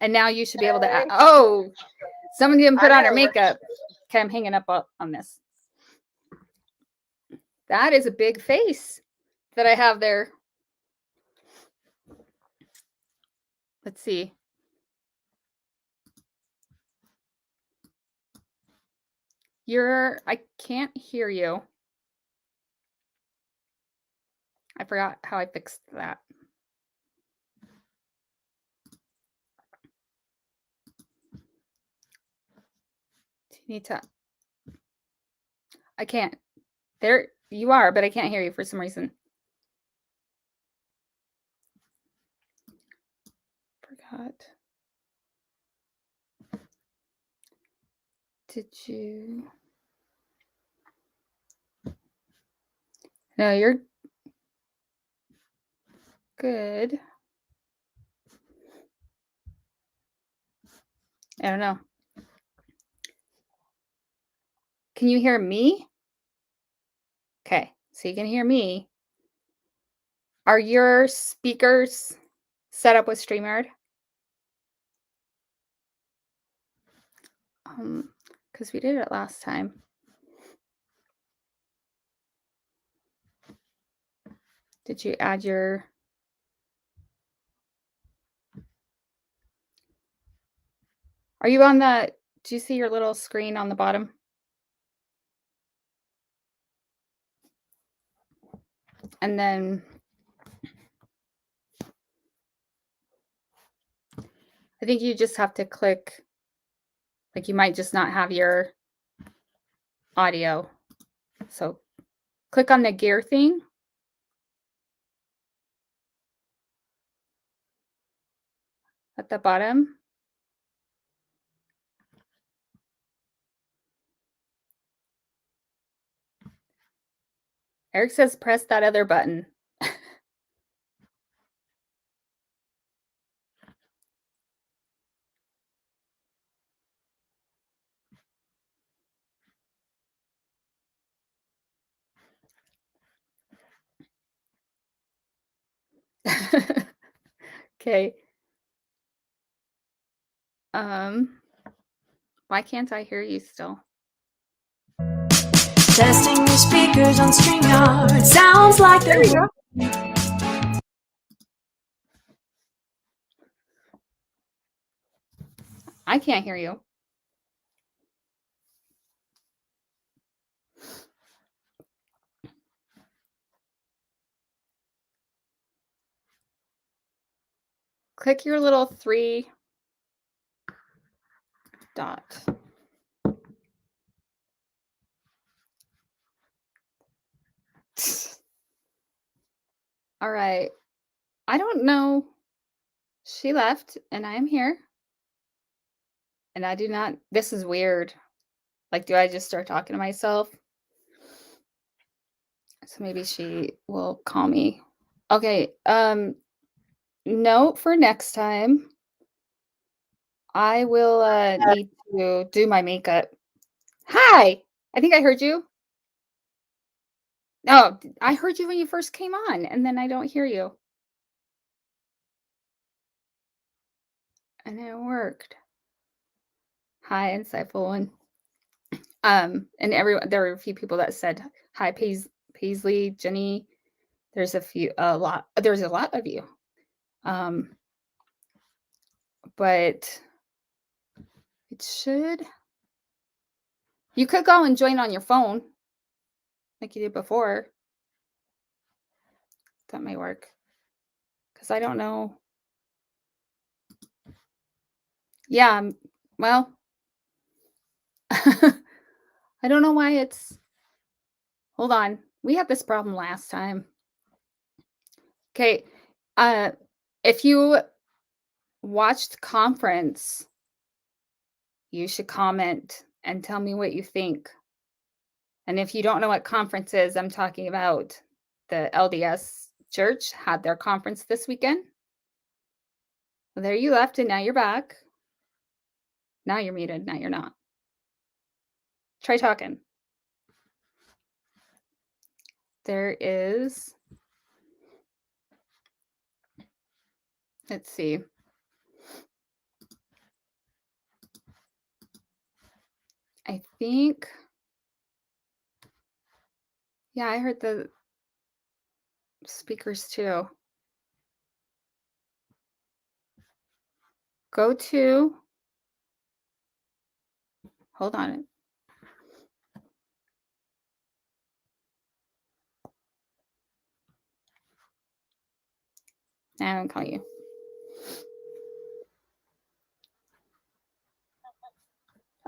And now you should be able to, oh, someone didn't put on her makeup. Okay, I'm hanging up on this. That is a big face that I have there. Let's see. I can't hear you. I forgot how I fixed that. You need to, I can't. There you are, but I can't hear you for some reason. Forgot. Did you? No, you're good. I don't know. Can you hear me? Okay, so you can hear me. Are your speakers set up with StreamYard? Because we did it last time. Did you add your... Are you on the... Do you see your little screen on the bottom? And then... I think you just have to click... Like you might just not have your audio. So click on the gear thing. At the bottom. Eric says press that other button. Okay. Why can't I hear you still? Testing your speakers on StreamYard. Sounds like there you go. I can't hear you. Click your little 3 dot. All right. I don't know. She left and I'm here. And I do not, this is weird. Like, do I just start talking to myself? So maybe she will call me. Okay. Note for next time. I will need to do my makeup. Hi. I think I heard you. No, I heard you when you first came on, and then I don't hear you. And it worked. Hi, insightful one. And there were a few people that said hi, Paisley, Jenny. There's there's a lot of you. But it should. You could go and join on your phone, like you did before. That may work. Because I don't know. Yeah, well, I don't know why it's... Hold on. We had this problem last time. Okay. If you watched conference, you should comment and tell me what you think. And if you don't know what conference is, I'm talking about the LDS Church had their conference this weekend. Well, there you left, and now you're back. Now you're muted. Now you're not. Try talking. There is... Let's see. I think. Yeah, I heard the speakers too. Go to. Hold on. I don't call you.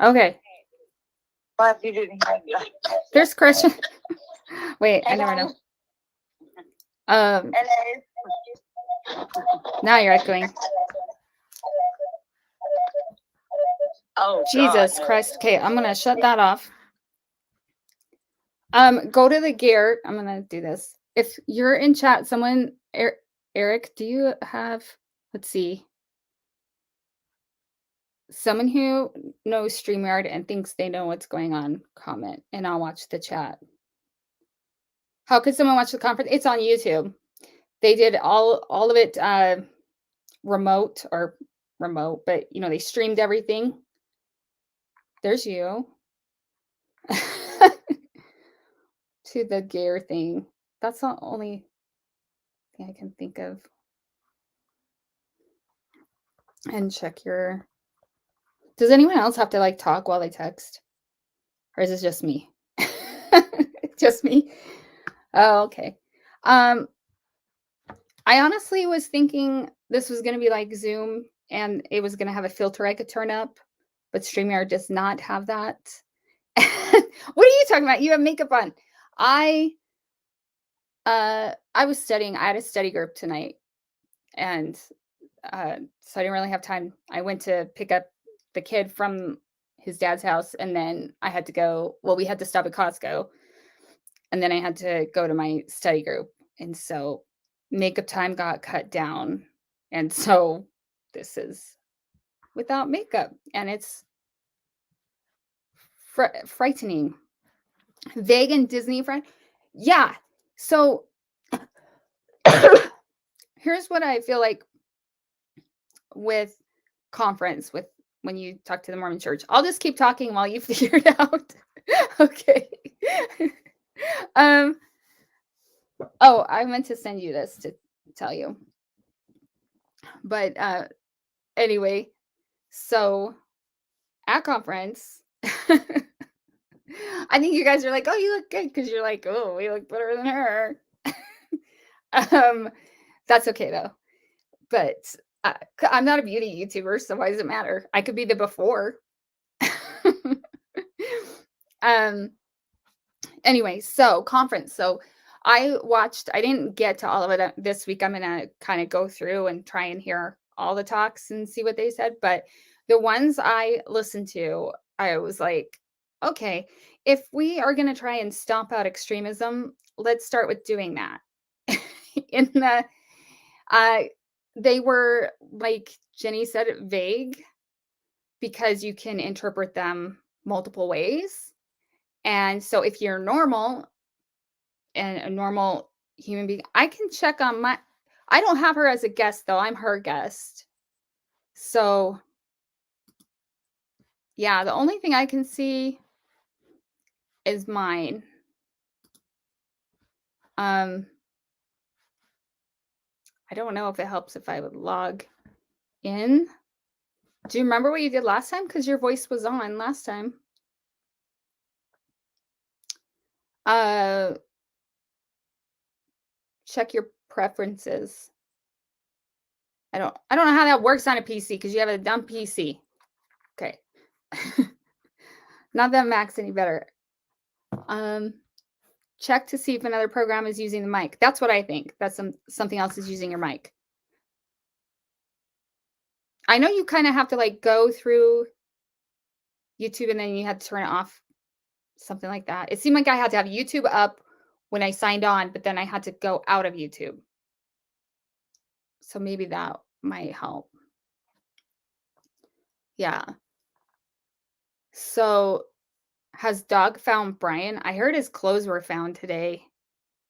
Okay. Well, if you didn't hear me. There's Kresha. Wait, I never know. Now you're echoing. Oh, Jesus God. Christ. Okay, I'm gonna shut that off. Go to the gear. I'm gonna do this. If you're in chat, someone, Eric, do you have? Let's see. Someone who knows StreamYard and thinks they know what's going on, comment, and I'll watch the chat. How could someone watch the conference? It's on YouTube. They did all of it remote, but they streamed everything. There's you. To the gear thing. That's the only thing I can think of. And check your. Does anyone else have to like talk while they text? Or is this just me? Just me? Oh, okay. I honestly was thinking this was going to be like Zoom and it was going to have a filter I could turn up, but StreamYard does not have that. What are you talking about? You have makeup on. I was studying. I had a study group tonight, and so I didn't really have time. I went to pick up the kid from his dad's house, and then I had to go. Well, we had to stop at Costco, and then I had to go to my study group, and so makeup time got cut down, and so this is without makeup, and it's frightening. Vague and Disney friend, yeah. So here's what I feel like with conference with when you talk to the Mormon church. I'll just keep talking while you figure it out. Okay. Oh, I meant to send you this to tell you. But anyway, so at conference, I think you guys are like, oh, you look good because you're like, oh, we look better than her. That's okay though. But I'm not a beauty YouTuber, so why does it matter? I could be the before. Anyway, so conference. So I didn't get to all of it this week. I'm going to kind of go through and try and hear all the talks and see what they said. But the ones I listened to, I was like, okay, if we are going to try and stomp out extremism, let's start with doing that. In the, they were, like Jenny said, vague because you can interpret them multiple ways. And so if you're normal and a normal human being, I can check on I don't have her as a guest though. I'm her guest. So yeah, the only thing I can see is mine. I don't know if it helps if I would log in. Do you remember what you did last time? Because your voice was on last time. Check your preferences. I don't know how that works on a PC because you have a dumb PC. Okay. Not that Mac's any better. Check to see if another program is using the mic. That's what I think. That's something else is using your mic. I know you kind of have to like go through YouTube and then you had to turn it off. Something like that. It seemed like I had to have YouTube up when I signed on, but then I had to go out of YouTube. So maybe that might help. Yeah. So has Dog found Brian? I heard his clothes were found today.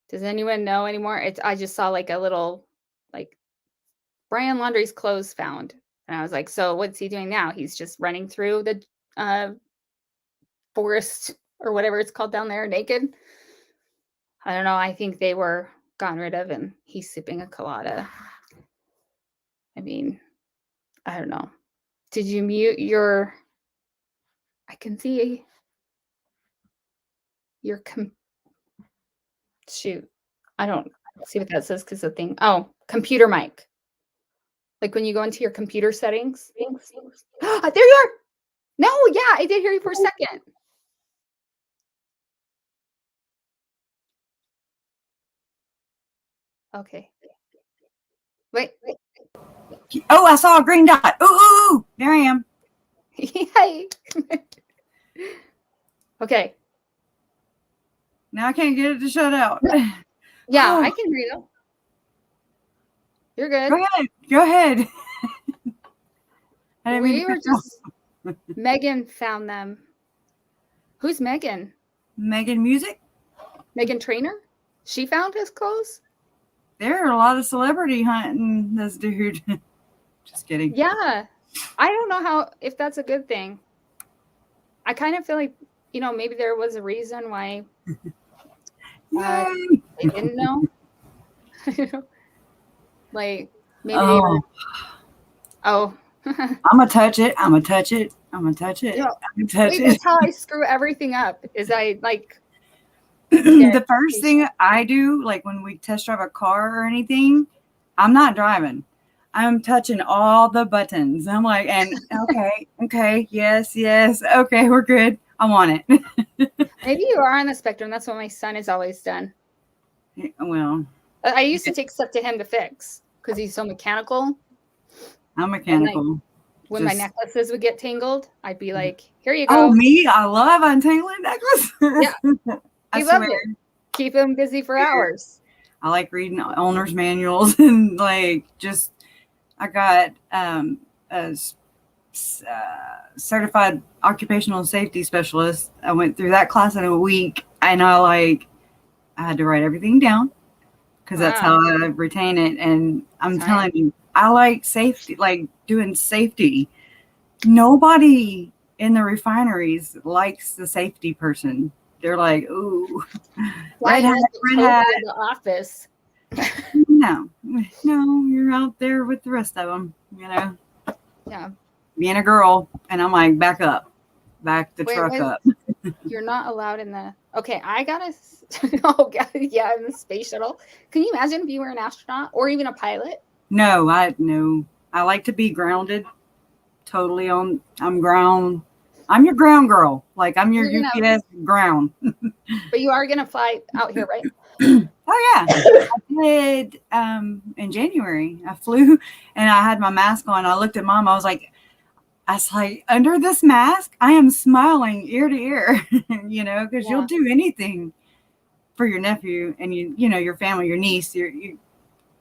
Does anyone know anymore? I just saw like a little like Brian Laundrie's clothes found. And I was like, so what's he doing now? He's just running through the forest or whatever it's called down there naked. I don't know. I think they were gotten rid of, and he's sipping a colada. I mean, I don't know. Did you mute your? I can see your shoot. I don't see what that says because the thing. Oh, computer mic. Like when you go into your computer settings. There you are. No, yeah, I did hear you for a second. Okay. Wait. Oh, I saw a green dot. Ooh, there I am. Yay. Okay. Now I can't get it to shut out. Yeah, Oh. I can hear you. You're good. Go ahead. I didn't mean We to were cut you off. just Megan found them. Who's Megan? Megan Music. Megan Trainor? She found his clothes? There are a lot of celebrity hunting this dude. Just kidding. Yeah. I don't know if that's a good thing. I kind of feel like, maybe there was a reason why they didn't know. Like, maybe they were. Oh. I'm going to touch it. I'm going to touch it. I'm going to touch it. Yeah. I'm going to touch Wait, it. that's how I screw everything up. Is I like. The first thing I do, like when we test drive a car or anything, I'm not driving. I'm touching all the buttons. I'm like, and okay, yes, okay, we're good. I want it. Maybe you are on the spectrum. That's what my son has always done. Well, I used to take stuff to him to fix because he's so mechanical. I'm mechanical. Like, when my necklaces would get tangled, I'd be like, here you go. Oh, me? I love untangling necklaces. Yeah. I love it. Keep him busy for hours. I like reading owner's manuals and I got a certified occupational safety specialist. I went through that class in a week, and I had to write everything down because that's how I retain it. And I'm telling you, I like safety, like doing safety. Nobody in the refineries likes the safety person. They're like, ooh, red hat. The office. No, you're out there with the rest of them, Yeah. Being a girl, and I'm like, back the truck up. You're not allowed in the. Okay, I gotta. Oh God, yeah, in the space shuttle. Can you imagine if you were an astronaut or even a pilot? No, I like to be grounded. Totally I'm ground. I'm your ground girl. Like I'm your UPS ground. But you are gonna fly out here, right? Oh yeah, I did. In January, I flew, and I had my mask on. I looked at Mom. I was like, under this mask, I am smiling ear to ear. Because you'll do anything for your nephew and your family, your niece,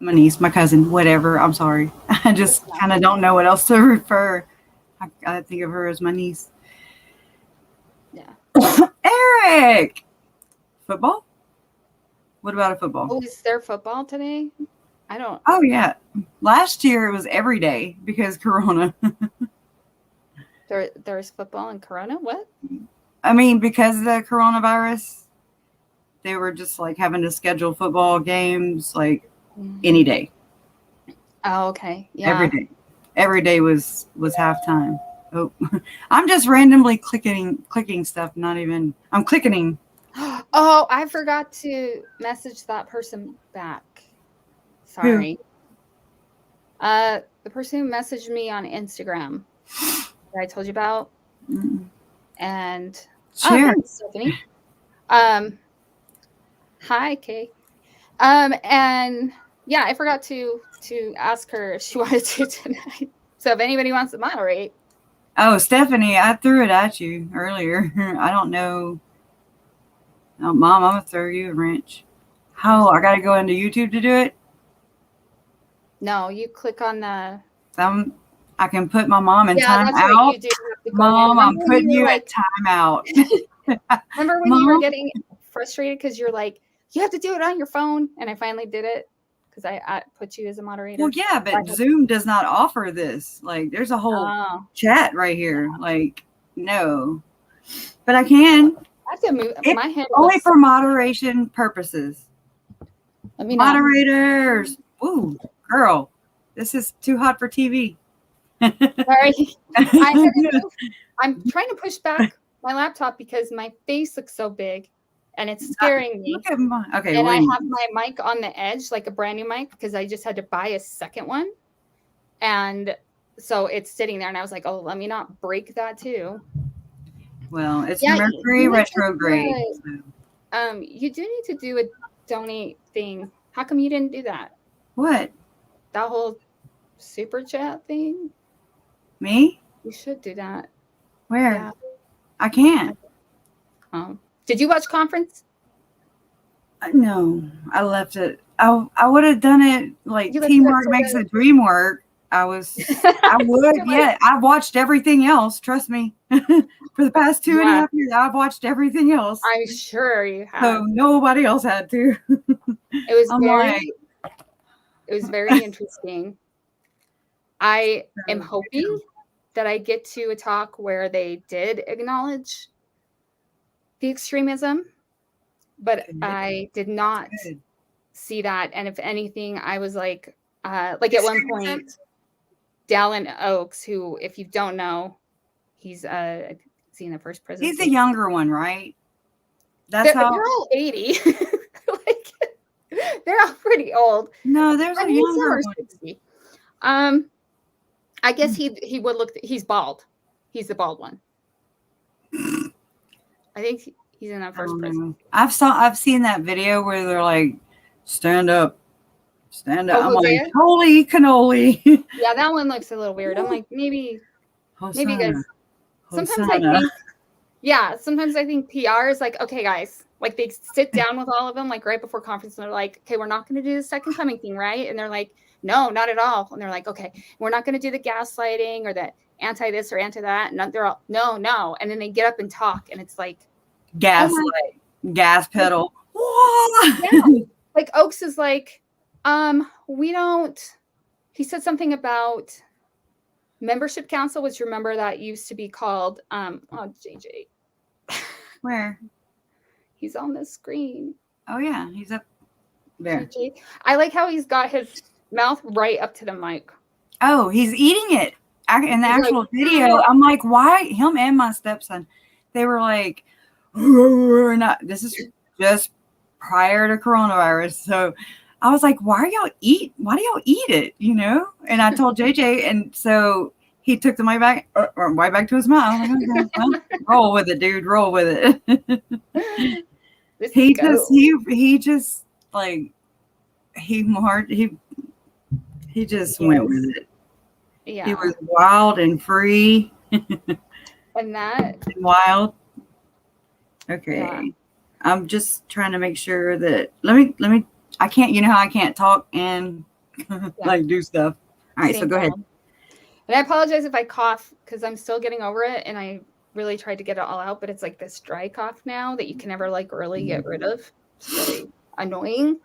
my niece, my cousin, whatever. I'm sorry, I just kind of don't know what else to refer. I think of her as my niece. Yeah. Eric, football. What about a football? Oh, is there football today? I don't. Oh, yeah. Last year it was every day because Corona. There's football in Corona? What? I mean, because of the coronavirus, they were just like having to schedule football games like any day. Oh, okay. Yeah. Every day. Every day was halftime. Oh, I'm just randomly clicking stuff. I'm clicking. Oh, I forgot to message that person back. Sorry. Who? The person who messaged me on Instagram that I told you about. Mm-hmm. And sure. Thanks, Stephanie. Hi, Kay. And yeah, I forgot to ask her if she wanted to tonight. So if anybody wants to moderate. Oh, Stephanie, I threw it at you earlier. I don't know. Oh, Mom, I'm going to throw you a wrench. How? I got to go into YouTube to do it? No, you click on the... I can put my mom in time out. Right, you do. Mom, I'm putting you at time out. Remember when you were getting frustrated because you're like, you have to do it on your phone? And I finally did it because I put you as a moderator. Well, yeah, but Zoom does not offer this. Like, there's a whole chat right here. Like, no. but I can. I have to move It- my head. Only was- for moderation purposes. Let me know. Moderators. Ooh, girl, this is too hot for TV. Sorry. I had to move. I'm trying to push back my laptop because my face looks so big and it's scaring me. Look at my, okay, And I wait. have my mic on the edge, like a brand new mic, because I just had to buy a second one. And so it's sitting there, and I was like, oh, let me not break that too. Well, it's Yeah, Mercury you need to retrograde. do So. You do need to do a donate thing. How come you didn't do that? What? That whole super chat thing? Me? You should do that. Where? Yeah. I can't. Did you watch Conference? No, I left it. I would have done it like You left it teamwork for makes the- the dream work. I would. You're like- Yeah, I've watched everything else. Trust me. For the past 2.5 Yeah. years, I've watched everything else. I'm sure you have. So nobody else had to. It was I'm very, like- it was very interesting. I am So, hoping that I get to a talk where they did acknowledge the extremism, but Good. I did not Good. see that. And if anything, I was like at one point, Dallin Oaks, who, if you don't know, he's is he in the first presidency? He's the younger one, right? That's They're how. all 80. Like, they're all pretty old. No, there's I a mean, some younger are one. 60. I guess he would look. He's bald. He's the bald one. I think he's in that I first don't presidency. know. I've seen that video where they're like, stand up. Stand up. Oh, I'm like, Hosea? holy cannoli. Yeah, that one looks a little weird. I'm like, maybe you guys. Sometimes I think, yeah, sometimes I think PR is like, okay, guys, like they sit down with all of them, like right before conference, and they're like, okay, we're not going to do the second coming thing, right? And they're like, no, not at all. And they're like, okay, we're not going to do the gaslighting or the anti this or anti that. And they're all, no. And then they get up and talk, and it's like, gas oh light, gas pedal. yeah. Like Oaks is like, we don't. He said something about membership council, which remember that used to be called JJ. Where? He's on the screen. Oh yeah, he's up there. JJ. I like how he's got his mouth right up to the mic. Oh, he's eating it. In the He's actual like, video, I'm like, why? Him and my stepson, they were like, not. This is just prior to coronavirus, so I was like, why do y'all eat it? You know? And I told JJ, and so he took the mic back, right back to his mouth. I was like, okay, well, roll with it, dude. Roll with it. This he goat. just like he just went with it. Yeah. He was wild and free. And that Wild. Okay. Yeah. I'm just trying to make sure that let me I can't, you know how I can't talk and like do stuff. All right, so same go ahead. problem. And I apologize if I cough because I'm still getting over it, and I really tried to get it all out, but it's like this dry cough now that you can never like really get rid of. It's really annoying.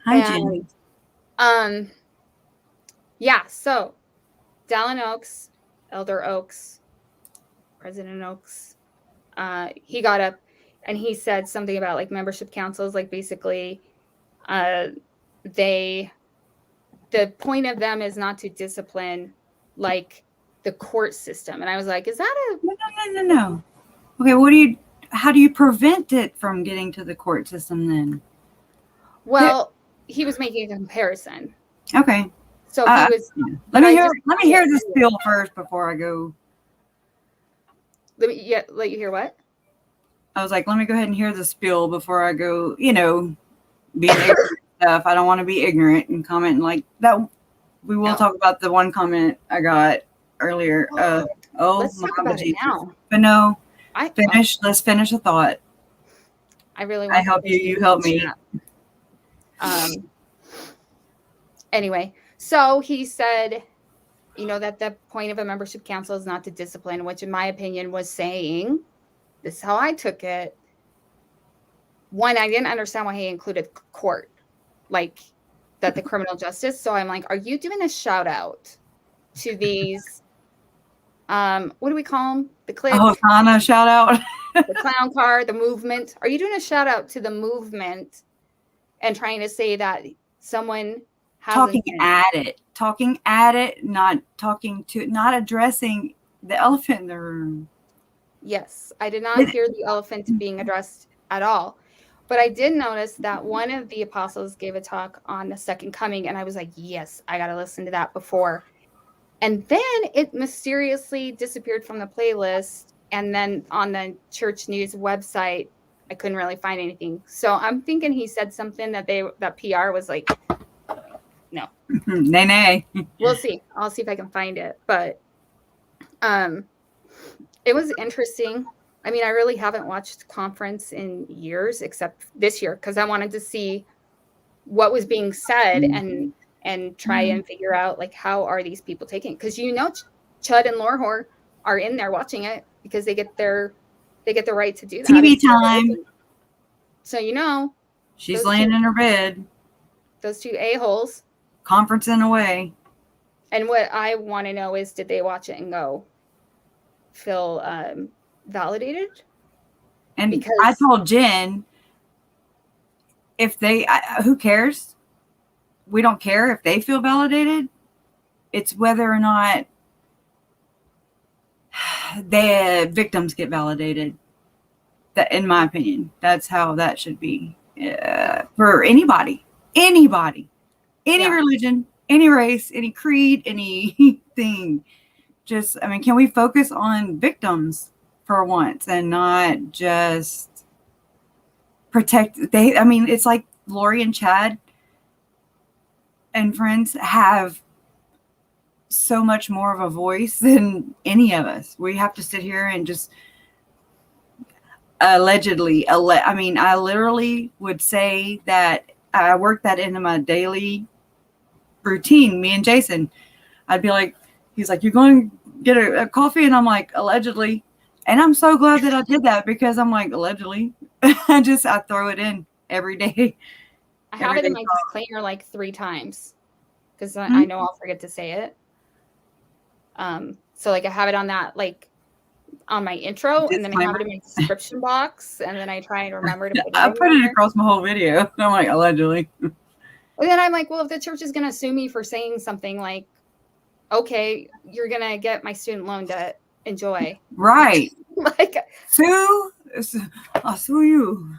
Hi, Jen. And yeah, so Dallin Oaks, Elder Oaks, President Oaks, he got up and he said something about like membership councils, like basically the point of them is not to discipline like the court system. And I was like, is that a No. Okay, how do you prevent it from getting to the court system then? well, he was making a comparison. Okay. So he was Let me I hear just- this spiel first before I go. let you hear what? I was like, let me go ahead and hear the spiel before I go, being ignorant stuff. I don't want to be ignorant and comment like that. We will No. talk about the one comment I got earlier. Let's talk about it now. But no, I let's finish a thought. I really want I help you, you help me. Anyway, so he said, that the point of a membership council is not to discipline, which in my opinion was saying, this is how I took it. One, I didn't understand why he included court, like that the criminal justice. So I'm like, are you doing a shout out to these, what do we call them? The clique? Hosanna shout out. The clown car, the movement. Are you doing a shout out to the movement and trying to say that someone hasn't talking at it, not addressing the elephant in the room. Yes, I did not hear the elephant being addressed at all. But I did notice that one of the apostles gave a talk on the second coming, and I was like, yes, I got to listen to that before. And then it mysteriously disappeared from the playlist. And then on the church news website, I couldn't really find anything. So I'm thinking he said something that PR was like, no. Nay. We'll see. I'll see if I can find it. But it was interesting. I mean, I really haven't watched conference in years, except this year, because I wanted to see what was being said and try and figure out, like, how are these people taking it? Because Chud and Lorhor are in there watching it because they get the right to do that. TV time. So she's laying in her bed. Those two a-holes. Conferencing away. And what I want to know is, did they watch it and go, feel validated? And because I told Jen, if who cares? We don't care if they feel validated. It's whether or not the victims get validated. That, in my opinion, that's how that should be for anybody, any religion, any race, any creed, anything. Just, I mean, can we focus on victims for once and not just protect? It's like Lori and Chad and friends have so much more of a voice than any of us. We have to sit here and just I literally would say that I work that into my daily routine. Me and Jason, I'd be like, he's like, you're going to get a coffee? And I'm like, allegedly. And I'm so glad that I did that, because I'm like, allegedly. I throw it in every day. I have it in my disclaimer like 3 times because I know I'll forget to say it. So like I have it on that, like on my intro, and then I have it in my description box, and then I try and remember to put it I put it across my whole video. I'm like, allegedly. Well, then I'm like, well, if the church is going to sue me for saying something, like, okay, you're going to get my student loan debt. Enjoy. Right. Like, I'll sue you.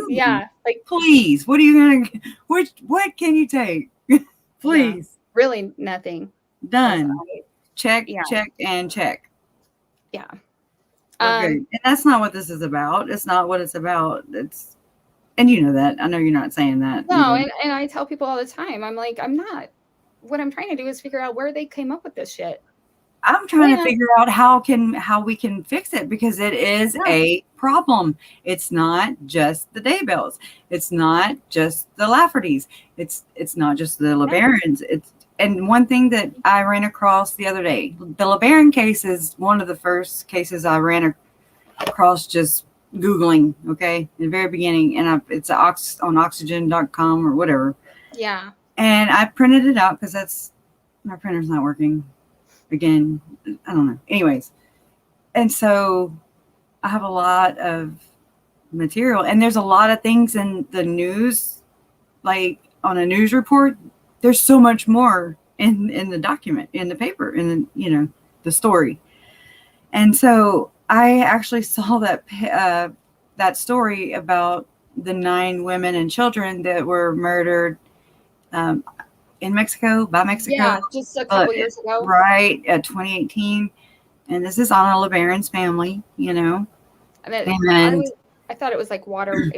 Yeah. Like, please, what are you going to, what can you take? Please. Yeah, really nothing. Done. Check, check, and check. Yeah. And that's not what this is about. It's not what it's about. And you know that. I know you're not saying that. No, and I tell people all the time, I'm like, I'm not. What I'm trying to do is figure out where they came up with this shit. I'm trying to figure out how we can fix it, because it is a problem. It's not just the Daybells. It's not just the Laffertys. It's not just the LeBarons. And one thing that I ran across the other day, the LeBaron case is one of the first cases I ran across just Googling, okay, in the very beginning. And it's on oxygen.com or whatever. Yeah. And I printed it out because my printer's not working. Again, I don't know. Anyways. And so I have a lot of material, and there's a lot of things in the news, like on a news report. There's so much more in the document, in the paper, in the story. And so I actually saw that story about the 9 women and children that were murdered in Mexico, by Mexico. Yeah, just a couple years ago. Right, 2018. And this is on a LeBaron's family, And I thought it was like water.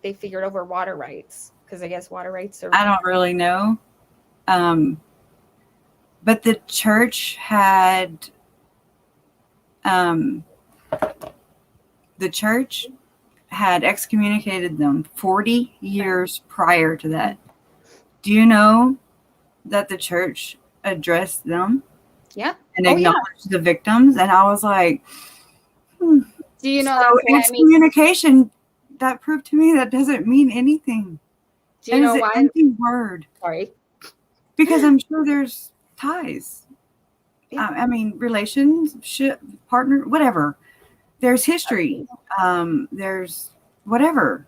They figured over water rights, because I guess water rights are. I don't really know. But the church had excommunicated them 40 years prior to that. Do you know that the church addressed them? Yeah. And acknowledged the victims? And I was like, Do you know so excommunication, that proved to me that doesn't mean anything. Do you know why? It's an empty word. Sorry. Because I'm sure there's ties. Yeah. I mean, relationship, partner, whatever. there's history. There's whatever.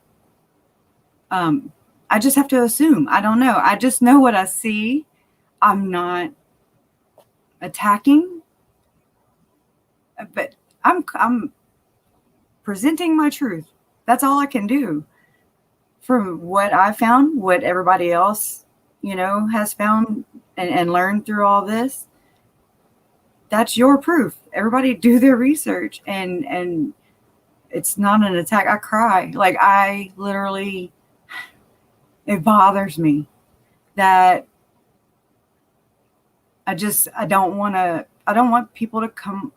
I just have to assume. I don't know. I just know what I see. I'm not attacking, but I'm presenting my truth. That's all I can do. From what I found, what everybody else, has found and learned through all this. That's your proof. Everybody do their research, and it's not an attack. I cry. Like, I literally, it bothers me that I don't want people to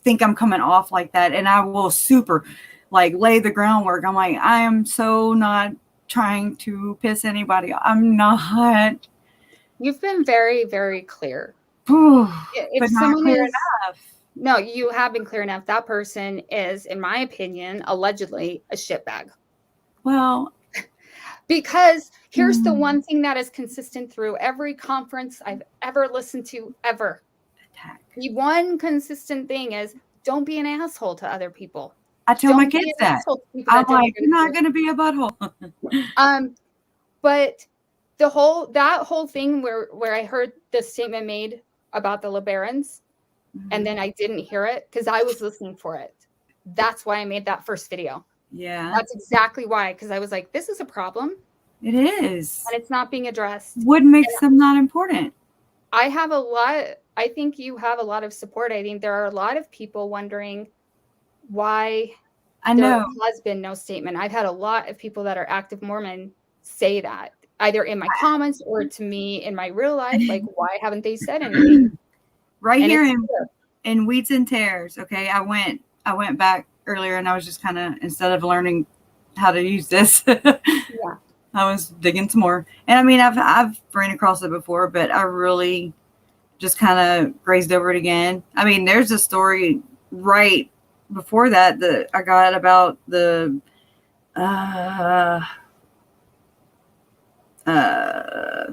think I'm coming off like that. And I will super lay the groundwork. I'm like, I am so not trying to piss anybody off. I'm not. You've been very, very clear. If But not someone clear is, enough. no, you have been clear enough. That person is, in my opinion, allegedly a shitbag. Well, because here's the one thing that is consistent through every conference I've ever listened to ever. Attack. The one consistent thing is, don't be an asshole to other people. I tell my kids that. I'm like, you're not going to be a butthole. But that whole thing where I heard the statement made about the LeBarons, and then I didn't hear it because I was listening for it. That's why I made that first video. Yeah. That's exactly why, because I was like, this is a problem. It is. And it's not being addressed. What makes them not important? I think you have a lot of support. I think there are a lot of people wondering why there has been no statement. I've had a lot of people that are active Mormon say that, either in my comments or to me in my real life. Like, why haven't they said anything? Right here in Weeds and Tears. Okay. I went back earlier and I was just kind of, instead of learning how to use this, I was digging some more. And I mean, I've ran across it before, but I really just kind of grazed over it again. I mean, there's a story right before that I got about the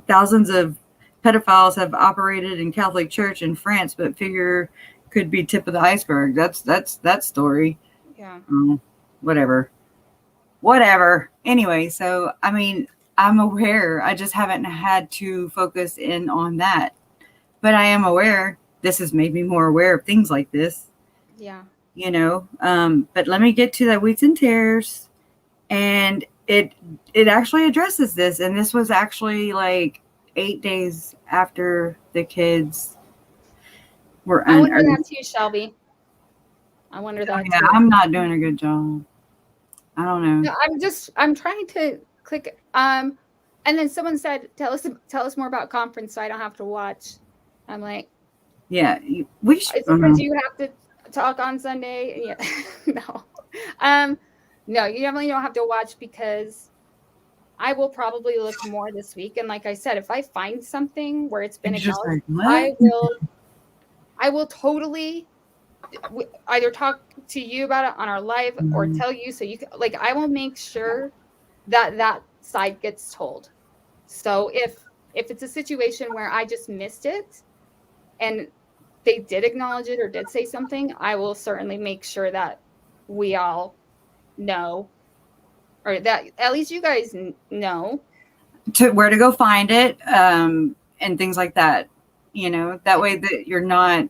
thousands of pedophiles have operated in Catholic Church in France, but figure could be tip of the iceberg. That's that story. Yeah. Whatever. Anyway, so I mean, I'm aware. I just haven't had to focus in on that, but I am aware. This has made me more aware of things like this. Yeah. But let me get to that Weeds and Tears, and it actually addresses this, and this was actually like 8 days after the kids were I wonder that too, Shelby. I wonder that too. I'm not doing a good job. I don't know. No, I'm trying to click. And then someone said, tell us more about conference so I don't have to watch. I'm like, yeah, we should. Do you have to talk on Sunday? Yeah. No. No, you definitely don't have to watch, because I will probably look more this week. And like I said, if I find something where it's been acknowledged, I will totally either talk to you about it on our live or tell you, so you can, I will make sure that side gets told. So if it's a situation where I just missed it and they did acknowledge it or did say something, I will certainly make sure that we all know, or that at least you guys know to where to go find it, and things like that. That way that you're not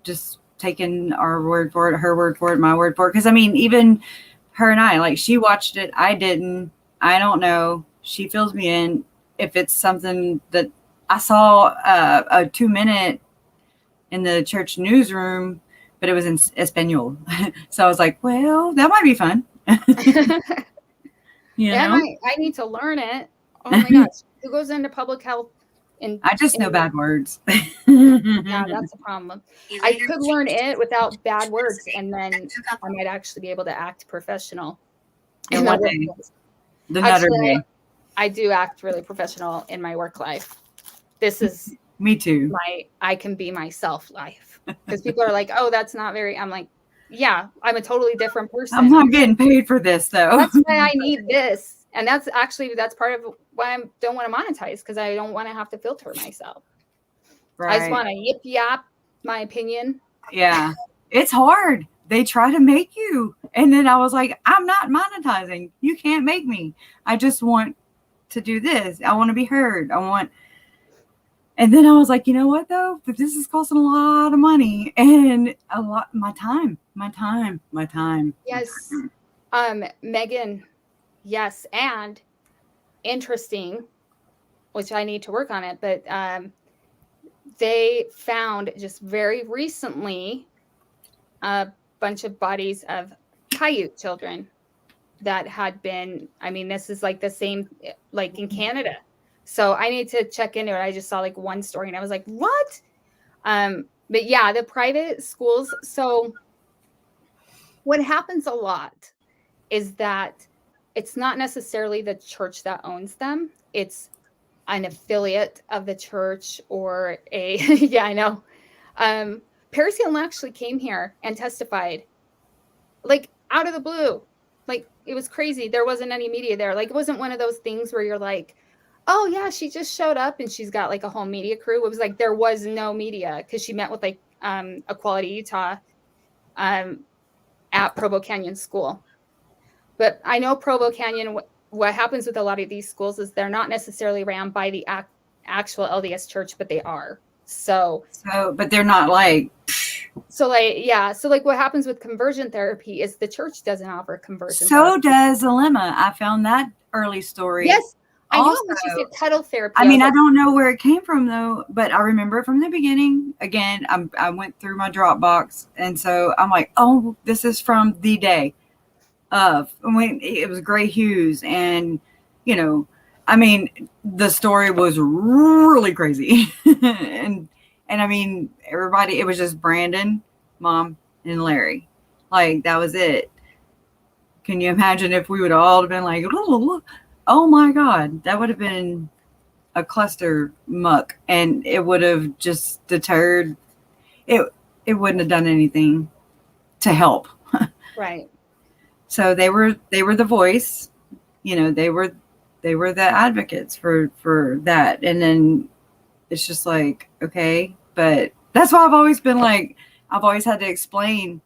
just taking our word for it, her word for it, my word for it. Because I mean, even her and I, she watched it, I didn't. I don't know. She fills me in if it's something that I saw a 2-minute in the church newsroom, but it was in Espanol. So I was like, well, that might be fun. Yeah, I need to learn it. Oh my gosh, who goes into public health? I just know bad words. Yeah, that's a problem. I could learn it without bad words, and then I might actually be able to act professional. I do act really professional in my work life. This is me too. I can be myself life, because people are like, oh, that's not very. I'm like, yeah, I'm a totally different person. I'm not getting paid for this though. That's why I need this. And that's part of why I don't want to monetize, because I don't want to have to filter myself. Right. I just want to yip yap my opinion. Yeah. It's hard. they try to make you. And then I was like, I'm not monetizing. You can't make me. I just want to do this. I want to be heard. And then I was like, you know what though? But this is costing a lot of money and my time. Yes. Megan, yes. And interesting, which I need to work on it, but they found just very recently a bunch of bodies of Paiute children that had been, I mean, this is like the same, like in Canada. So I need to check into it. I just saw like one story and I was like, what? But yeah, the private schools. So what happens a lot is that it's not necessarily the church that owns them. It's an affiliate of the church or a, yeah, I know. Paris Hilton actually came here and testified, like out of the blue. Like it was crazy. There wasn't any media there. Like it wasn't one of those things where you're like, oh yeah, she just showed up and she's got like a whole media crew. It was like there was no media because she met with like Equality Utah at Provo Canyon School. But I know Provo Canyon, what happens with a lot of these schools is they're not necessarily ran by the actual LDS church, but they are. So, but they're not like. So like what happens with conversion therapy is the church doesn't offer conversion So therapy. does Alima. I found that early story. Yes, I know. Also, When she said cuddle therapy. I mean, I don't know where it came from though, but I remember it from the beginning. Again, I went through my Dropbox, and so I'm like, oh, this is from the day of when it was Gray Hughes, and you know, I mean, the story was really crazy, and I mean, everybody. It was just Brandon, Mom, and Larry. Like that was it. Can you imagine if we would all have been like, oh my God, that would have been a cluster muck, and it would have just deterred. It wouldn't have done anything to help. Right. So they were the voice, you know, they were the advocates for that. And then it's just like, okay, but that's why I've always been like, I've always had to explain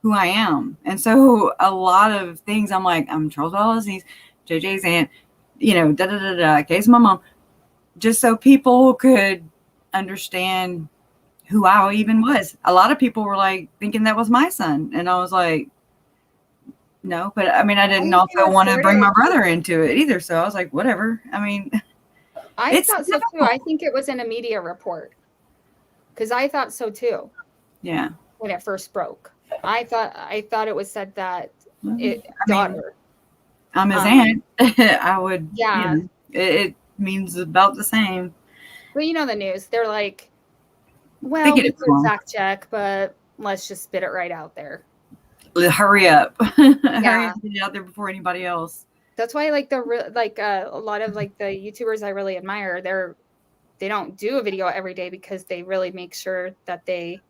who I am. And so a lot of things I'm like, I'm Charles Wallace's, JJ's aunt, you know, case of my mom, just so people could understand who I even was. A lot of people were like thinking that was my son. And I was like, no, but I mean, I didn't also want to bring my brother into it either. So I was like, whatever. I mean, I thought so too. I think it was in a media report because I thought so too. Yeah. When it first broke, I thought it was said that daughter. I'm his aunt. I would. Yeah. You know, it means about the same. Well, you know the news. They're like, well, we could fact check, but let's just spit it right out there. Hurry up. Yeah. Hurry up, get it out there before anybody else. That's why like a lot of like the YouTubers I really admire, they don't do a video every day because they really make sure that they.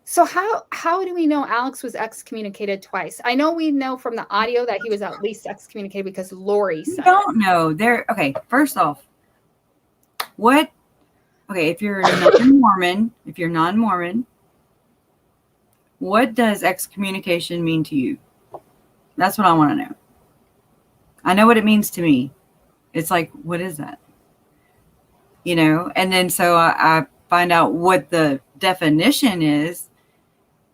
So how do we know Alex was excommunicated twice? I know we know from the audio that he was at least excommunicated because Lori said. I don't know. Okay, first off, if you're non-Mormon, what does excommunication mean to you? That's what I want to know. I know what it means to me. It's like, what is that? You know, and then so I find out what the definition is.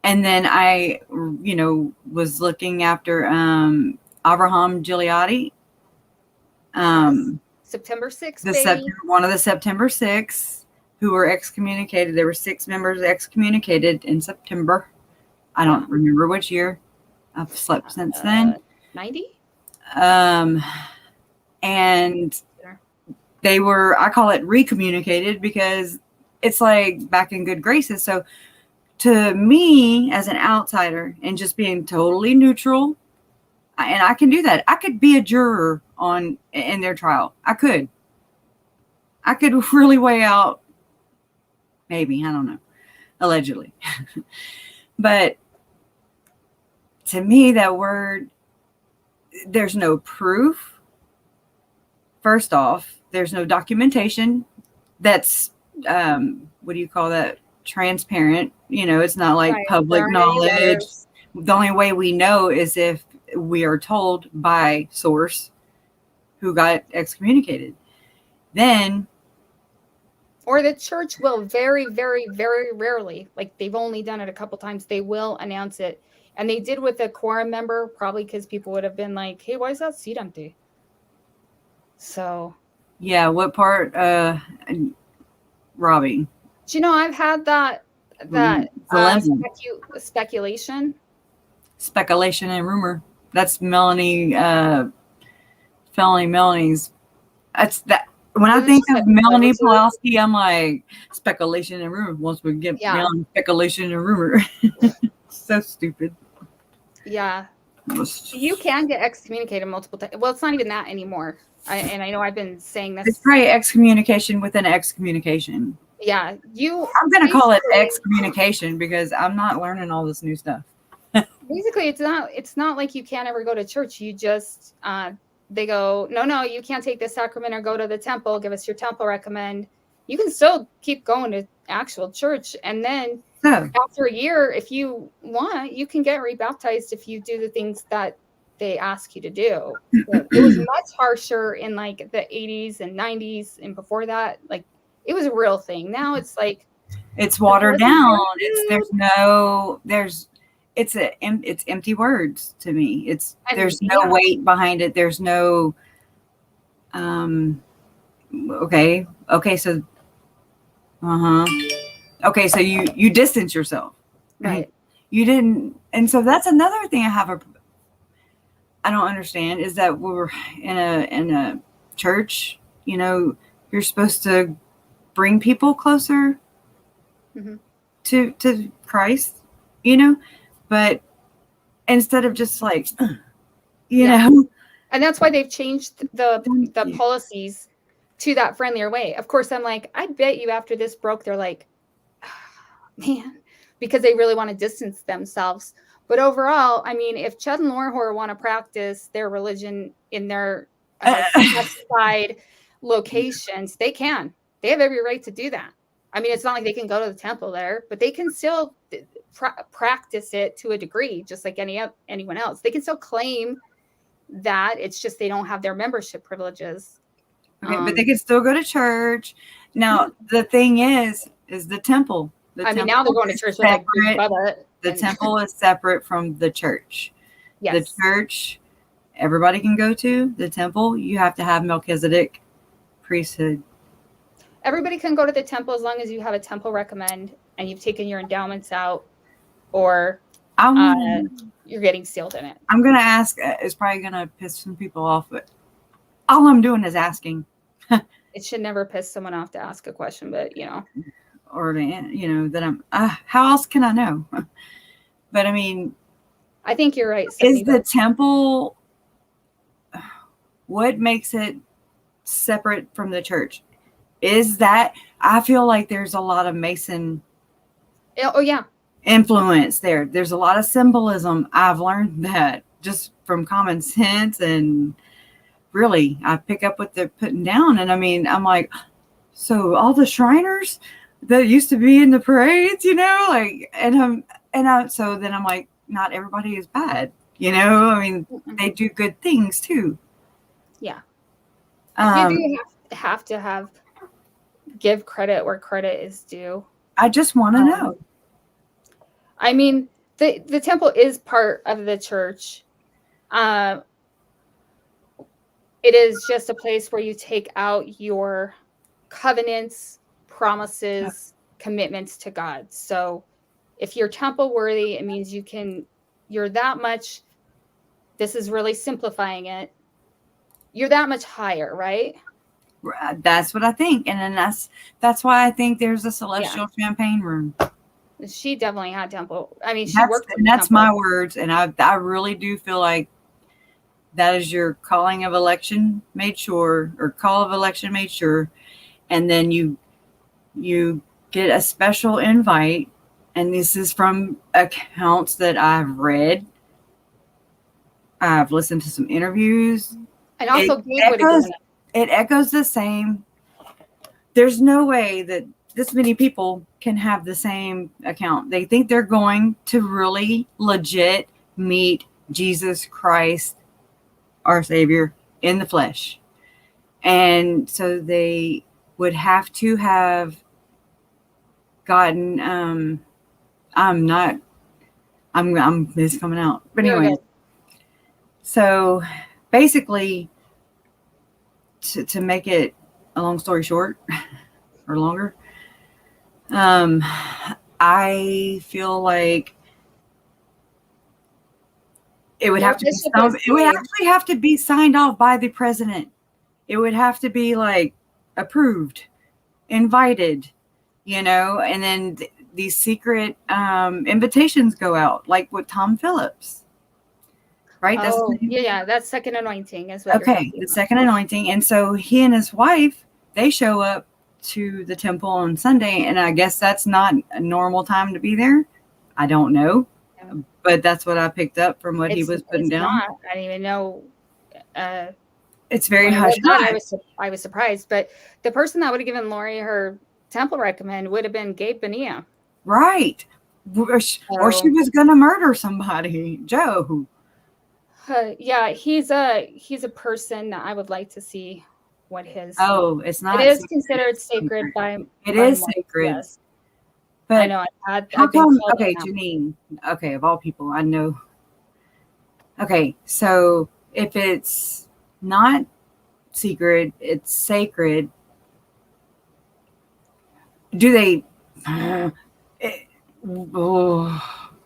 And then I, you know, was looking after Abraham Gileadi. September 6th, one of the September 6th who were excommunicated. There were 6 members excommunicated in September. I don't remember which year. I've slept since then. 90? And they were, I call it recommunicated because it's like back in good graces. So to me as an outsider and just being totally neutral, and I can do that. I could be a juror in their trial. I could really weigh out, maybe, I don't know, allegedly. But to me, that word, there's no proof. First off, there's no documentation. That's, what do you call that? transparent. It's not like Right. public There aren't any knowledge. layers. The only way we know is if we are told by source who got excommunicated. Then, Or the church will very, very, very rarely, like they've only done it a couple times, they will announce it. And they did with a quorum member, probably because people would have been like, hey, why is that seat empty? So, yeah, what part? Robbie. do you know, I've had that speculation. Speculation and rumor. That's Melanie, Felony Melanie's. That's that. When I think of Melanie Pulaski, I'm like, speculation and rumor. Once we get Melanie, speculation and rumor. So stupid. Yeah. You can get excommunicated multiple times. Well, it's not even that anymore. I know I've been saying this. It's probably excommunication within excommunication. Yeah. I'm going to call it excommunication because I'm not learning all this new stuff. Basically, it's not like you can't ever go to church. You just, they go, no, you can't take the sacrament or go to the temple. Give us your temple recommend. You can still keep going to actual church. And then after a year, if you want, you can get rebaptized if you do the things that they ask you to do. It was much harsher in like the 80s and 90s. And before that, like it was a real thing. Now it's like. It's watered down. It's empty words to me. There's no weight behind it. There's no, okay. So, okay. So you distance yourself. Right. You didn't. And so that's another thing I don't understand is that we're in a church, you're supposed to bring people closer to Christ, but instead of just like, know. And that's why they've changed the policies to that friendlier way. Of course, I'm like, I bet you after this broke, they're like, oh, man, because they really want to distance themselves. But overall, I mean, if Chud and Lorhor want to practice their religion in their specified locations, they can. They have every right to do that. I mean, it's not like they can go to the temple there, but they can still practice it to a degree, just like anyone else. They can still claim that. It's just they don't have their membership privileges. Okay, but they can still go to church. Now, the thing is the temple. Now they're going to church with like the temple is separate from the church. Yes. The church, everybody can go to. The temple, you have to have Melchizedek priesthood. Everybody can go to the temple as long as you have a temple recommend and you've taken your endowments out or you're getting sealed in it. I'm going to ask, it's probably going to piss some people off, but all I'm doing is asking. It should never piss someone off to ask a question, but or that I'm, how else can I know? But I mean, I think you're right. Is the temple, what makes it separate from the church? Is that, I feel like there's a lot of Mason influence there. There's a lot of symbolism. I've learned that just from common sense, and really I pick up what they're putting down. And I mean, I'm like, so all the Shriners that used to be in the parades, so then I'm like, not everybody is bad, I mean, they do good things too. Yeah. You do have to give credit where credit is due. I just want to know. I mean, the temple is part of the church. It is just a place where you take out your covenants, promises, commitments to God. So if you're temple worthy, it means you're that much, this is really simplifying it. You're that much higher, right? That's what I think. And then that's why I think there's a celestial champagne room. She definitely had temple. I mean, she worked. And that's my words. And I really do feel like that is your calling of election made sure, or call of election made sure. And then you get a special invite. And this is from accounts that I've read. I've listened to some interviews. And also, it echoes the same. There's no way that this many people can have the same account. They think they're going to really legit meet Jesus Christ, our Savior, in the flesh. And so they would have to have gotten, this is coming out. But You're anyway, good. so basically, to make it a long story short or longer, I feel like it would have to be it would actually have to be signed off by the president. It would have to be like approved, invited, and then these secret invitations go out, like with Tom Phillips, right? That's second anointing is what okay, the second anointing. And so he and his wife, they show up to the temple on Sunday, and I guess that's not a normal time to be there. I don't know, but that's what I picked up from what he was putting down. Not. I didn't even know. It's very hush hush. I was surprised, but the person that would have given Lori her temple recommend would have been Gabe Bonilla. Right. Or she was going to murder somebody. Joe. Yeah, he's a person that I would like to see what his. Oh, it's not. It is considered sacred by. It is sacred. Yes. But I know. How come? Okay, Janine. Okay, of all people, I know. Okay, so if it's not secret, it's sacred. Do they?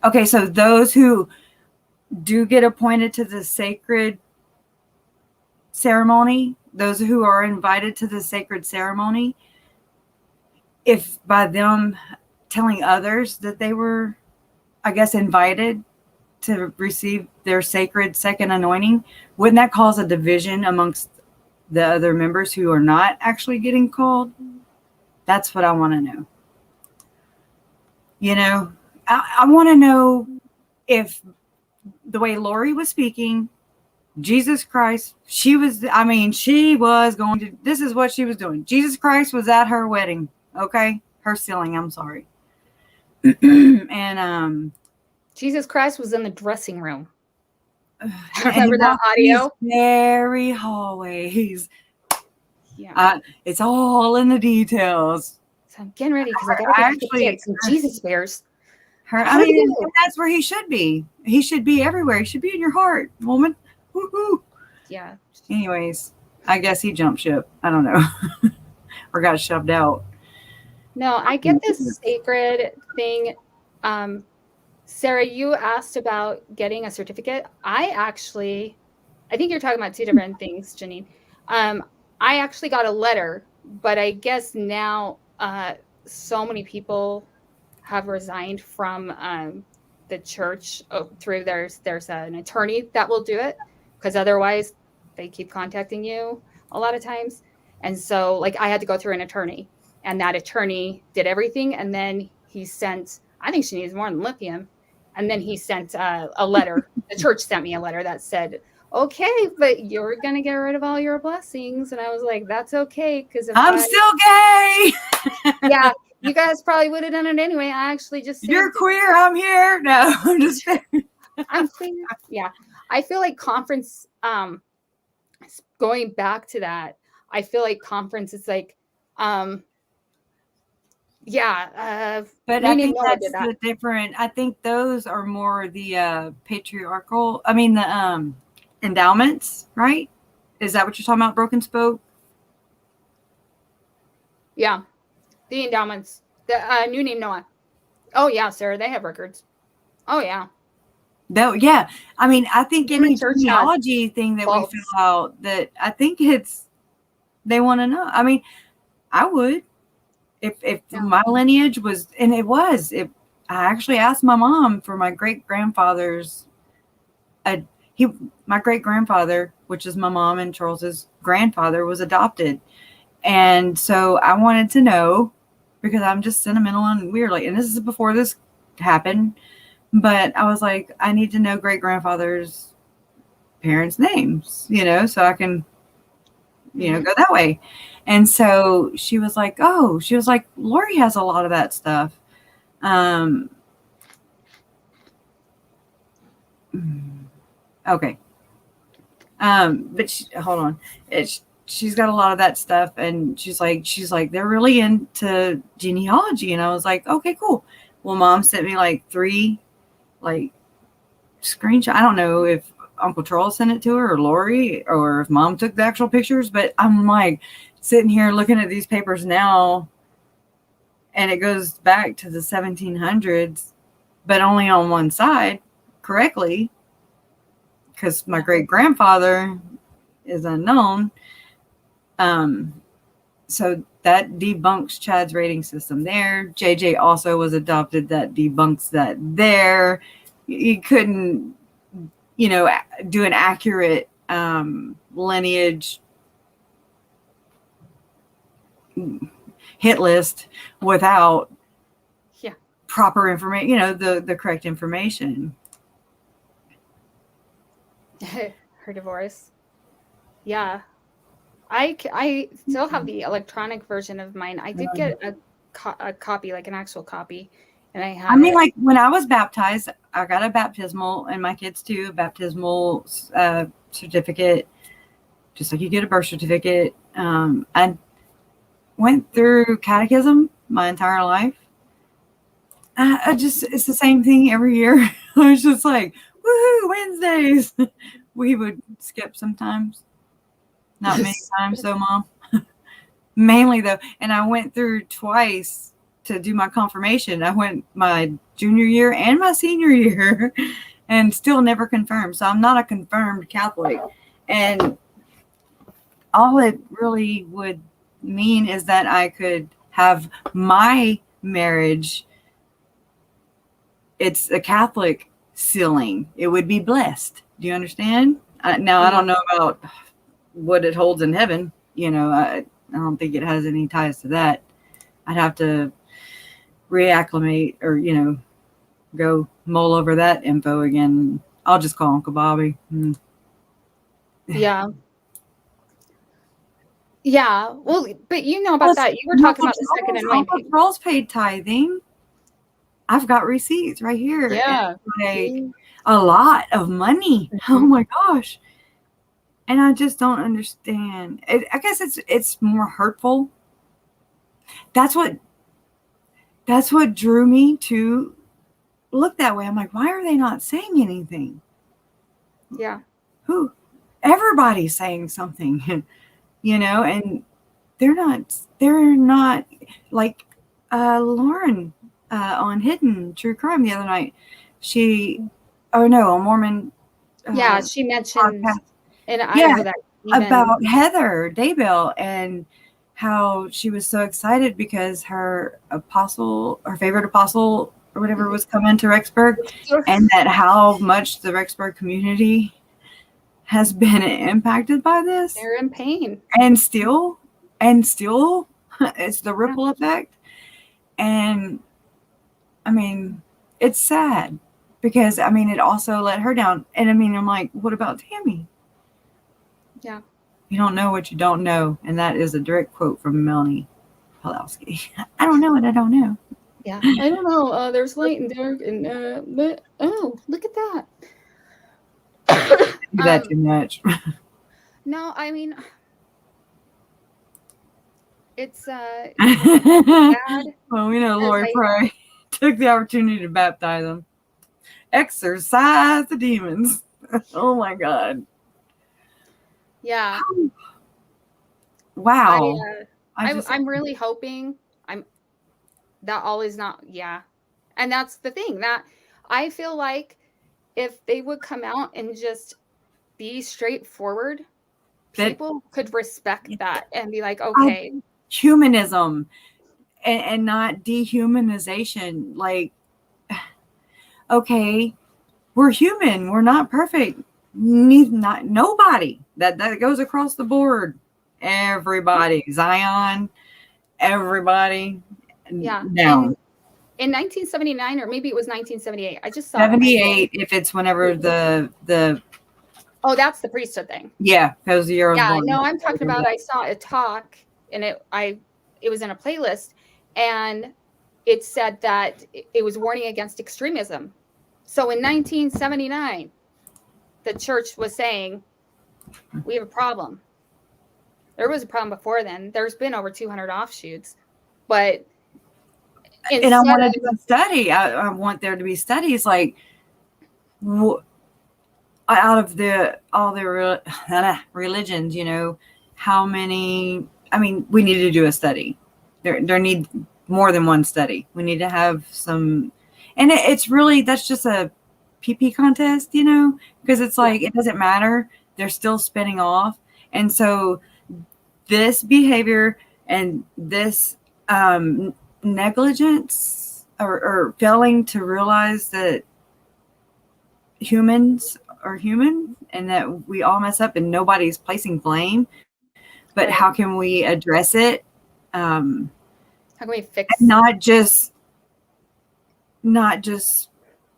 Okay, so those who do get appointed to the sacred ceremony, those who are invited to the sacred ceremony, if by them telling others that they were, I guess, invited to receive their sacred second anointing, wouldn't that cause a division amongst the other members who are not actually getting called? That's what I want to know. I want to know if the way Lori was speaking, Jesus Christ, she was going to, this is what she was doing. Jesus Christ was at her wedding. Okay. Her sealing. I'm sorry. And, Jesus Christ was in the dressing room. Remember that audio? Very hallways. Yeah. It's all in the details. So I'm getting ready because I got to get some Jesus bears. That's where he should be. He should be everywhere. He should be in your heart, woman. Woo-hoo. Yeah. Anyways, I guess he jumped ship. I don't know. Or got shoved out. No, I get this sacred thing. Sarah, you asked about getting a certificate. I think you're talking about two different things, Janine. I actually got a letter, but I guess now so many people have resigned from the church through there's an attorney that will do it, because otherwise they keep contacting you a lot of times. And so like I had to go through an attorney, and that attorney did everything. And then he sent, I think she needs more than lithium. And then he sent a letter. The church sent me a letter that said, okay, but you're going to get rid of all your blessings. And I was like, that's okay. Because I'm still gay. Yeah. You guys probably would have done it anyway. I actually just. You're queer. I'm here. No, I'm just. I'm queer. Yeah. I feel like conference, going back to that, I feel like conference is like, but I think that's the different. I think those are more the patriarchal. I mean, the endowments, right? Is that what you're talking about? Broken Spoke? Yeah. The endowments. The New Name Noah. Oh, yeah, Sarah. They have records. Oh, yeah. No, yeah. I mean, I think any genealogy thing that we fill out, that I think they want to know. I mean, I would. If my lineage was, and it was, I actually asked my mom for my great-grandfather's, my great-grandfather, which is my mom and Charles's grandfather, was adopted. And so I wanted to know, because I'm just sentimental and weird, and this is before this happened, but I was like, I need to know great-grandfather's parents' names, so I can go that way. And so she was like, Lori has a lot of that stuff. Okay. But hold on. She's got a lot of that stuff, and she's like, they're really into genealogy. And I was like, okay, cool. Well, Mom sent me like 3 like screenshots. I don't know if Uncle Charles sent it to her or Lori, or if Mom took the actual pictures, but I'm like sitting here looking at these papers now, and it goes back to the 1700s, but only on one side correctly, because my great grandfather is unknown. So that debunks Chad's rating system there. JJ also was adopted. That debunks that there. You couldn't, do an accurate lineage hit list without proper information, the correct information. Her divorce. Yeah. I still have the electronic version of mine. I did get a copy, like an actual copy, and I have. I mean, like when I was baptized, I got a baptismal, and my kids too, a baptismal certificate, just like you get a birth certificate. I went through catechism my entire life. It's the same thing every year. I was just like, woohoo, Wednesdays. We would skip sometimes. Not many times though, Mom. Mainly though. And I went through twice to do my confirmation. I went my junior year and my senior year and still never confirmed. So I'm not a confirmed Catholic. And all it really would mean is that I could have my marriage. It's a Catholic sealing. It would be blessed. Do you understand? Now, I don't know about what it holds in heaven. I don't think it has any ties to that. I'd have to reacclimate or, go mull over that info again. I'll just call Uncle Bobby. Yeah. Yeah. Well, but about that. You were talking about the second and Uncle Charles paid tithing. I've got receipts right here. Yeah. A lot of money. Oh my gosh. And I just don't understand. I guess it's more hurtful. That's what drew me to look that way. I'm like, why are they not saying anything? Yeah. Who? Everybody's saying something, and they're not like Lauren on Hidden True Crime the other night. On Mormon. She mentioned. Podcast. And I know that about Heather Daybell and how she was so excited because her favorite apostle or whatever was coming to Rexburg, and that how much the Rexburg community has been impacted by this. They're in pain. And still it's the ripple effect. And I mean, it's sad because it also let her down. And I'm like, what about Tammy? Yeah. You don't know what you don't know. And that is a direct quote from Melanie Pawlowski. I don't know what I don't know. Yeah. I don't know. There's light and dark and but look at that. Do that too much. No, it's bad. Well, we know Lori Pray took the opportunity to baptize them. Exorcise the demons. Oh my God. Yeah. Wow. I'm really hoping that all is not. Yeah. And that's the thing, that I feel like if they would come out and just be straightforward, people could respect that and be like, okay. Humanism and not dehumanization. Like, okay, we're human. We're not perfect. Nobody. That goes across the board. Everybody. Zion. Everybody. Yeah. No. In 1979, or maybe it was 1978. I just saw 78 if it's whenever the Oh, that's the priesthood thing. Yeah, because the year I was Yeah, born. no, I'm talking about, I saw a talk and it was in a playlist and it said that it was warning against extremism. So in 1979, the church was saying, we have a problem. There was a problem before then. There's been over 200 offshoots, but And I instead want to of, do a study. I want there to be studies like out of all the religions, you know, how many, I mean, we need to do a study. There need more than one study. We need to have some, and it's really, that's just a PP contest, you know, because it's like, it doesn't matter. They're still spinning off. And so this behavior and this negligence or failing to realize that humans are human and that we all mess up and nobody's placing blame, but Right. how can we address it? How can we fix? Not just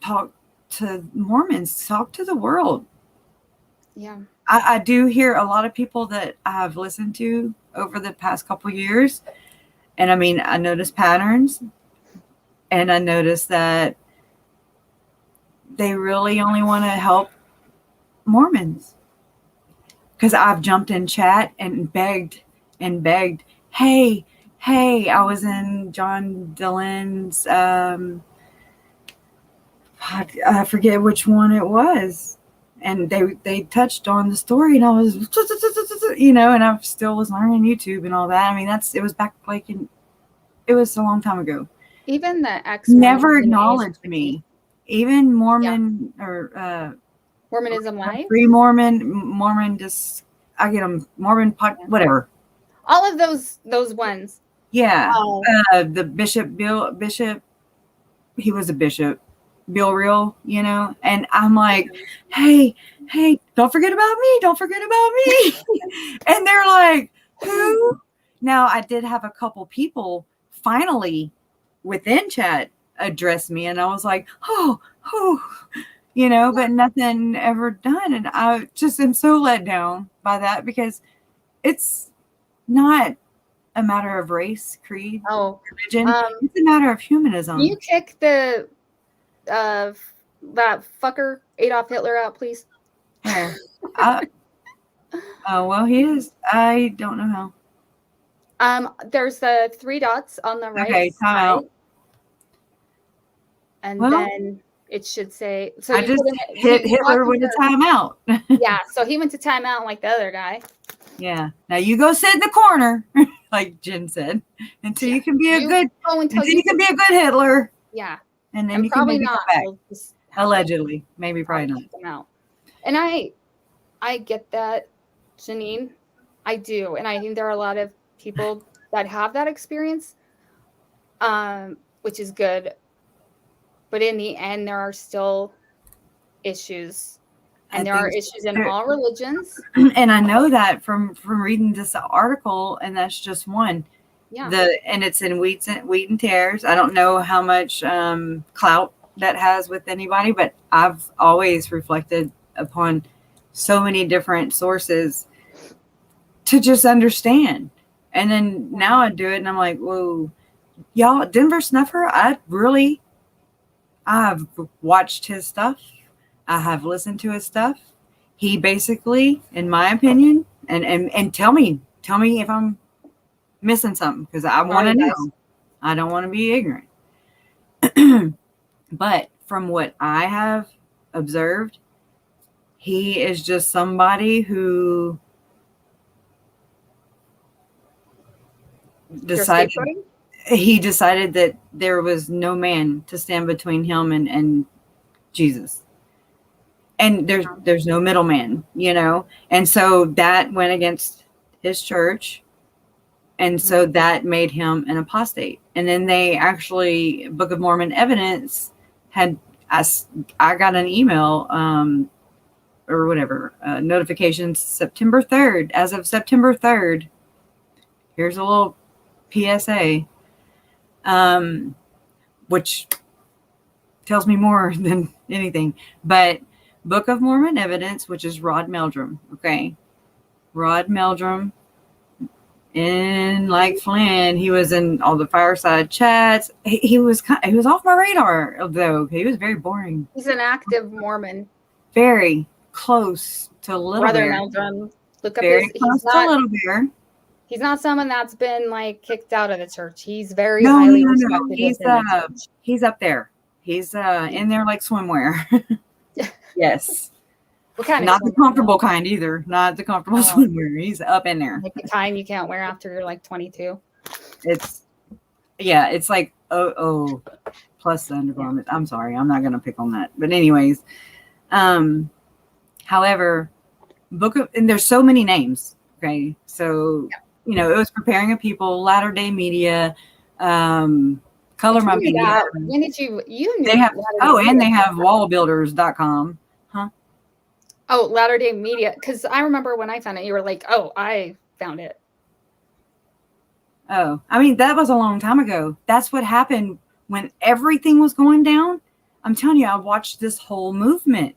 talk to Mormons, talk to the world. Yeah. I do hear a lot of people that I've listened to over the past couple years. And I mean, I notice patterns and I notice that they really only want to help Mormons. Because I've jumped in chat and begged, hey, I was in John Dillon's, I forget which one it was. And they touched on the story and I was, you know, and I still was learning YouTube and all that. I mean, it was back it was a long time ago. Even the ex Never acknowledged me. Even Mormon or Mormonism Live, free Mormon, just I get them Mormon whatever. all of those ones. Yeah, the Bishop, he was a bishop, Bill Real, you know, and I'm like, hey, don't forget about me, and they're like, who? Now I did have a couple people finally within chat address me, and I was like, oh. You know, but nothing ever done. And I just am so let down by that because it's not a matter of race, creed, religion. It's a matter of humanism. Can you kick the that fucker Adolf Hitler out, please? Oh, well, he is. I don't know how. There's the 3 dots on the right. Okay, time out. And then it should say, so I just hit Hitler with a timeout. Yeah, so he went to timeout like the other guy. Yeah. Now you go sit in the corner, like Jen said, until you can be until you can be a good Hitler. Yeah. And then you can maybe come back. Allegedly. Maybe probably not. Them out. And I get that, Janine. I do. And I think there are a lot of people that have that experience, which is good. But in the end, there are still issues. And there are issues in all religions. And I know that from reading this article, and that's just one. Yeah. And it's in Wheat and Tares. I don't know how much clout that has with anybody, but I've always reflected upon so many different sources to just understand. And then now I do it, and I'm like, whoa, y'all, Denver Snuffer, I've watched his stuff. I have listened to his stuff. He basically, in my opinion, and tell me if I'm missing something, because I want to know. I don't want to be ignorant. But from what I have observed, he is just somebody who decided that there was no man to stand between him and Jesus. And there's no middleman, you know? And so that went against his church. And so that made him an apostate. And then they actually, Book of Mormon evidence I got an email or whatever, notifications September 3rd. As of September 3rd, here's a little PSA, which tells me more than anything. But Book of Mormon Evidence, which is Rod Meldrum. Okay. Rod Meldrum in like Flynn. He was in all the fireside chats. He was off my radar, though. He was very boring. He's an active Mormon. Very close to Little Brother Bear. Meldrum. Look up Very his. close to Little Bear. He's not someone that's been like kicked out of the church. He's very No, highly no. respected He's within the church. he's up there. He's in there like swimwear. Yes. What kind Not of the comfortable kind either. Not the comfortable swimwear. He's up in there. like the kind you can't wear after you're like 22. It's like plus the undergarment. I'm sorry, I'm not gonna pick on that. But anyways, however, and there's so many names. Okay, so it was Preparing a People, Latter Day Media, Color My Media. When did you knew they have and they have wallbuilders.com. Huh? Oh, Latter Day Media, because I remember when I found it, you were like, "Oh, I found it." Oh, I mean, that was a long time ago. That's what happened when everything was going down. I'm telling you, I watched this whole movement.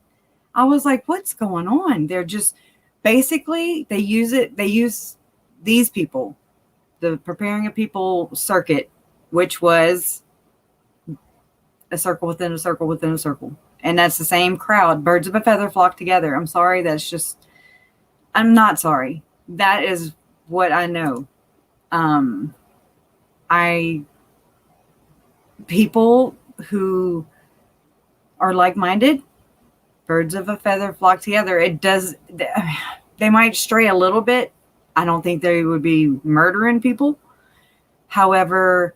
I was like, what's going on? They're just basically, they use these people, the Preparing a People circuit, which was a circle within a circle within a circle. And that's the same crowd. Birds of a feather flock together. I'm sorry. I'm not sorry. That is what I know. People who are like-minded, birds of a feather flock together. They might stray a little bit. I don't think they would be murdering people. However,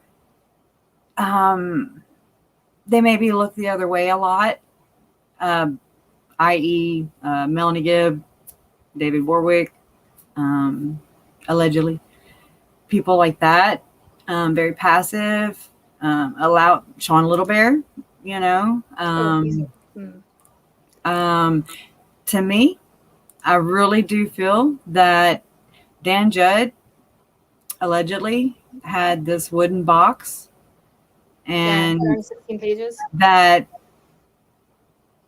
they maybe look the other way a lot, i.e. Melanie Gibb, David Warwick, allegedly. People like that, very passive, allow Sean Little Bear, to me, I really do feel that Dan Judd allegedly had this wooden box and 116 pages. That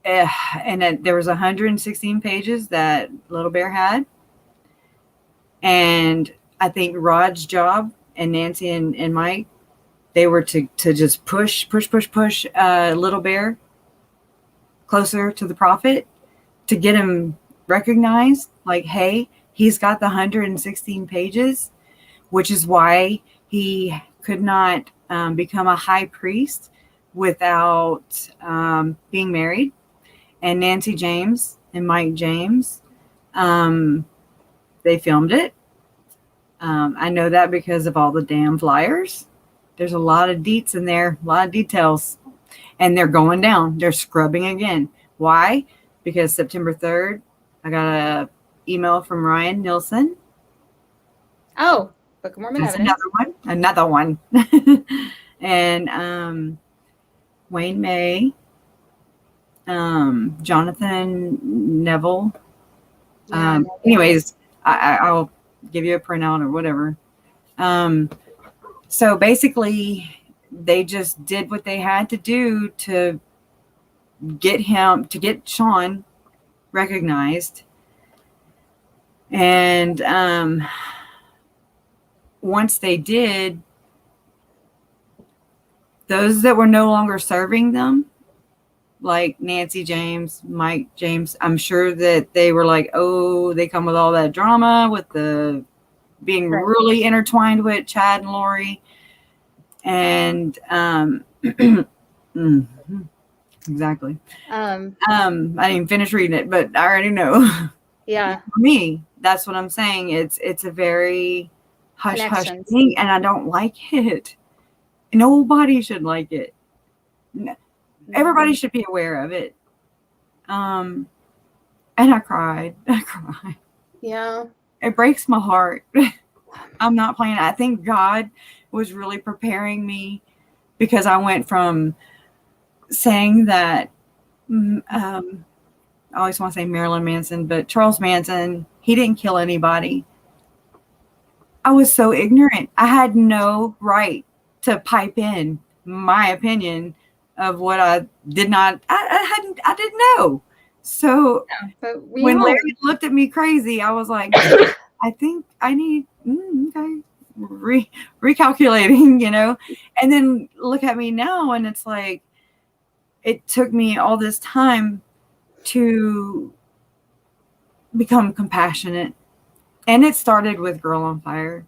there was 116 pages that Little Bear had. And I think Rod's job and Nancy and Mike, they were to just push Little Bear closer to the prophet to get him recognized. Like, hey, he's got the 116 pages, which is why he could not become a high priest without being married. And Nancy James and Mike James, they filmed it. I know that because of all the damn flyers. There's a lot of deets in there, a lot of details. And they're going down. They're scrubbing again. Why? Because September 3rd, I got an email from Ryan Nilsson. Oh, Book of Mormon That's Evidence. Another one. And Wayne May, Jonathan Neville. Anyways, I'll give you a printout or whatever. So basically, they just did what they had to do to get Sean recognized. And once they did, those that were no longer serving them, like Nancy James, Mike James, I'm sure that they were like, oh, they come with all that drama with the being really intertwined with Chad and Lori. And exactly. I didn't even finish reading it, but I already know. Yeah. For me, that's what I'm saying. It's a very hush thing, and I don't like it. Nobody should like it. Everybody should be aware of it. And I cried. Yeah. It breaks my heart. I'm not playing. I think God was really preparing me, because I went from saying that I always want to say Marilyn Manson, but Charles Manson, he didn't kill anybody. I was so ignorant. I had no right to pipe in my opinion of what I did not. I didn't know. So But we when know. Larry looked at me crazy, I was like, I think I need, okay, recalculating, and then look at me now. And it's like, it took me all this time to become compassionate. And it started with Girl on Fire,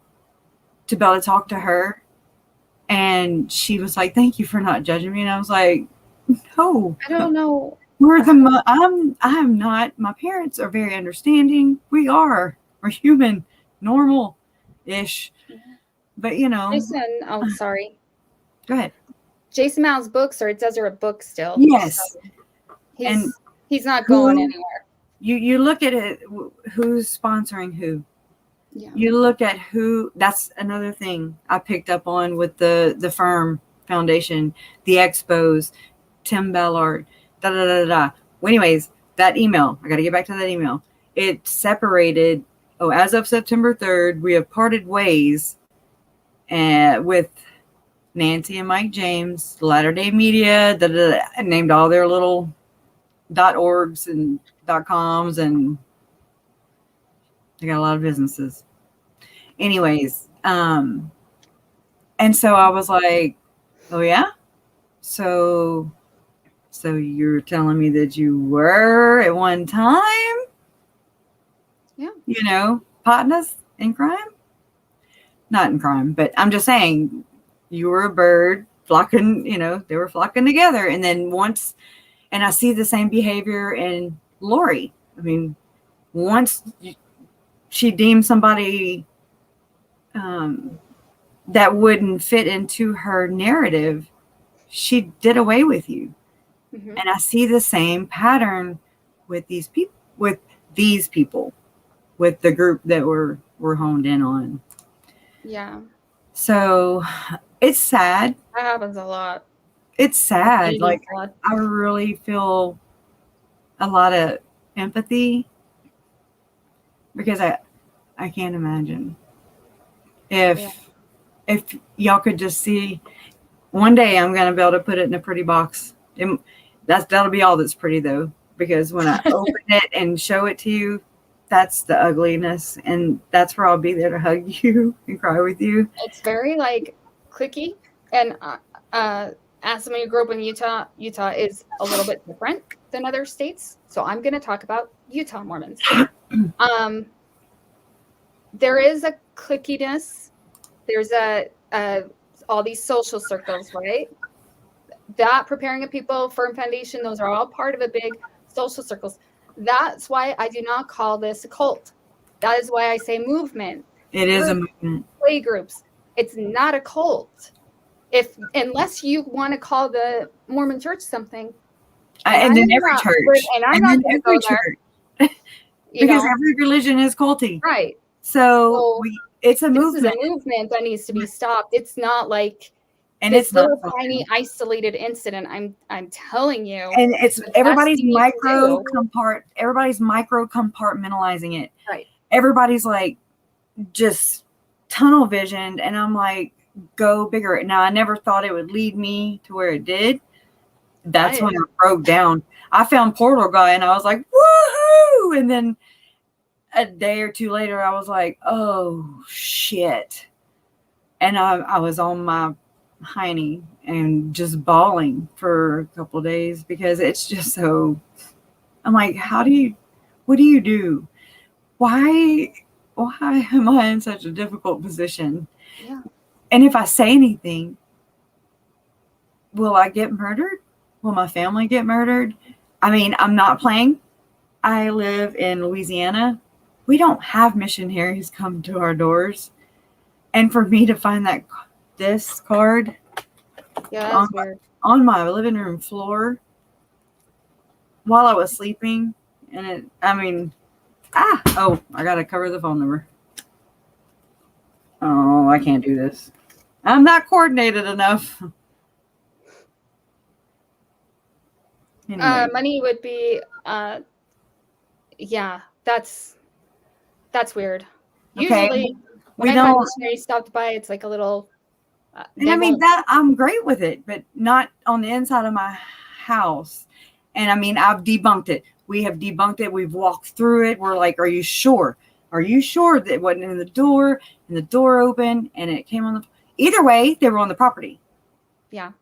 to be able to talk to her. And she was like, thank you for not judging me. And I was like, no, I don't know. I'm not, my parents are very understanding. We're human, normal-ish. But, Jason, oh, sorry. go ahead. Jason Mount's books are Deseret books still. Yes. So And he's not going anywhere. You look at it, who's sponsoring who. Yeah. You look at who, that's another thing I picked up on with the Firm Foundation, the expos, Tim Ballard, Well, anyways, that email, I got to get back to that email. It separated, as of September 3rd, we have parted ways with Nancy and Mike James, Latter-day Media, and named all their little .orgs and .coms, and they got a lot of businesses. Anyways, and so I was like, oh yeah? So you're telling me that you were at one time? Yeah. Partners in crime? Not in crime, but I'm just saying, you were a bird flocking, they were flocking together. And then and I see the same behavior in Lori. I mean, once she deemed somebody that wouldn't fit into her narrative, she did away with you. Mm-hmm. And I see the same pattern with these people, with the group that we're honed in on. Yeah. So it's sad. That happens a lot. It's sad. Like, a lot. I really feel a lot of empathy, because I can't imagine if y'all could just see. One day I'm going to be able to put it in a pretty box. That'll be all that's pretty, though, because when I open it and show it to you, that's the ugliness, and that's where I'll be there to hug you and cry with you. It's very cliquey, and as somebody who grew up in Utah is a little bit different than other states. So I'm going to talk about Utah Mormons. There is a cliquiness. There's all these social circles, right? That preparing of people, Firm Foundation, those are all part of a big social circles. That's why I do not call this a cult. That is why I say movement. It is a movement. Play groups. It's not a cult. Unless you want to call the Mormon Church something. And then every church. And I'm not going to go there. Because every religion is culty. Right. So it's a movement. This is a movement that needs to be stopped. It's not like it's little tiny isolated incident. I'm telling you. And it's everybody's micro compartmentalizing it. Right. Everybody's like just tunnel visioned, and I'm like, go bigger. Now, I never thought it would lead me to where it did. That's when I broke down. I found Portal Guy, and I was like, woohoo! And then a day or two later, I was like, oh shit. And I was on my hiney and just bawling for a couple of days, because it's just so, I'm like, what do you do? Why am I in such a difficult position? Yeah. And if I say anything, will I get murdered? Will my family get murdered? I mean, I'm not playing. I live in Louisiana. We don't have missionaries come to our doors. And for me to find this card on my living room floor while I was sleeping, and I gotta cover the phone number. Oh, I can't do this. I'm not coordinated enough. Anyway. Money would be that's weird. Okay. Usually when I find missionary stopped by, it's like a little and I mean, that I'm great with it, but not on the inside of my house. And I mean, I've debunked it. We have debunked it. We've walked through it. We're like, are you sure? Are you sure that it wasn't in the door and the door opened and it came on the, either way, they were on the property. Yeah.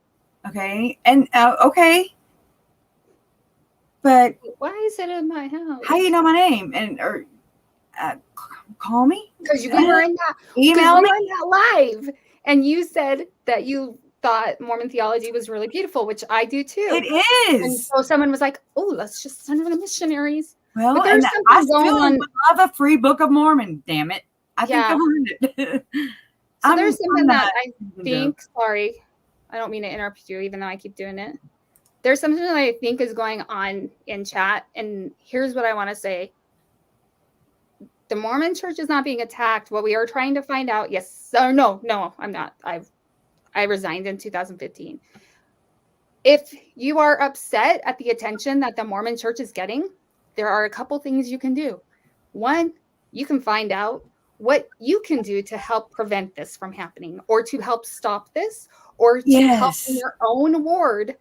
Okay. And okay. But why is it in my house? how you know my name? And or call me? Because we were in that Email me? in that live, and you said that you thought Mormon theology was really beautiful, which I do too. It And is. so someone was like, "Oh, let's just send her the missionaries." Well, But there's and something I going still on. would love a free Book of Mormon. Damn it! I think Yeah. I've earned it. So there's something that I joke. think. Sorry, I don't mean to interrupt you, even though I keep doing it. There's something that I think is going on in chat, and here's what I want to say. The Mormon church is not being attacked. What we are trying to find out, yes, or no, I'm not. I resigned in 2015. If you are upset at the attention that the Mormon church is getting, there are a couple things you can do. One, you can find out what you can do to help prevent this from happening, or to help stop this, or to help in your own ward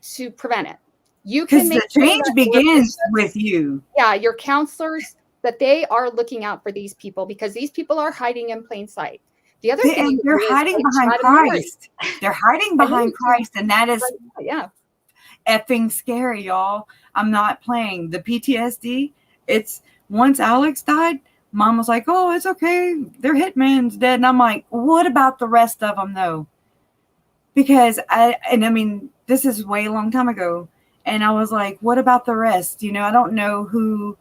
to prevent it. You can make the change begins with you. Yeah, your counselors, that they are looking out for these people, because these people are hiding in plain sight. The other thing they're hiding behind Christ. They're hiding behind Christ, and that is effing scary, y'all. I'm not playing. The PTSD, it's once Alex died, Mom was like, "Oh, it's okay. Their hitman's dead." And I'm like, "What about the rest of them, though?" Because I mean, this is way a long time ago. And I was like, what about the rest? You know, I don't know who,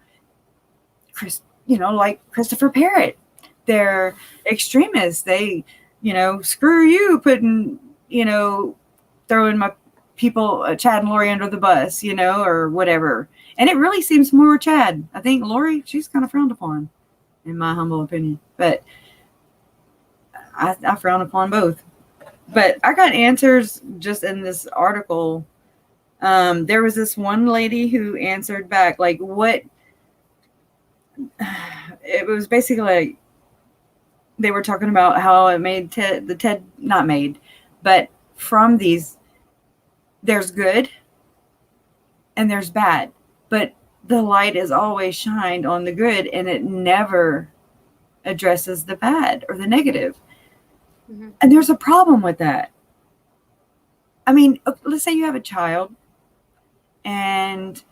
like Christopher Parrott. They're extremists. They, screw you, putting, throwing my people, Chad and Lori, under the bus, or whatever. And it really seems more Chad. I think Lori, she's kind of frowned upon, in my humble opinion. But I frown upon both. But I got answers just in this article. There was this one lady who answered back, like, what? It was basically like they were talking about how it made not made, but from these, there's good and there's bad, but the light is always shined on the good, and it never addresses the bad or the negative. Mm-hmm. And there's a problem with that. I mean, let's say you have a child, and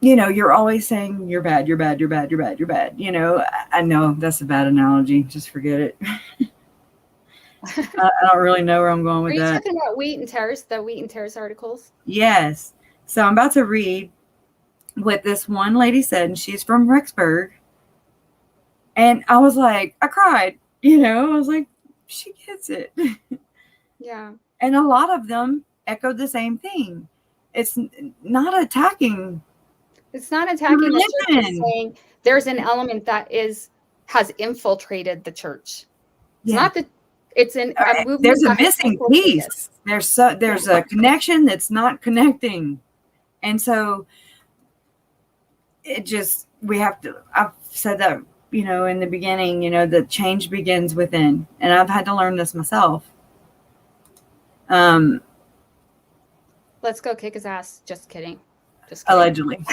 you're always saying you're bad, you're bad, you're bad, you're bad, you're bad. I know that's a bad analogy. Just forget it. I don't really know where I'm going with that. Are you talking about wheat and tares, the wheat and tares articles? Yes. So I'm about to read what this one lady said, and she's from Rexburg. And I was like, I cried, I was like, she gets it. Yeah. And a lot of them echoed the same thing. It's not attacking. It's not attacking the church. It's saying there's an element that has infiltrated the church. It's not that it's in a movement. There's a missing piece. There's a connection that's not connecting. And so I've said that, in the beginning, the change begins within. And I've had to learn this myself. Let's go kick his ass. Just kidding. Allegedly.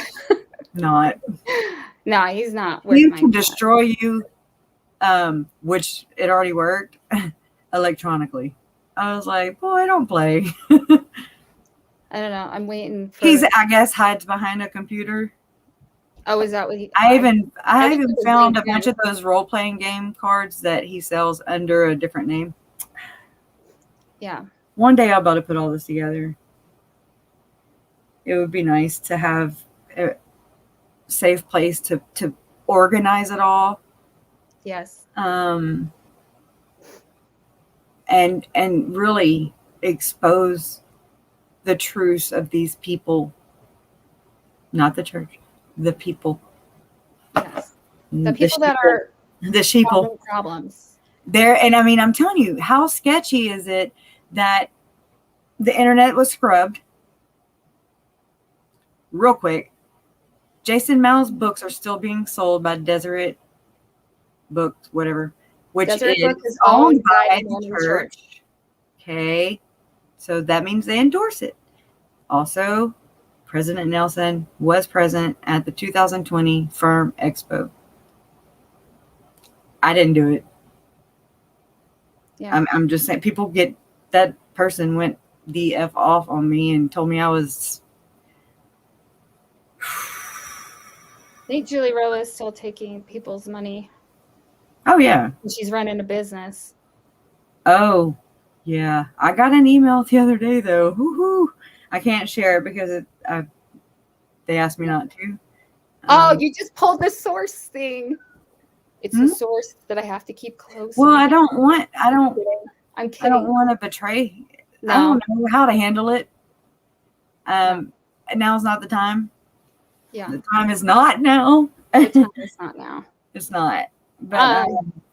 Not. No, he's not. He can destroy you, which it already worked, electronically. I was like, boy, don't play. I don't know. I'm waiting for... I guess, hides behind a computer. Oh, is that what he... I even found a bunch of those role-playing game cards that he sells under a different name. Yeah. One day I'm about to put all this together. It would be nice to have a safe place to organize it all. Yes. And really expose the truths of these people. Not the church. The people. Yes. The people that are the sheeple problems. And I mean, I'm telling you, how sketchy is it that the internet was scrubbed real quick. Jason Mao's books are still being sold by Deseret Books, whatever, which is owned by the church. Okay. So that means they endorse it. Also, President Nelson was present at the 2020 Firm Expo. I didn't do it. Yeah. I'm just saying, people get, that person went the F off on me and told me I was. I think Julie Rowe is still taking people's money. Oh, yeah. And she's running a business. Oh, yeah. I got an email the other day, though. Woo-hoo. I can't share it because they asked me not to. Oh, you just pulled the source thing. It's the source that I have to keep close. Well, I'm kidding. I don't want to betray. No. I don't know how to handle it. Now's not the time. Yeah. The time is not now. The time is not now. It's not. But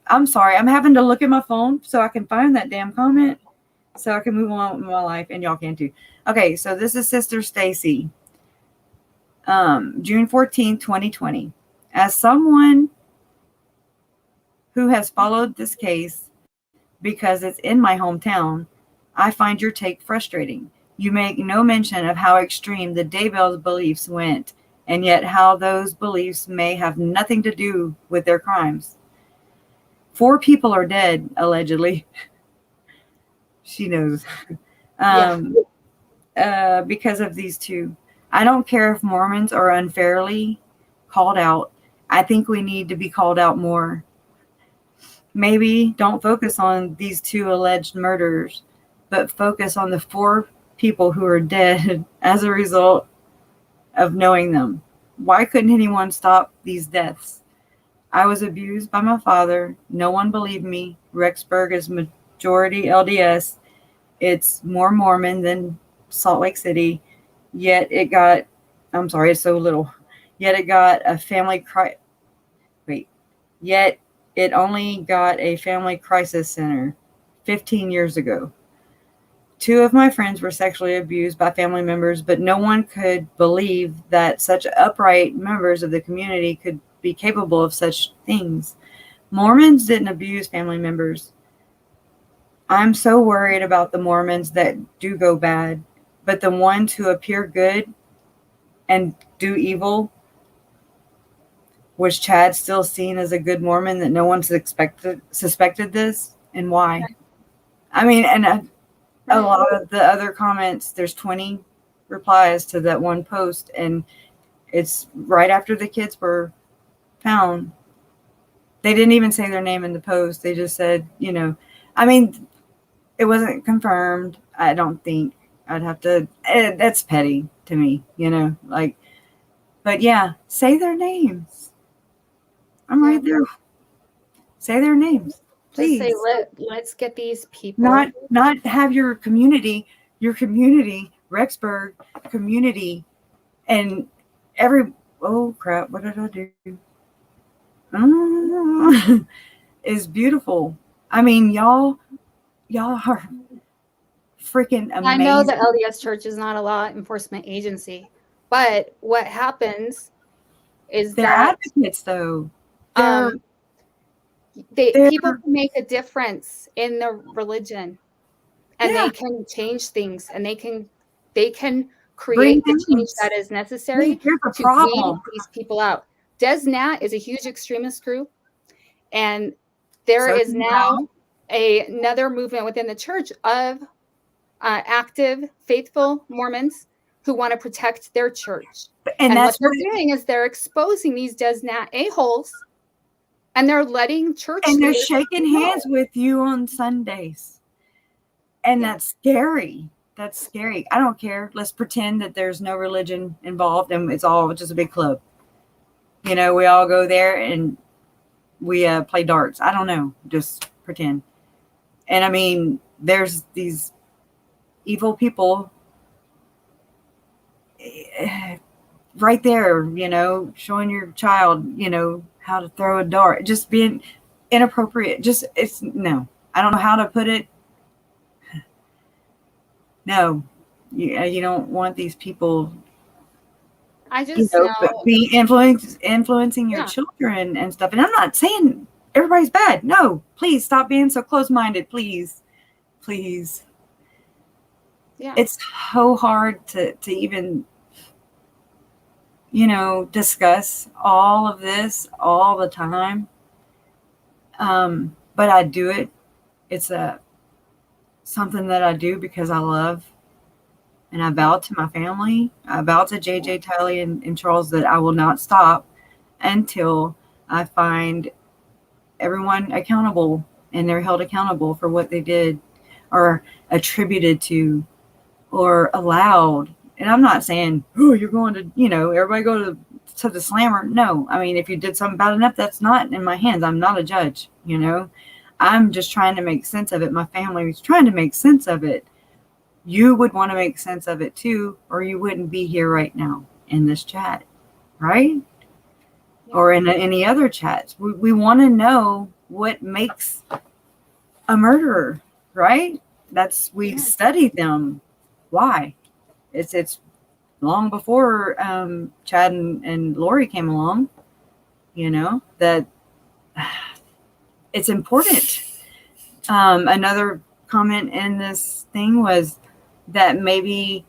I'm sorry. I'm having to look at my phone so I can find that damn comment so I can move on with my life, and y'all can too. Okay, so this is Sister Stacy. June 14th, 2020. As someone who has followed this case because it's in my hometown, I find your take frustrating. You make no mention of how extreme the Daybell's beliefs went, and yet how those beliefs may have nothing to do with their crimes. 4 people are dead, allegedly. She knows. Because of these 2. I don't care if Mormons are unfairly called out. I think we need to be called out more. Maybe don't focus on these 2 alleged murders, but focus on the 4 people who are dead as a result of knowing them. Why couldn't anyone stop these deaths? I was abused by my father. No one believed me. Rexburg is majority LDS. It's more Mormon than Salt Lake City. Yet it got, I'm sorry, it's so little. Yet it got a family Yet it only got a family crisis center 15 years ago. 2 of my friends were sexually abused by family members, but no one could believe that such upright members of the community could be capable of such things. Mormons didn't abuse family members. I'm so worried about the Mormons that do go bad, but the ones who appear good and do evil. Was Chad still seen as a good Mormon that no one suspected this? And why? I mean, and a lot of the other comments, there's 20 replies to that one post, and it's right after the kids were found. They didn't even say their name in the post. They just said, I mean, it wasn't confirmed. I don't think. I'd have to, that's petty to me, but yeah, say their names. I'm right there. Say their names, please. Just say, let's get these people. Not have your community, Rexburg community, and oh crap, what did I do? Is beautiful. I mean, y'all are freaking amazing. I know the LDS Church is not a law enforcement agency, but what happens is they're that advocates, though. People can make a difference in their religion, and they can change things, and they can create the change that is necessary to weed these people out. Des Nat is a huge extremist group, and there is now another movement within the church of active, faithful Mormons who want to protect their church. And what they're doing is they're exposing these Des Nat a-holes, and they're letting church. And they're shaking hands with you on Sundays. And that's scary. That's scary. I don't care. Let's pretend that there's no religion involved and it's all just a big club. We all go there and we play darts. I don't know. Just pretend. And I mean, there's these evil people right there, showing your child, how to throw a dart, just being inappropriate. I don't know how to put it. No, you don't want these people. I just know be influencing your children and stuff. And I'm not saying everybody's bad. No, please stop being so close-minded. Please. Yeah. It's so hard to even, discuss all of this all the time. But I do it. It's something that I do because I love, and I vow to my family. I vow to JJ, Tylee, and Charles that I will not stop until I find everyone accountable and they're held accountable for what they did or attributed to or allowed. And I'm not saying, oh, you're going to, everybody go to the slammer. No, I mean, if you did something bad enough, that's not in my hands. I'm not a judge, I'm just trying to make sense of it. My family is trying to make sense of it. You would want to make sense of it too, or you wouldn't be here right now in this chat, right? Yeah. Or in any other chats. We want to know what makes a murderer, right? We study them. Why? It's long before Chad and Lori came along, that it's important. Another comment in this thing was that maybe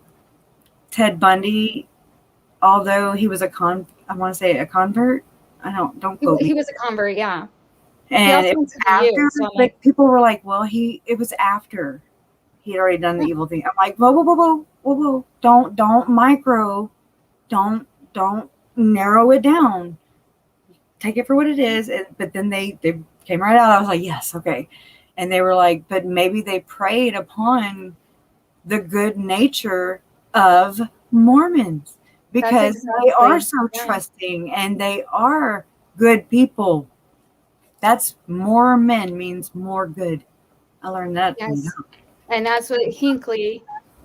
Ted Bundy, although he was I want to say a convert. Don't quote me. He was a convert, yeah. And it was after, but people were like, well, it was after he had already done the evil thing. I'm like, whoa. Don't micro, don't narrow it down. Take it for what it is. But then they came right out. I was like, yes, okay. And they were like, but maybe they preyed upon the good nature of Mormons because they are so trusting and they are good people. That's Mormon means more good. I learned that. Yes. And that's what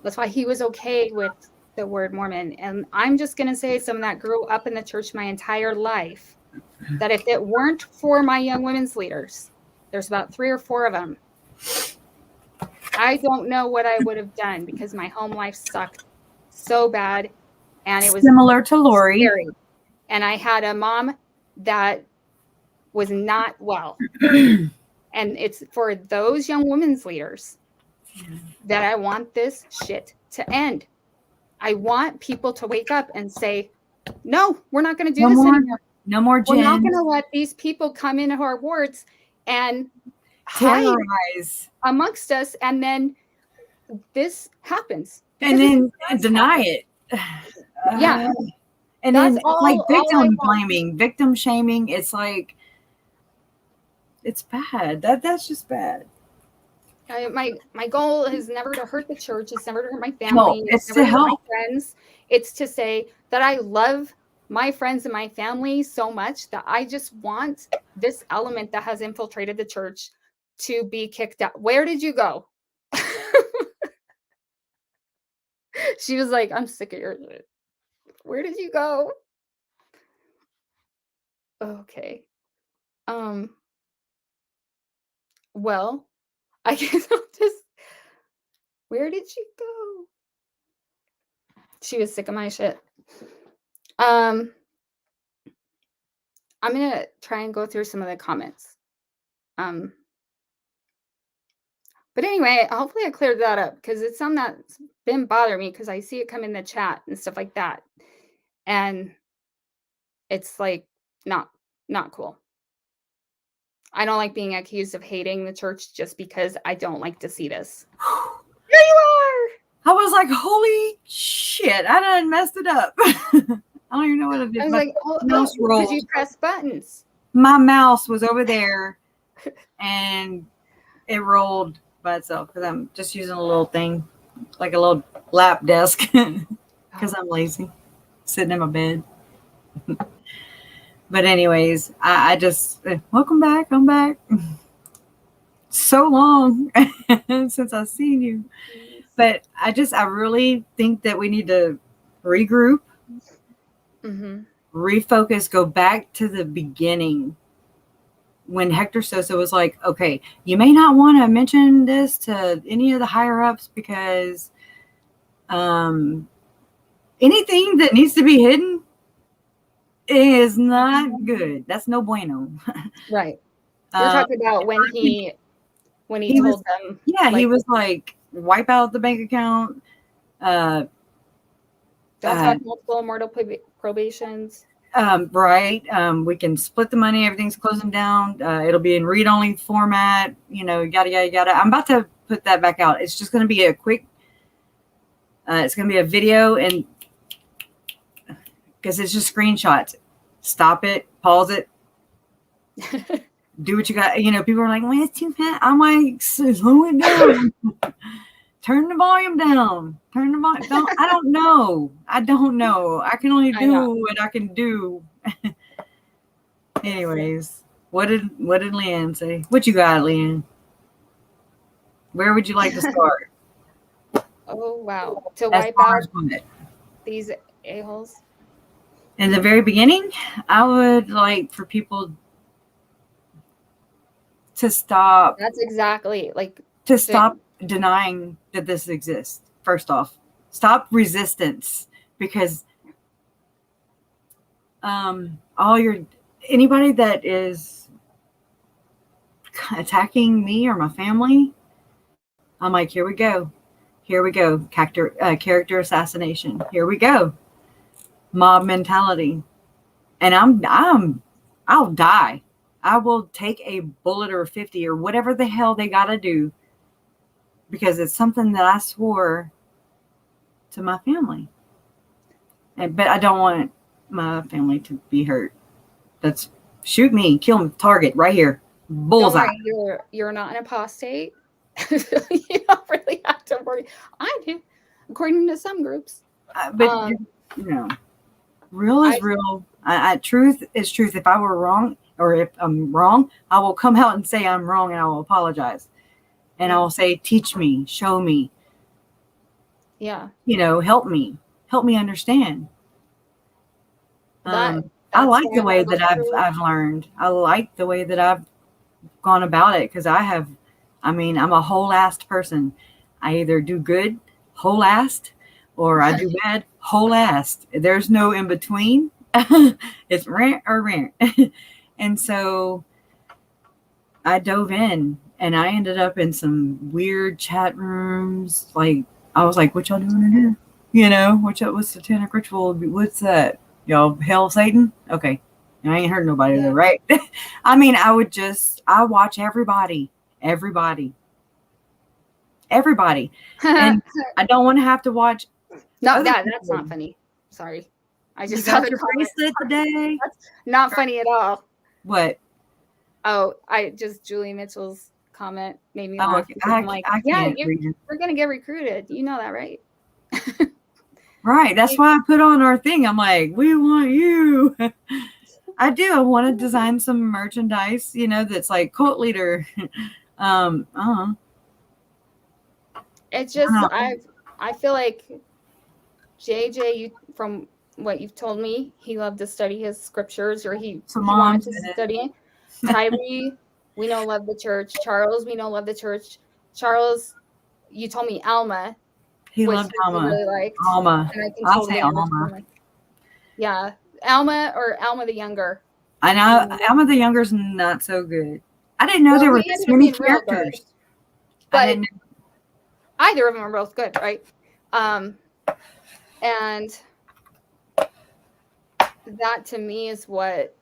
that's why he was okay with the word Mormon. And I'm just going to say, someone that grew up in the church my entire life, that if it weren't for my young women's leaders, there's about 3 or 4 of them, I don't know what I would have done because my home life sucked so bad. And it was similar to Lori. Scary. And I had a mom that was not well. And it's for those young women's leaders that I want this shit to end. I want people to wake up and say, no, we're not going to do this anymore. No more Jen. We're not going to let these people come into our wards and terrorize amongst us. And then this happens. And then deny it. Yeah. And then it's like victim blaming, victim shaming. It's like, it's bad. That's just bad. My goal is never to hurt the church. It's never to hurt my family. No, it's never to help my friends. It's to say that I love my friends and my family so much that I just want this element that has infiltrated the church to be kicked out. Where did you go? She was like, I'm sick of your shit. Where did you go? Okay. Well, I guess I'll just, where did she go? She was sick of my shit. I'm going to try and go through some of the comments. But anyway, hopefully I cleared that up because it's something that's been bothering me because I see it come in the chat and stuff like that. And it's like not cool. I don't like being accused of hating the church just because I don't like to see this. Here you are. I was like, holy shit, I done messed it up. I don't even know what I did. I was like, did you press buttons? My mouse was over there and it rolled by itself because I'm just using a little thing, like a little lap desk because I'm lazy, sitting in my bed. But anyways, I just, welcome back. I'm back. So long since I've seen you. But I really think that we need to regroup, refocus, go back to the beginning when Hector Sosa was like, okay, you may not want to mention this to any of the higher ups because anything that needs to be hidden is not good. That's no bueno. Right. You're talking about when he told them. Yeah, like, he was like, wipe out the bank account. Uh, Don't uh, have multiple mortal probations. Right. We can split the money. Everything's closing down. It'll be in read-only format, yada, yada, yada. I'm about to put that back out. It's just going to be a quick, it's going to be a video, and because it's just screenshots. Stop it, pause it, do what you got. People are like, well, it's too fast. I'm like, slow it down. Turn the volume down. Turn the volume. I don't know. I can only do what I can do. Anyways, what did Leanne say? What you got, Leanne? Where would you like to start? Oh wow! To wipe out these a-holes. In the very beginning, I would like for people to stop. That's exactly stop denying that this exists. First off, stop resistance, because anybody that is attacking me or my family, I'm like, here we go, character assassination. Here we go, mob mentality, and I'll die. I will take a bullet or 50 or whatever the hell they got to do, because it's something that I swore to my family. But I don't want my family to be hurt. That's shoot me, kill me, target right here, bullseye. You're not an apostate. You don't really have to worry. I do, according to some groups. But real is real. Truth is truth. If I were wrong, or if I'm wrong, I will come out and say I'm wrong, and I will apologize. And I will say, teach me, show me. Yeah. Help me understand. I like the way that I've learned. I like the way that I've gone about it, because I'm a whole-assed person. I either do good, whole-assed, or I do bad, whole-assed. There's no in between. It's rant or rant. And so I dove in, and I ended up in some weird chat rooms. Like, I was like, what y'all doing in here? What's satanic ritual? What's that? Y'all hell Satan? Okay. I ain't heard nobody there, right? I watch everybody. And I don't want to have to watch. No, that's not funny. Sorry. I just saw the bracelet today. That's not funny at all. What? Oh, Julie Mitchell's comment made me laugh. I'm like, we're going to get recruited. You know that, right? Right. That's why I put on our thing. I'm like, we want you. I do. I want to design some merchandise, that's like cult leader. It's just, I feel like JJ, from what you've told me, he loved to study his scriptures, or he wanted to study it. Tylee, we know, love the church. Charles, we know, love the church. Charles, you told me Alma. He loved Alma. Really liked. Alma. And I can totally understand. Yeah, Alma or Alma the Younger. I know Alma the Younger's not so good. I didn't know there were this many characters. But either of them are both good, right? And that to me is what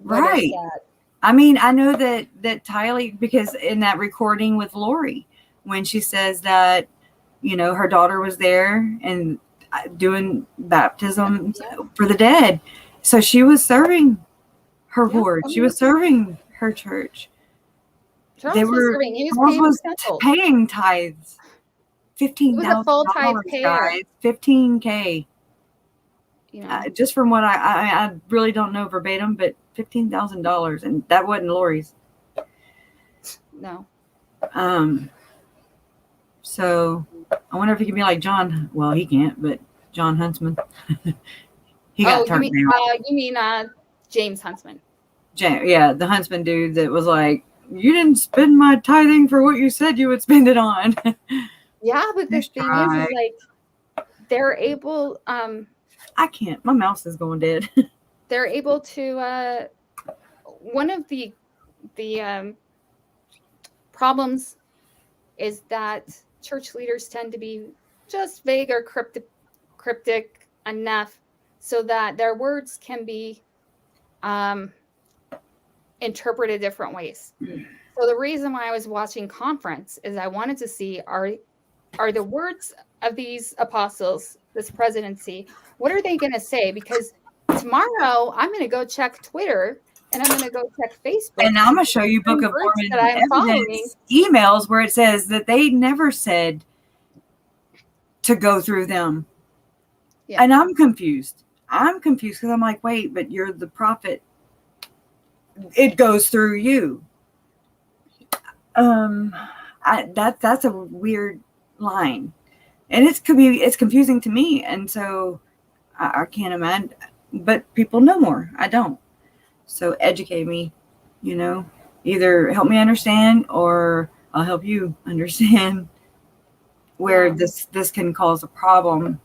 right. I know that Tylee, because in that recording with Lori, when she says that, her daughter was there and doing baptism for the dead. So she was serving her ward. She was serving her church. Charles was paying tithes. $15,000, guys. $15K. Just from what I really don't know verbatim, but $15,000, and that wasn't Lori's. No. So I wonder if he can be like John. Well, he can't, but John Huntsman. He got turned down. You mean James Huntsman? The Huntsman dude that was like, you didn't spend my tithing for what you said you would spend it on. Yeah, but the thing is like, they're able. I can't. My mouse is going dead. They're able to. One of the problems is that church leaders tend to be just vague or cryptic enough so that their words can be interpreted different ways. So the reason why I was watching conference is I wanted to see are the words of these apostles, this presidency, what are they going to say? Because tomorrow I'm going to go check Twitter and I'm going to go check Facebook. And I'm going to show you Book of Mormon that I'm evidence emails where it says that they never said to go through them. Yeah. And I'm confused. Because I'm like, wait, but you're the prophet. It goes through you. That's a weird line, and it's confusing to me, and so I can't imagine. But people know more. I don't. So educate me. Either help me understand, or I'll help you understand where this can cause a problem.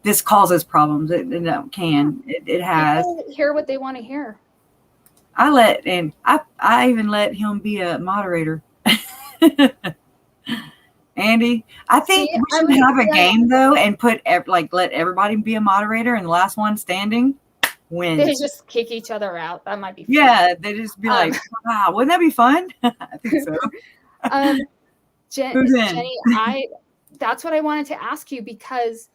This causes problems. It has. People hear what they want to hear. I even let him be a moderator. Andy, I think we should have a game though, and let everybody be a moderator, and the last one standing wins. They just kick each other out. That might be fun. Yeah, they just be like, "Wow, wouldn't that be fun?" I think so. Jenny, that's what I wanted to ask you because,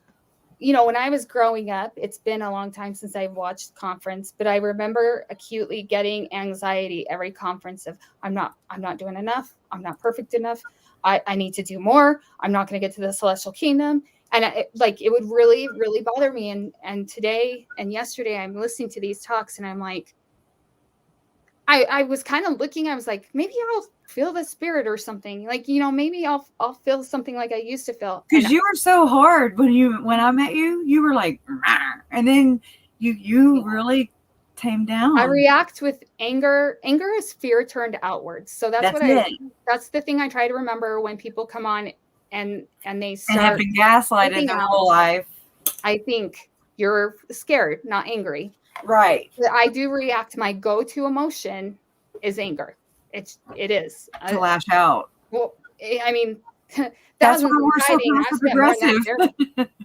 when I was growing up, it's been a long time since I've watched conference, but I remember acutely getting anxiety every conference of I'm not doing enough. I'm not perfect enough. I need to do more. I'm not going to get to the celestial kingdom. And it would really, really bother me. And today and yesterday, I'm listening to these talks and I'm like, I was kind of looking, I was like, maybe I'll feel the spirit or something. Maybe I'll feel something like I used to feel. Because you were so hard when I met you, you were like, "Rah," and then you really tamed down. I react with anger. Anger is fear turned outwards. So that's the thing I try to remember when people come on and they start. And have been gaslighted their whole life. I think you're scared, not angry. Right. I do react. My go-to emotion is anger. It is. To lash out. Well, I mean, that's why we're so passive aggressive.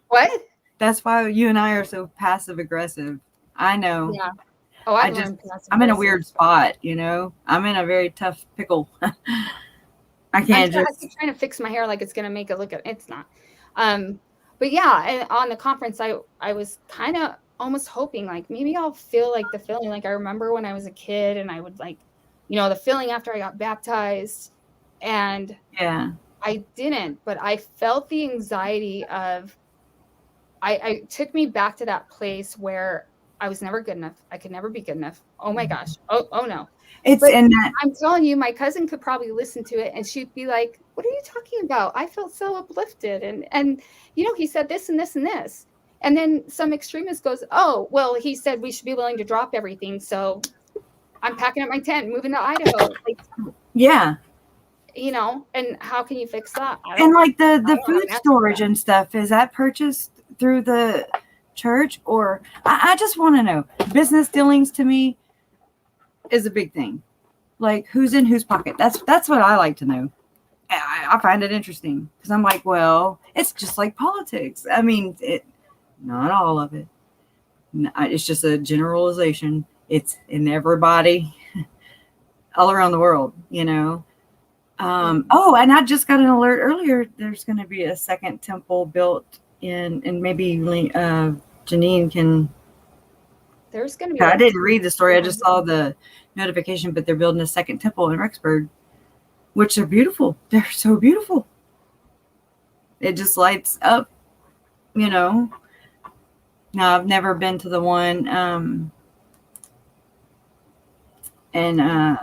What? That's why you and I are so passive aggressive. I know. Yeah. Oh, I'm in a weird spot, I'm in a very tough pickle. I keep trying to fix my hair like it's going to make it look. It's not. But yeah, and on the conference, I was kind of almost hoping like maybe I'll feel like the feeling like I remember when I was a kid and I would the feeling after I got baptized, and yeah, I didn't, but I felt the anxiety of. I took me back to that place where I was never good enough. I could never be good enough. Oh my gosh. Oh no. I'm telling you, my cousin could probably listen to it and she'd be like, what are you talking about? I felt so uplifted. And he said this and this and this. And then some extremist goes, oh, well, he said we should be willing to drop everything. So I'm packing up my tent, moving to Idaho. Yeah. And how can you fix that? And the food storage and stuff, is that purchased through the church? Or I just want to know. Business dealings to me is a big thing. Like who's in whose pocket? That's what I like to know. I find it interesting because I'm like, well, it's just like politics. I mean, not all of it. It's just a generalization. It's in everybody all around the world, Oh, and I just got an alert earlier. There's going to be a second temple built and maybe Janine can. There's going to be. I didn't read the story. I just saw the notification, but they're building a second temple in Rexburg, which are beautiful. They're so beautiful. It just lights up, Now, I've never been to the one, and I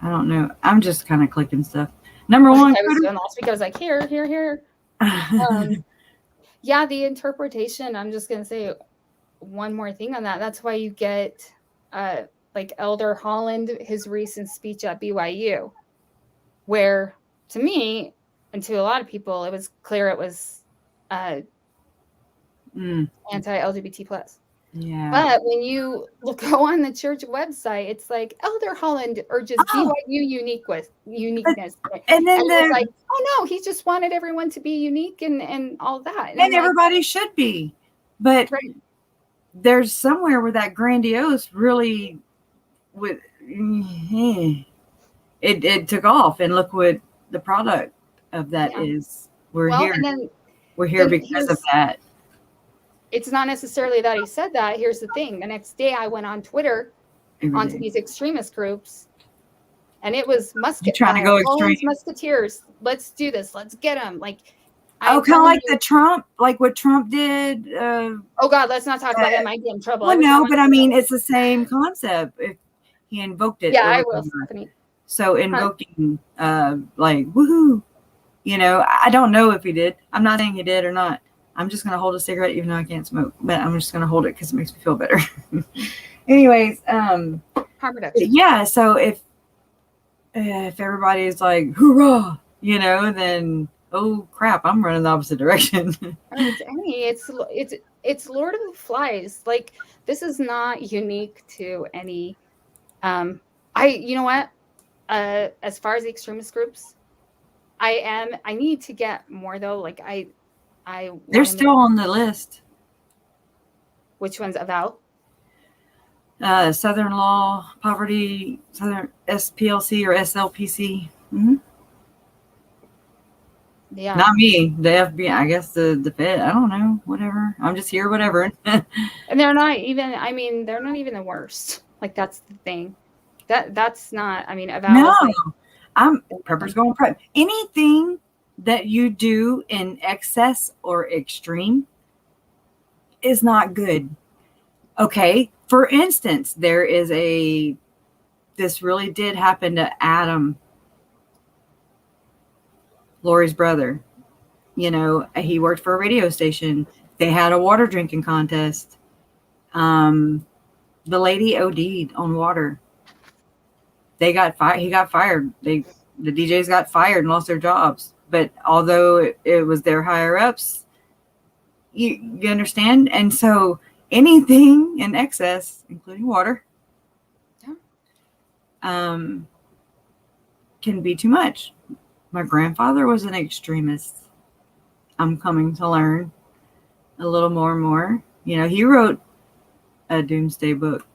don't know. I'm just kind of clicking stuff. Number one. I was doing last week. I was like, here. Yeah, the interpretation. I'm just going to say one more thing on that. That's why you get Elder Holland, his recent speech at BYU, where to me and to a lot of people, it was clear it was anti-LGBT plus. Yeah. But when you go on the church website, it's like Elder Holland urges BYU uniqueness. And then And it's like, oh no, he just wanted everyone to be unique and all that. And I'm like, everybody should be. But right. there's somewhere where that grandiose really would it took off, and look what the product of that is. We're Well, here. and then We're here then because of that. It's not necessarily that he said that. Here's the thing. The next day I went on Twitter onto these extremist groups, and it was trying to go extreme. Musketeers. Let's do this. Let's get them. Like, kind of like the Trump, like what Trump did. Oh God, let's not talk about him. I get in trouble. Well, no, but I mean, it's the same concept. If he invoked it. Yeah, I will, Stephanie. So invoking, like, woohoo, you know, I don't know if he did. I'm not saying he did or not. I'm just going to hold a cigarette, even though I can't smoke, but I'm just going to hold it because it makes me feel better. Anyways, harm reduction. Yeah. So if everybody's like, hoorah, you know, then, oh crap, I'm running the opposite direction. It's Lord of the Flies. Like, this is not unique to any, you know what? As far as the extremist groups, I need to get more though. Like they're still on the list. Which one's Avow? Southern Law, Poverty, Southern SPLC or SLPC. Mm-hmm. Yeah. Not me. The FBI, I guess the Fed. I don't know. Whatever. I'm just here. Whatever. And they're not even. I mean, they're not even the worst. Like, that's the thing. That's not. I mean, Avow. No, I'm Pepper's going prep. Anything that you do in excess or extreme is not good. Okay. For instance, there is this really did happen to Adam, Lori's brother. You know, he worked for a radio station. They had a water drinking contest. The lady OD'd on water. They got fired. He got fired. The DJs got fired and lost their jobs. But although it was their higher ups, you understand? And so anything in excess, including water, can be too much. My grandfather was an extremist. I'm coming to learn a little more and more. You know, he wrote a doomsday book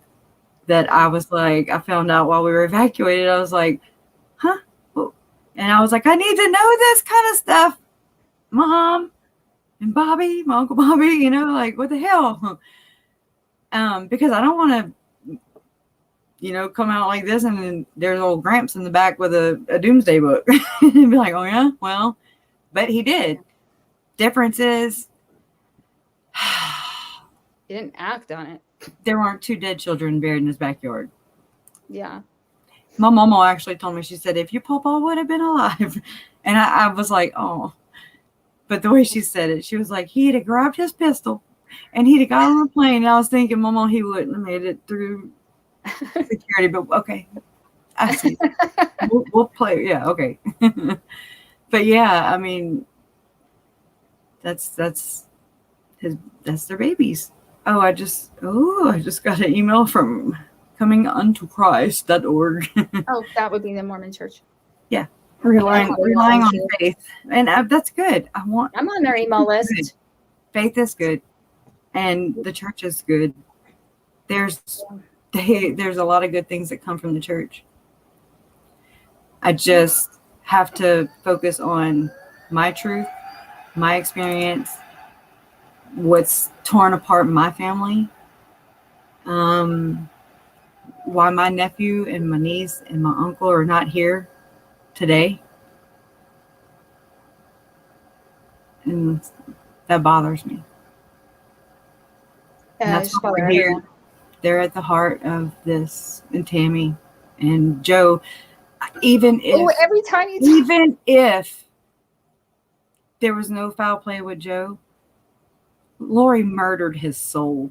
that I was like, I found out while we were evacuated. I was like, huh? And I was like, I need to know this kind of stuff. Mom and Bobby, my Uncle Bobby, you know, like, what the hell? Because I don't want to, you know, come out like this and then there's old Gramps in the back with a doomsday book and be like, oh yeah, well, but he did. Difference is he didn't act on it. There weren't 2 dead children buried in his backyard. Yeah. My mama actually told me, she said, if your papa would have been alive. And I was like, oh. But the way she said it, she was like, he'd have grabbed his pistol and he'd have got on a plane. And I was thinking, Mama, he wouldn't have made it through security. But okay. I see. We'll play. Yeah, okay. But yeah, I mean, that's their babies. I just got an email from cominguntoChrist.org. Oh, that would be the Mormon church. Yeah. Relying on faith. And that's good. I'm on their email list. Good. Faith is good. And the church is good. There's a lot of good things that come from the church. I just have to focus on my truth, my experience, what's torn apart my family, why my nephew and my niece and my uncle are not here today. And that bothers me. And that's why we're here. They're at the heart of this. And Tammy and Joe, even if there was no foul play with Joe, Lori murdered his soul.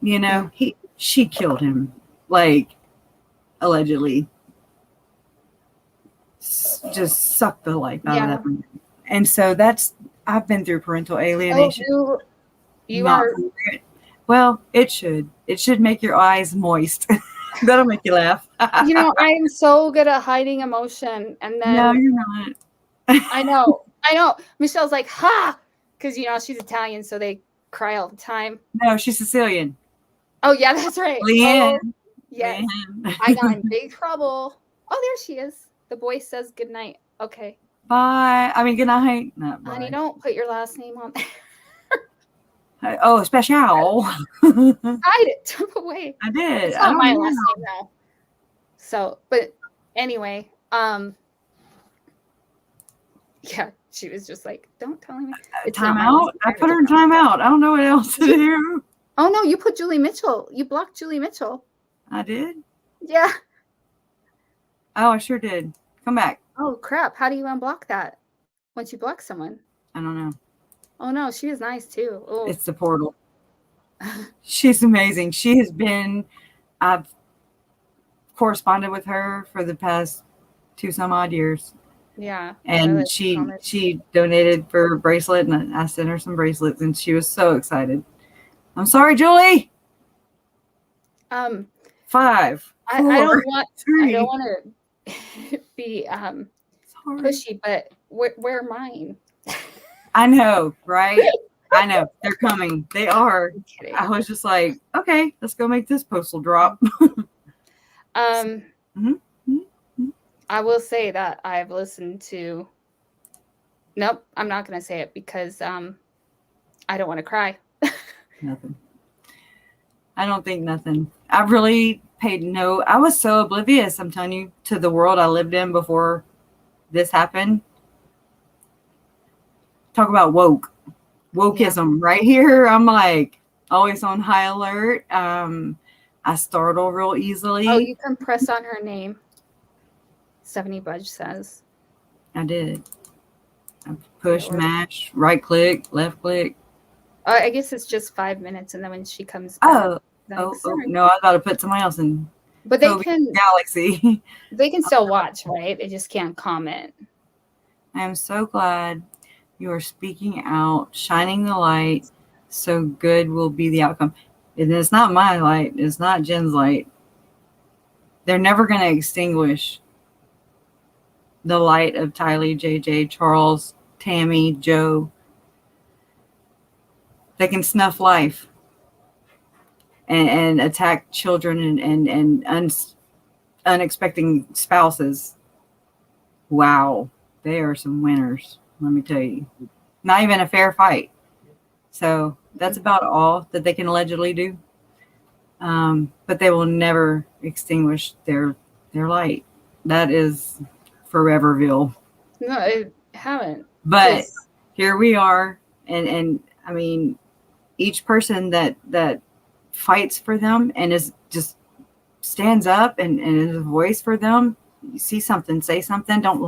You know, she killed him, like, allegedly. Just sucked the life out of that. And so I've been through parental alienation. You not are. for it. Well, it should. It should make your eyes moist. That'll make you laugh. You know, I am so good at hiding emotion, and then No, you're not. I know. Michelle's like, ha, because she's Italian, so they cry all the time. No, she's Sicilian. Oh yeah, that's right. Leanne. Oh, yes, Leanne. I got in big trouble. Oh, there she is. The boy says good night. Okay, Bye. I mean, good night. Not bye. honey, don't put your last name on there. Oh, special. Hide it. Jump away. I did. It's I not don't my know. last name though. So, but anyway, yeah, she was just like, "Don't tell me." It's not my Timeout. last I name. put her in timeout. I don't know what else to do. Oh no, you put Julie Mitchell. You blocked Julie Mitchell. I did. Yeah. Oh, I sure did. Come back. Oh crap! How do you unblock that once you block someone? I don't know. Oh no, she was nice too. Oh, It's the portal. She's amazing. She has been. I've corresponded with her for the past 2 some odd years. yeah. And really she donated for a bracelet, and I sent her some bracelets, and she was so excited. I'm sorry, Julie. 5, 4, I don't want 3. to be Sorry. pushy, but where mine? I know, right? I know they're coming. They are. I'm kidding. I was just like, okay, let's go make this postal drop. Mhm. Mhm. I will say that I've listened to. Nope, I'm not gonna say it because I don't want to cry. Nothing. I don't think nothing. I really paid no. I was so oblivious, I'm telling you, to the world I lived in before this happened. Talk about wokeism right here. I'm like always on high alert. I startle real easily. Oh, you can press on her name. 70 Budge says. I did. I push, mash, right click, left click. I guess it's just 5 minutes, and then when she comes back, Oh, no, I thought to put somebody else in. But they Kobe can Galaxy. they can still watch, right? They just can't comment. I am so glad you are speaking out, shining the light, so good will be the outcome. And it's not my light. It's not Jen's light. They're never going to extinguish the light of Tylee, JJ, Charles, Tammy, Joe. They can snuff life and attack children and unexpected spouses. Wow. They are some winners, let me tell you. Not even a fair fight. So that's about all that they can allegedly do. But they will never extinguish their light. That is Foreverville. No, I haven't. But here we are, and I mean, each person that fights for them and is just stands up and is a voice for them. You see something, say something. Don't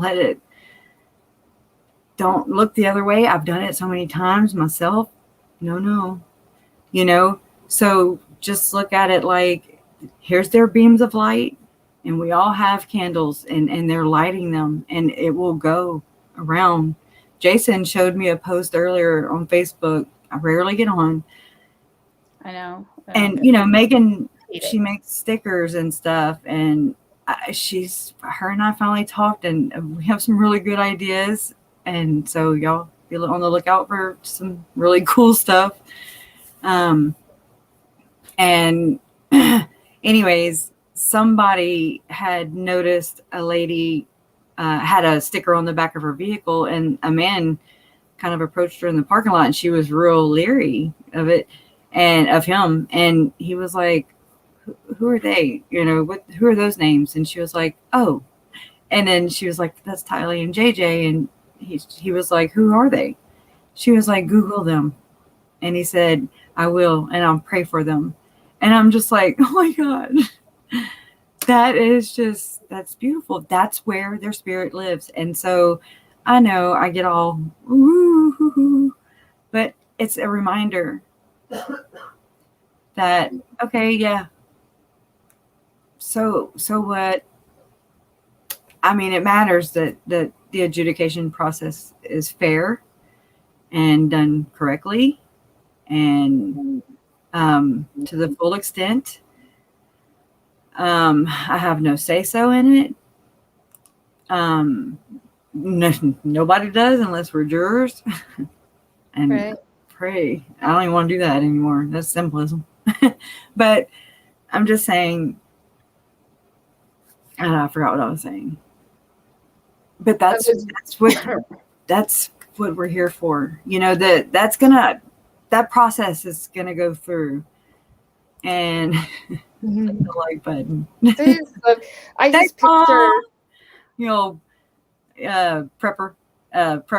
look the other way. I've done it so many times myself. No. So just look at it like, here's their beams of light, and we all have candles, and they're lighting them, and it will go around. Jason showed me a post earlier on Facebook. I rarely get on. I know. And, Megan, she makes stickers and stuff, and her and I finally talked, and we have some really good ideas. And so y'all be on the lookout for some really cool stuff. And anyways, somebody had noticed a lady had a sticker on the back of her vehicle, and a man kind of approached her in the parking lot, and she was real leery of it and of him. And he was like, who are they? Who are those names? And she was like, oh. And then she was like, that's Tylee and JJ. And he was like, who are they? She was like, Google them. And he said, I will, and I'll pray for them. And I'm just like, oh my God, that's beautiful. That's where their spirit lives. And so I know I get all, ooh, but it's a reminder that, okay, yeah. So what? I mean, it matters that the adjudication process is fair and done correctly. And to the full extent, I have no say-so in it. Nobody does unless we're jurors. And Right. pray. I don't even want to do that anymore. That's simplism. But I'm just saying, I forgot what I was saying. But that's what we're here for. You know, that process is gonna go through. And the like button. I just picture, you know, prepper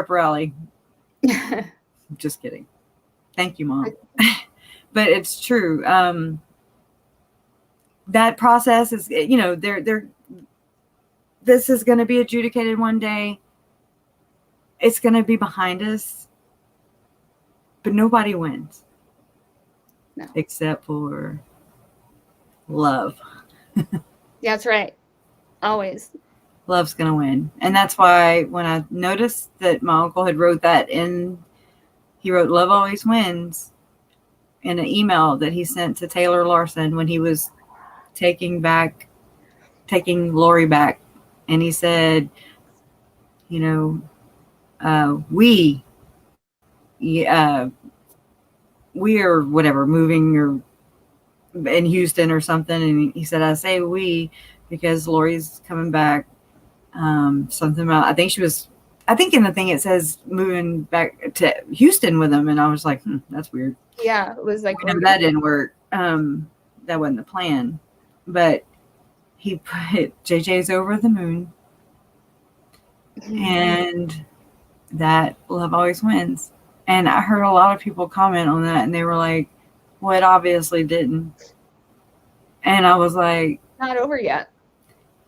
rally. Just kidding. Thank you, Mom. But it's true. That process is, you know, this is going to be adjudicated one day. It's going to be behind us, but nobody wins. No. Except for love. That's right. Always. Love's going to win. And that's why when I noticed that my uncle had wrote that in, he wrote "Love always wins" in an email that he sent to Taylor Larson when he was taking Lori back. And he said, you know, we are whatever, moving or in Houston or something. And he said, I say we because Lori's coming back. Something about, I think in the thing it says moving back to Houston with him. And I was like, that's weird. Yeah, it was like, that didn't work. That wasn't the plan. But he put JJ's over the moon. And that love always wins. And I heard a lot of people comment on that, and they were like, well, it obviously didn't. And I was like, not over yet.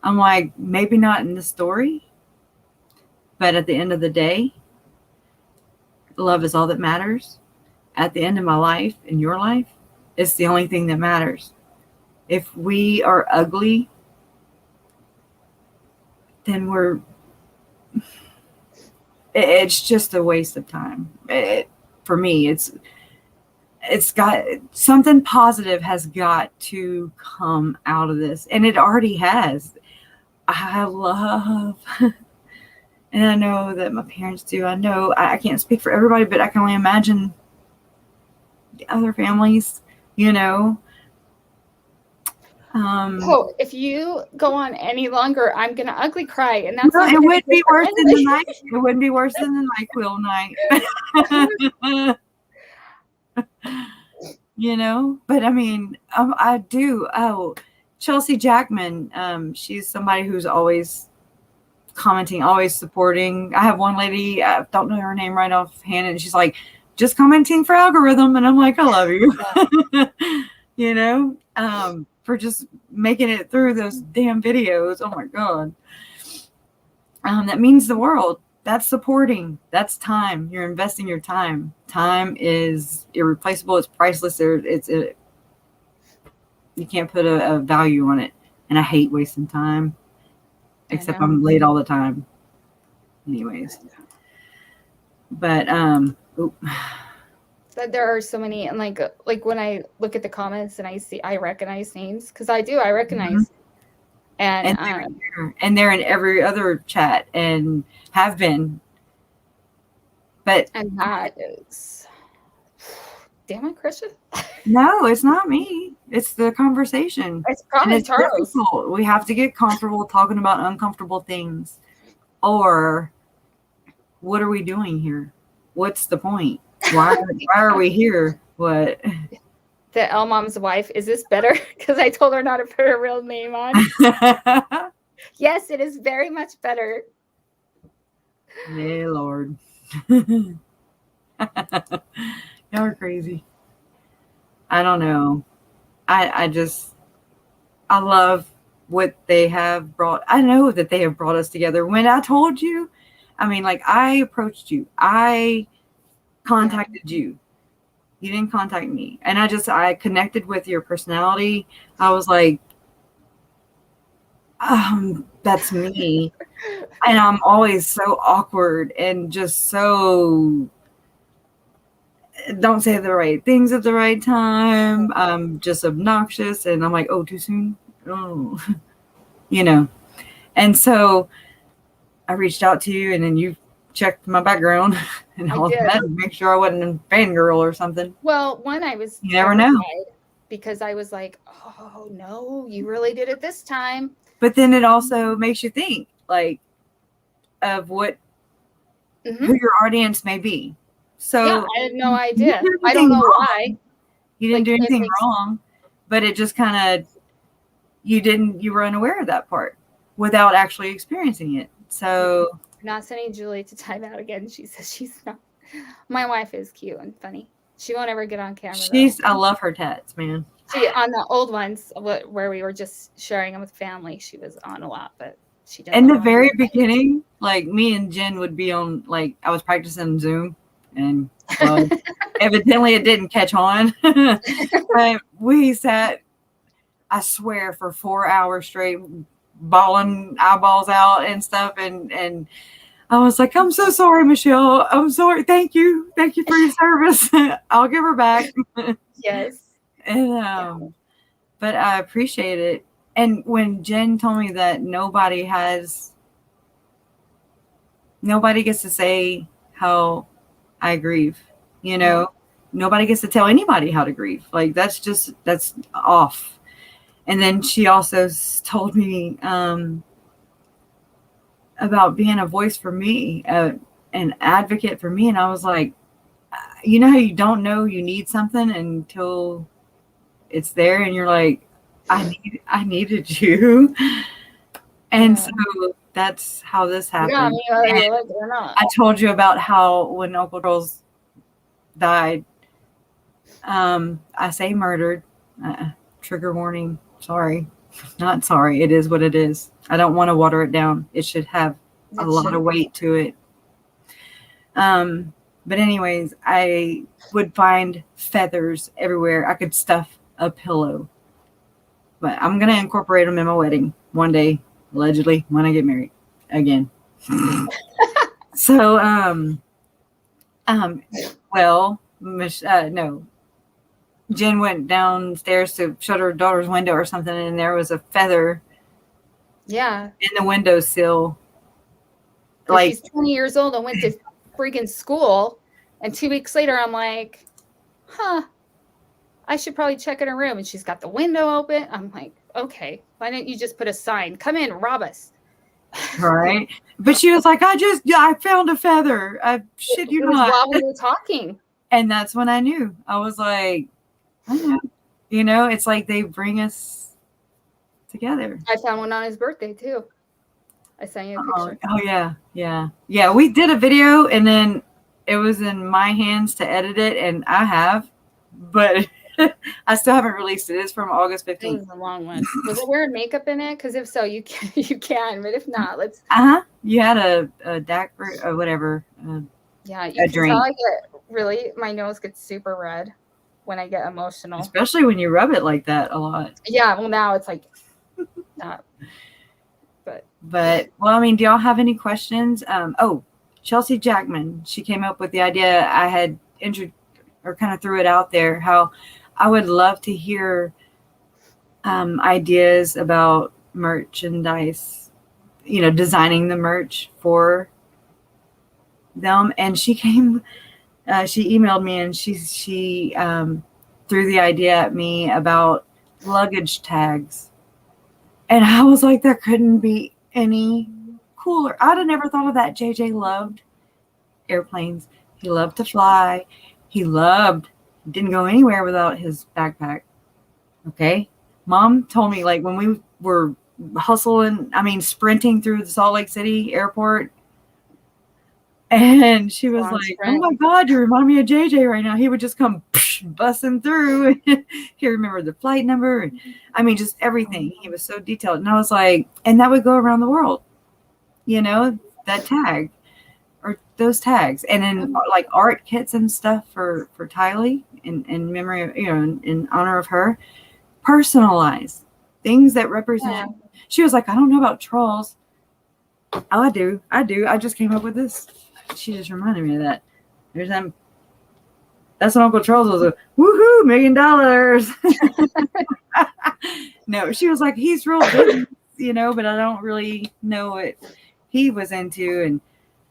I'm like, maybe not in the story, but at the end of the day, love is all that matters. At the end of my life, in your life, it's the only thing that matters. If we are ugly, then it's just a waste of time. For me, it's got something positive has got to come out of this, and it already has. I love, and I know that my parents do. I know I can't speak for everybody, but I can only imagine the other families, you know. If you go on any longer, I'm gonna ugly cry, and that's no, it wouldn't be worse than the night. It wouldn't be worse than the NyQuil night. You know, but I mean, I do. Oh, Chelsea Jackman. She's somebody who's always commenting, always supporting. I have one lady, I don't know her name right offhand, and she's like, just commenting for algorithm, and I'm like, I love you. You know, for just making it through those damn videos. Oh my God. That means the world. That's supporting. That's time. You're investing your time. Time is irreplaceable. It's priceless. You can't put a value on it. And I hate wasting time. Except I'm late all the time. Anyways. But But there are so many, and like when I look at the comments and I recognize names, because I recognize. And they're in every other chat and have been. But and that is, damn it, Kresha. No, it's not me. It's the conversation. It's probably Charles. Difficult. We have to get comfortable talking about uncomfortable things. Or what are we doing here? What's the point? Why are we here? What? The L Mom's wife. Is this better? Because I told her not to put her real name on. Yes, it is very much better. Yeah, Lord. Y'all are crazy. I don't know. I love what they have brought. I know that they have brought us together. When I told you, I mean, like, I approached you. I contacted you. You didn't contact me. And I connected with your personality. I was like, that's me. And I'm always so awkward and just so don't say the right things at the right time. I'm just obnoxious. And I'm like, oh, too soon? Oh, And so I reached out to you, and then you checked my background and I all did. that to make sure I wasn't a fangirl or something. Well, one, I was You never know. terrified because I was like, oh, no, you really did it this time. But then it also makes you think, like, of what who your audience may be. So yeah, I had no idea. you didn't do I don't know anything wrong. why. You didn't Like, do it anything makes- wrong, but it just kind of you were unaware of that part without actually experiencing it. So I'm not sending Julie to time out again. She says she's not. My wife is cute and funny. She won't ever get on camera. I love her tats, man. See, on the old ones where we were just sharing them with family, she was on a lot, but she doesn't. In the very beginning, like me and Jen would be on, like I was practicing Zoom, and well, evidently it didn't catch on. But we sat, I swear, for 4 hours straight, bawling eyeballs out and stuff, and I was like, I'm so sorry, Michelle. I'm sorry. Thank you for your service. I'll give her back. Yes. And but I appreciate it. And when Jen told me that nobody gets to say how I grieve, nobody gets to tell anybody how to grieve. Like that's off. And then she also told me about being a voice for me, an advocate for me. And I was like, you know how you don't know you need something until it's there, and you're like, I needed you. And so that's how this happened. I told you about how when Uncle Charles died, I say murdered, trigger warning. Sorry, not sorry. It is what it is. I don't want to water it down. It should have a lot of weight to it. But anyways, I would find feathers everywhere. I could stuff a pillow. But I'm going to incorporate them in my wedding one day, allegedly, when I get married again. So, no. Jen went downstairs to shut her daughter's window or something, and there was a feather in the windowsill. Like, she's 20 years old and went to freaking school, and 2 weeks later I'm like, I should probably check in her room, and she's got the window open. I'm like, okay, why didn't you just put a sign, come in, rob us? Right. But she was like, I found a feather. I shit you not. While we were talking. And that's when I knew. I was like, it's like they bring us together. I found one on his birthday too. I sent you a picture. Oh yeah. Yeah, we did a video, and then it was in my hands to edit it, and I have, but I still haven't released it. It's from August 15th. It was a long one. Was it wearing makeup in it? Because if so, you can. But if not, let's. You had a daiquiri or whatever. Yeah, you can tell I get my nose gets super red when I get emotional. Especially when you rub it like that a lot. Yeah, well now it's like not. But well, I mean, do y'all have any questions? Chelsea Jackman, she came up with the idea. I had kind of threw it out there, how I would love to hear ideas about merchandise, designing the merch for them. And she emailed me, and she threw the idea at me about luggage tags. And I was like, that couldn't be any cooler. I'd have never thought of that. JJ loved airplanes. He loved to fly. He didn't go anywhere without his backpack. Okay. Mom told me, like, when we were sprinting through the Salt Lake City airport, and she was like, oh my God, you remind me of JJ right now. He would just come busting through. He remembered the flight number. And, just everything. He was so detailed. And I was like, and that would go around the world, that tag or those tags. And then like art kits and stuff for Tylee in memory of, in honor of her. Personalized things that represent. She was like, I don't know about trolls. Oh, I do. I just came up with this. She just reminded me of that. There's them. That's when Uncle Charles was like, woohoo, $1 million. No, she was like, he's real good, but I don't really know what he was into. And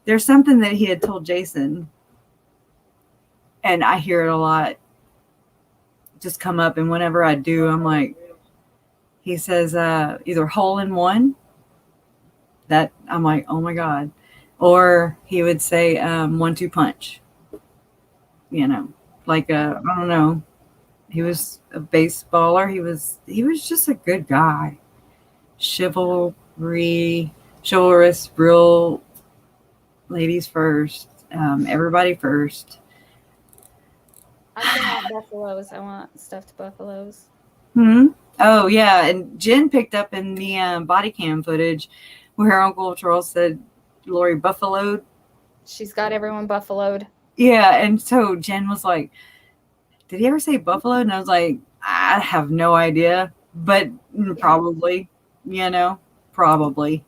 there's something that he had told Jason, and I hear it a lot just come up. And whenever I do, I'm like, he says either hole in one, that I'm like, oh my God. Or he would say 1-2 punch, like I don't know. He was a baseballer. He was just a good guy. Chivalrous, real ladies first, everybody first. I want buffaloes. I want stuffed buffaloes. Oh yeah, and Jen picked up in the body cam footage where Uncle Charles said Lori buffaloed. She's got everyone buffaloed. Yeah, and so Jen was like, did he ever say buffalo? And I was like, I have no idea, but probably, probably.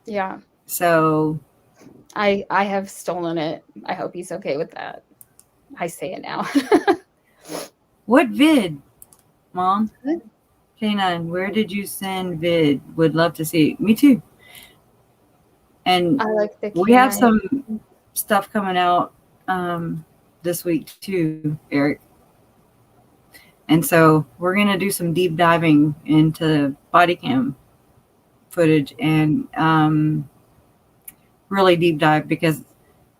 Yeah. So I have stolen it. I hope he's okay with that. I say it now. what vid, Mom? Good. K9, where did you send vid? Would love to see it. Me too. And I like the we have K9. some stuff coming out this week too, Eric. And so we're going to do some deep diving into body cam footage and really deep dive, because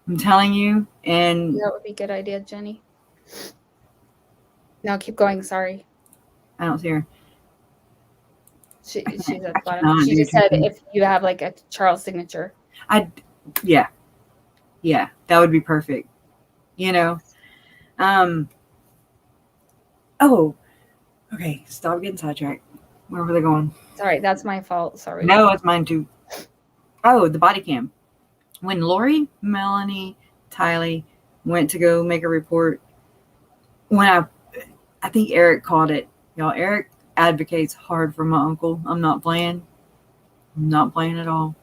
I'm telling you, and That would be a good idea, Jenny. No, keep going. Sorry. I don't see her. She's at the bottom. cannot She do just said anything. if you have like a Charles signature. Yeah, that would be perfect. Oh, okay. Stop getting sidetracked. Where were they going? Sorry, that's my fault. Sorry. No, it's mine too. Oh, the body cam. When Lori, Melanie, Tylee went to go make a report, when I think Eric caught it. Y'all, Eric advocates hard for my uncle. I'm not playing. I'm not playing at all.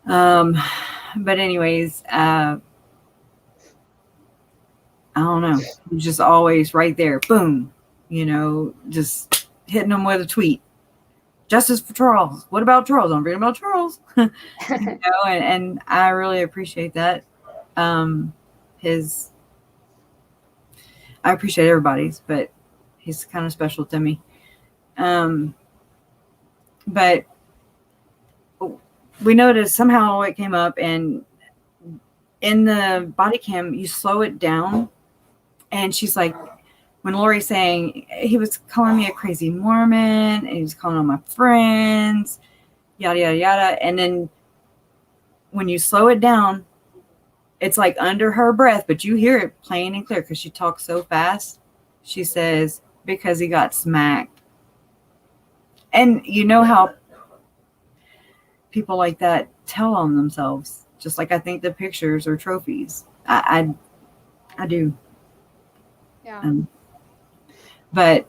But anyways, I don't know. He's just always right there. Boom. Just hitting them with a tweet. Justice for Charles. What about Charles? I'm reading about Charles. And I really appreciate that. I appreciate everybody's, but he's kind of special to me. But we noticed somehow it came up, and in the body cam, you slow it down, and she's like, when Lori's saying he was calling me a crazy Mormon, and he was calling all my friends, yada, yada, yada. And then when you slow it down, it's like under her breath, but you hear it plain and clear because she talks so fast. She says, because he got smacked. And you know how people like that tell on themselves. Just like I think the pictures are trophies. I do. Yeah. But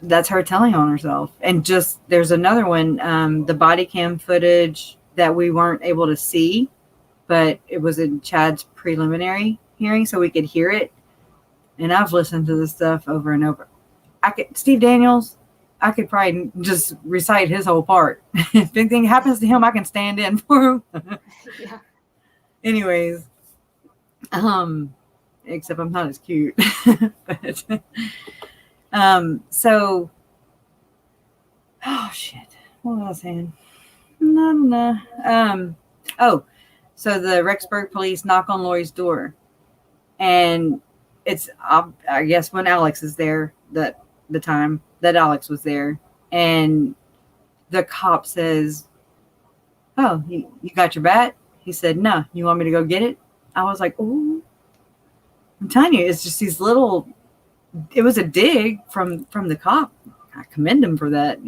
that's her telling on herself. And just there's another one, the body cam footage that we weren't able to see, but it was in Chad's preliminary hearing, so we could hear it. And I've listened to this stuff over and over. Steve Daniels, I could probably just recite his whole part. If anything happens to him, I can stand in for him. Yeah. Anyways, except I'm not as cute. But, so, oh shit, what was I saying? No. So the Rexburg police knock on Lori's door, and it's I guess when Alex is there, that the time that Alex was there, and the cop says, "Oh, you got your bat?" He said, "No, you want me to go get it?" I was like, "Oh." I'm telling you, it's just these little. It was a dig from the cop. I commend him for that,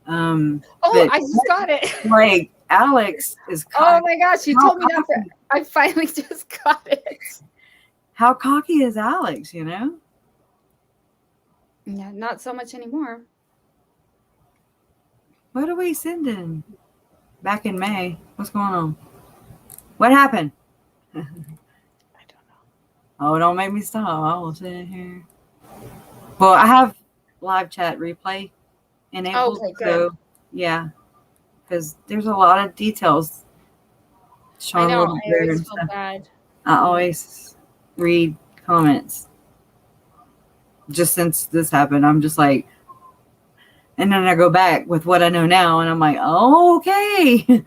Oh, I just got it. Like Alex is. Oh my gosh, you told me that. I finally just got it. How cocky is Alex? Yeah, not so much anymore. What are we sending? back in May. What's going on? What happened? I don't know. Oh, don't make me stop. I will sit here. Well, I have live chat replay enabled. Okay, good. So, yeah, because there's a lot of details. I Showing know. little I bear always and feel stuff. bad. I always read comments. Just since this happened, I'm just like, and then I go back with what I know now, and I'm like, oh, okay.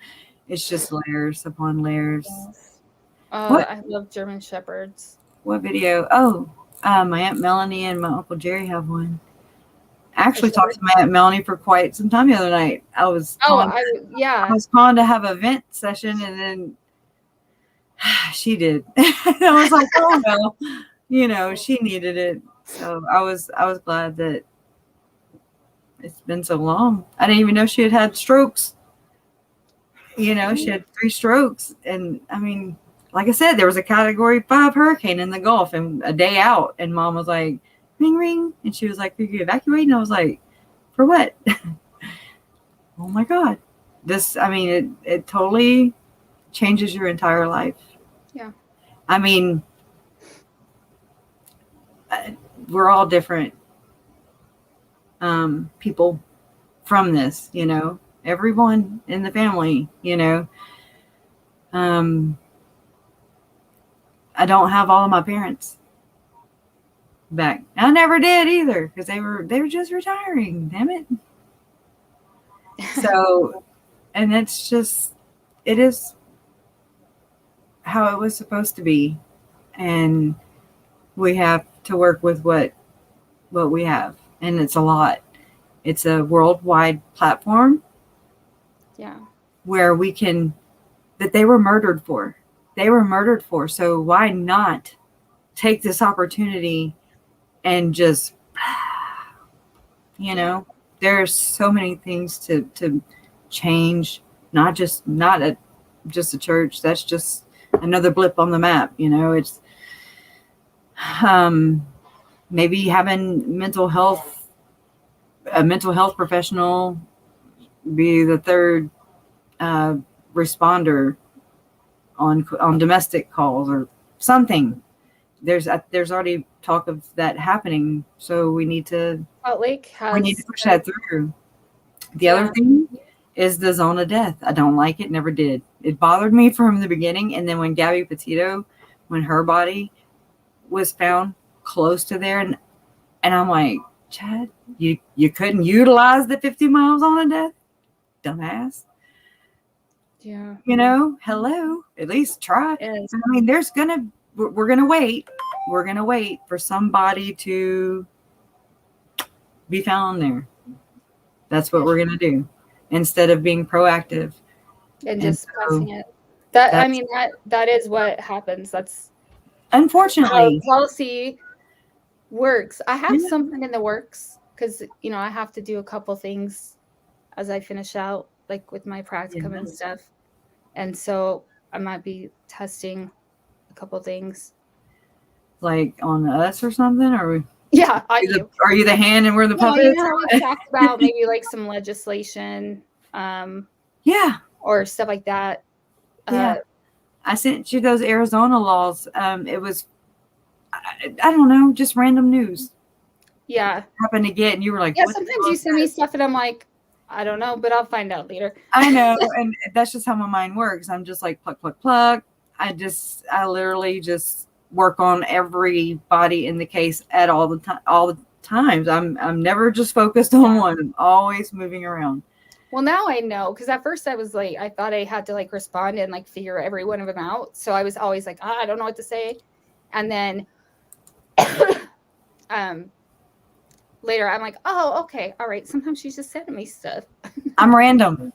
It's just layers upon layers. Yes. Oh, What? I love German Shepherds. What video? Oh, my Aunt Melanie and my Uncle Jerry have one. I actually talked to my Aunt Melanie for quite some time the other night. I was calling to have a vent session, and then she did. I was like, oh well, she needed it. So I was glad that it's been so long. I didn't even know she had had strokes. She had 3 strokes, and I mean, like I said, there was a Category 5 hurricane in the Gulf, and a day out, and Mom was like, ring, ring, and she was like, "Are you evacuating?" I was like, "For what?" Oh my God, it totally changes your entire life. Yeah. I mean, we're all different people from this, everyone in the family, I don't have all of my parents back. I never did either, because they were just retiring, damn it. So, and it is how it was supposed to be, and we have to work with what we have, and it's a lot. It's a worldwide platform. Yeah. Where that they were murdered for. So why not take this opportunity and just, there's so many things to change, not just a church. That's just another blip on the map. It's maybe having a mental health professional be the third responder on domestic calls or something. There's already talk of that happening, so we need to push that through. The other thing is the zone of death. I don't like it, never did. It bothered me from the beginning, and then when Gabby Petito, when her body was found close to there, and I'm like, Chad, you couldn't utilize the 50 miles on a death, dumbass. Yeah. Hello, at least try. Yes. I mean, we're going to wait. We're going to wait for somebody to be found there. That's what we're going to do instead of being proactive. And just pressing it. That is what happens. That's unfortunately how policy works. I have something in the works because, I have to do a couple things as I finish out, like with my practicum and stuff. And so I might be testing a couple things. Like on us or something? Or yeah, on you. Are you the hand and we're the puppets? We talked about maybe like some legislation. Or stuff like that. I sent you those Arizona laws. It was, I don't know, just random news. Yeah. Happened to get, and you were like, sometimes you send me stuff and I'm like, I don't know, but I'll find out later. I know. And that's just how my mind works. I'm just like, pluck, pluck, pluck. I literally just work on everybody in the case at all the times. I'm never just focused on one. I'm always moving around. Well, now I know, because at first I was like, I thought I had to like respond and like figure every one of them out. So I was always like, I don't know what to say. And then later I'm like, oh, okay, all right. Sometimes she's just sending me stuff. I'm random,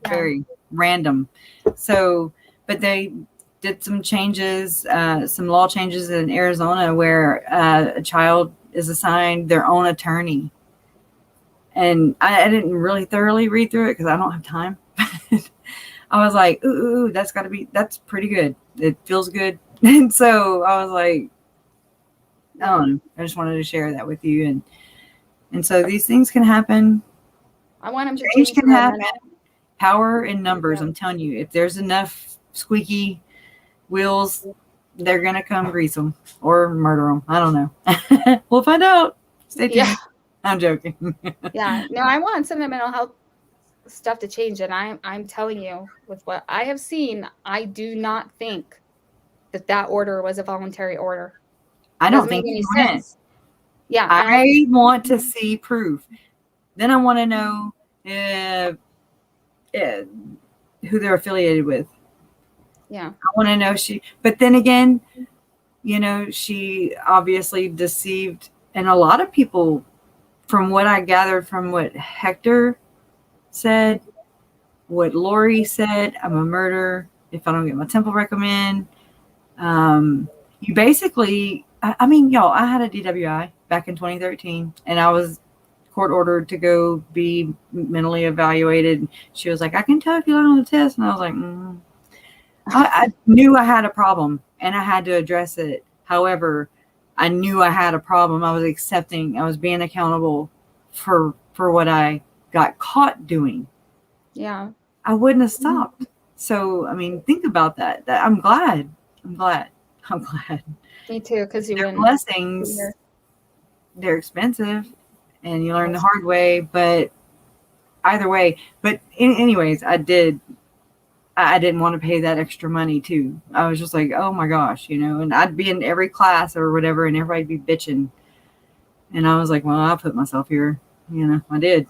very random. So, but they did some changes, some law changes in Arizona where a child is assigned their own attorney. And I didn't really thoroughly read through it because I don't have time. I was like, ooh, that's pretty good. It feels good. And so I was like, I don't know. I just wanted to share that with you. And so these things can happen. I want them to change can happen. Power in numbers. I'm telling you, if there's enough squeaky wheels, they're going to come grease them or murder them. I don't know. We'll find out. Stay tuned. Yeah. I'm joking. Yeah. No, I want some of the mental health stuff to change. And I'm telling you, with what I have seen, I do not think that order was a voluntary order. I don't Doesn't think make any you went. sense. Yeah. I want to see proof. Then I want to know who they're affiliated with. Yeah. I want to know but then again, you know, she obviously deceived, and a lot of people, from what I gathered from what Hector said, what Lori said, I'm a murderer if I don't get my temple recommend. You basically, I mean, y'all, I had a DWI back in 2013, and I was court ordered to go be mentally evaluated. She was like, I can tell if you learn on the test. And I was like, I knew I had a problem and I had to address it. However, I knew I had a problem. I was being accountable for what I got caught doing. Yeah. I wouldn't have stopped. So, I mean, think about that. I'm glad. Me too, because you They're went blessings. here. They're expensive and you learn the hard way, but either way. But anyways, I didn't want to pay that extra money too. I was just like, oh my gosh, you know, and I'd be in every class or whatever and everybody'd be bitching. And I was like, well, I put myself here. You know, I did.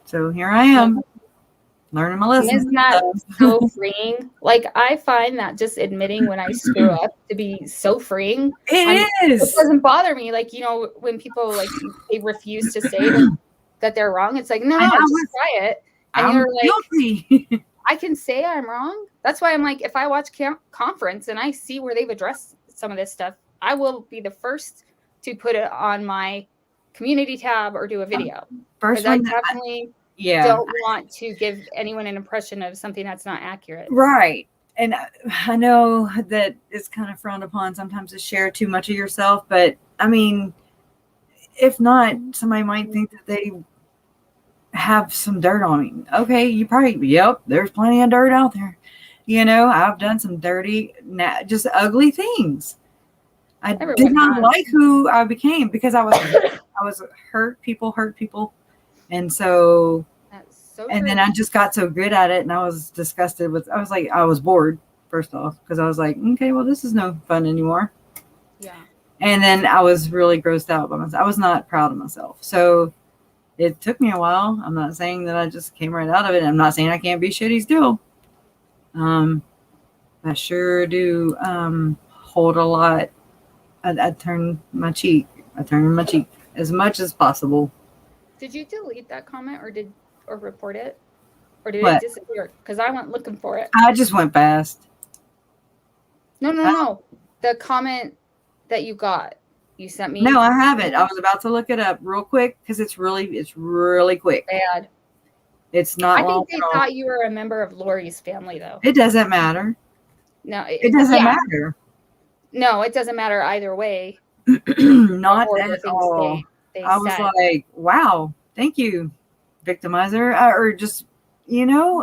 So here I am. Learning my lessons. Isn't that so freeing? Like, I find that just admitting when I screw up to be so freeing. It is. It doesn't bother me. Like, you know, when people like they refuse to say that they're wrong, it's like, no, just try it. And I'm you're like, guilty. I can say I'm wrong. That's why I'm like, if I watch conference and I see where they've addressed some of this stuff, I will be the first to put it on my community tab or do a video. First I one, definitely don't want to give anyone an impression of something that's not accurate. Right. And I know that it's kind of frowned upon sometimes to share too much of yourself, but I mean, if not, somebody might think that they have some dirt on me. Okay, you probably, there's plenty of dirt out there. You know, I've done some dirty, just ugly things. Everyone did not like who I became because I was hurt people. And so, and then I just got so good at it and I was disgusted with, I was bored first off because I was like, okay, well, this is no fun anymore. Yeah. And then I was really grossed out by myself. I was not proud of myself. So it took me a while. I'm not saying that I just came right out of it. I'm not saying I can't be shitty still. I sure do hold a lot. I turn my cheek as much as possible. Did you delete that comment or report it? Or did it disappear? Because I went looking for it. I just went fast. No. The comment that you got. You sent me. No, I have it. I was about to look it up real quick because it's really quick. Bad. It's not. I think they thought you were a member of Lori's family, though. It doesn't matter. No, it doesn't matter. No, it doesn't matter either way. Not at all. I was like, wow, thank you, victimizer, or just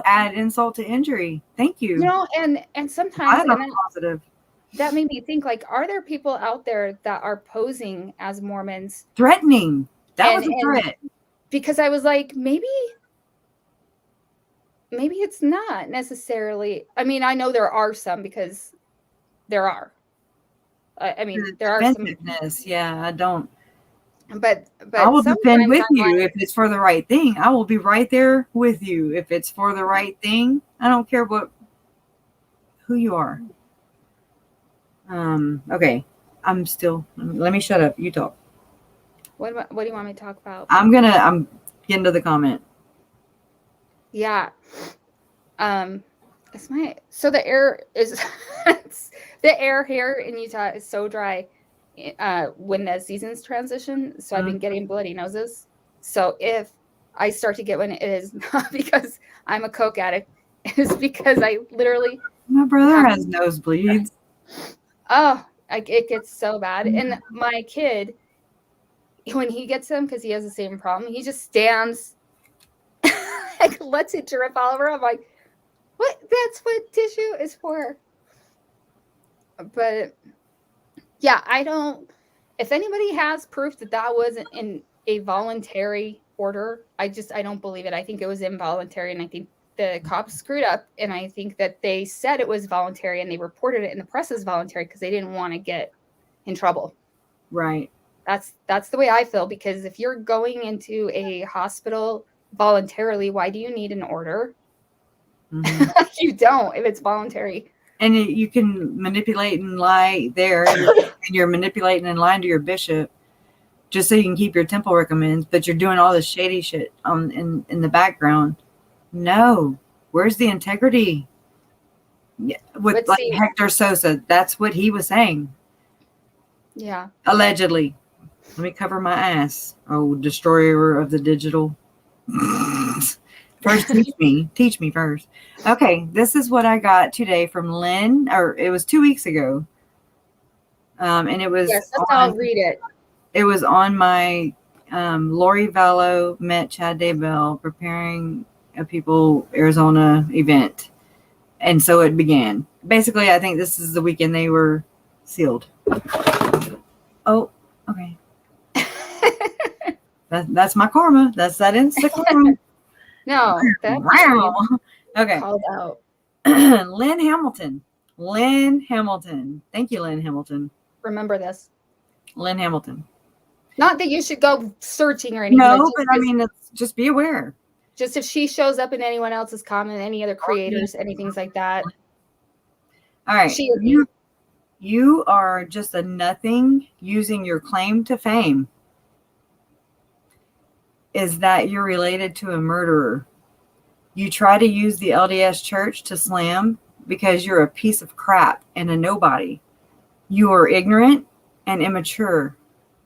add insult to injury. Thank you. And sometimes positive. That made me think, like, are there people out there that are posing as Mormons? Threatening. That was a threat. Because I was like, maybe it's not necessarily. I mean, I know there are some because there are. I mean, there are some. Yeah, I don't. But I will defend with you if it's for the right thing. I will be right there with you if it's for the right thing. I don't care who you are. Okay. Let me shut up. You talk. What do you want me to talk about? I'm getting to the comment. Yeah. So the air is the air here in Utah is so dry when the seasons transition. So I've been getting bloody noses. So if I start to get one, it is not because I'm a coke addict. It is because I literally. My brother has nosebleeds. Oh, it gets so bad. And my kid, when he gets them, because he has the same problem, he just stands like lets it drip all over. I'm like, what? That's what tissue is for. But yeah, I don't. If anybody has proof that that wasn't in a voluntary order, I don't believe it. I think it was involuntary, and I think the cops screwed up, and I think that they said it was voluntary and they reported it in the press as voluntary because they didn't want to get in trouble. Right. That's the way I feel, because if you're going into a hospital voluntarily, why do you need an order? Mhm. You don't if it's voluntary. And you can manipulate and lie there, and you're manipulating and lying to your bishop just so you can keep your temple recommends, but you're doing all this shady shit in the background. No, where's the integrity? Yeah, with But see- Hector Sosa, that's what he was saying. Yeah. Allegedly. Let me cover my ass. Oh, destroyer of the digital. First, teach me first. Okay, this is what I got today from Lynn, or it was 2 weeks ago. And it was Yes, I'll read it. It was on my Lori Vallow met Chad Daybell preparing a People Arizona event. And so it began. Basically, I think this is the weekend they were sealed. Oh, okay. That's my karma. That's that Insta karma. No, that's okay. called out. Lynn Hamilton. Thank you, Lynn Hamilton. Remember this. Lynn Hamilton. Not that you should go searching or anything. No, but I mean, just be aware. Just if she shows up in anyone else's comment, any other creators, anything like that. All right. You are just a nothing using your claim to fame. Is that you're related to a murderer. You try to use the LDS church to slam because you're a piece of crap and a nobody. You are ignorant and immature.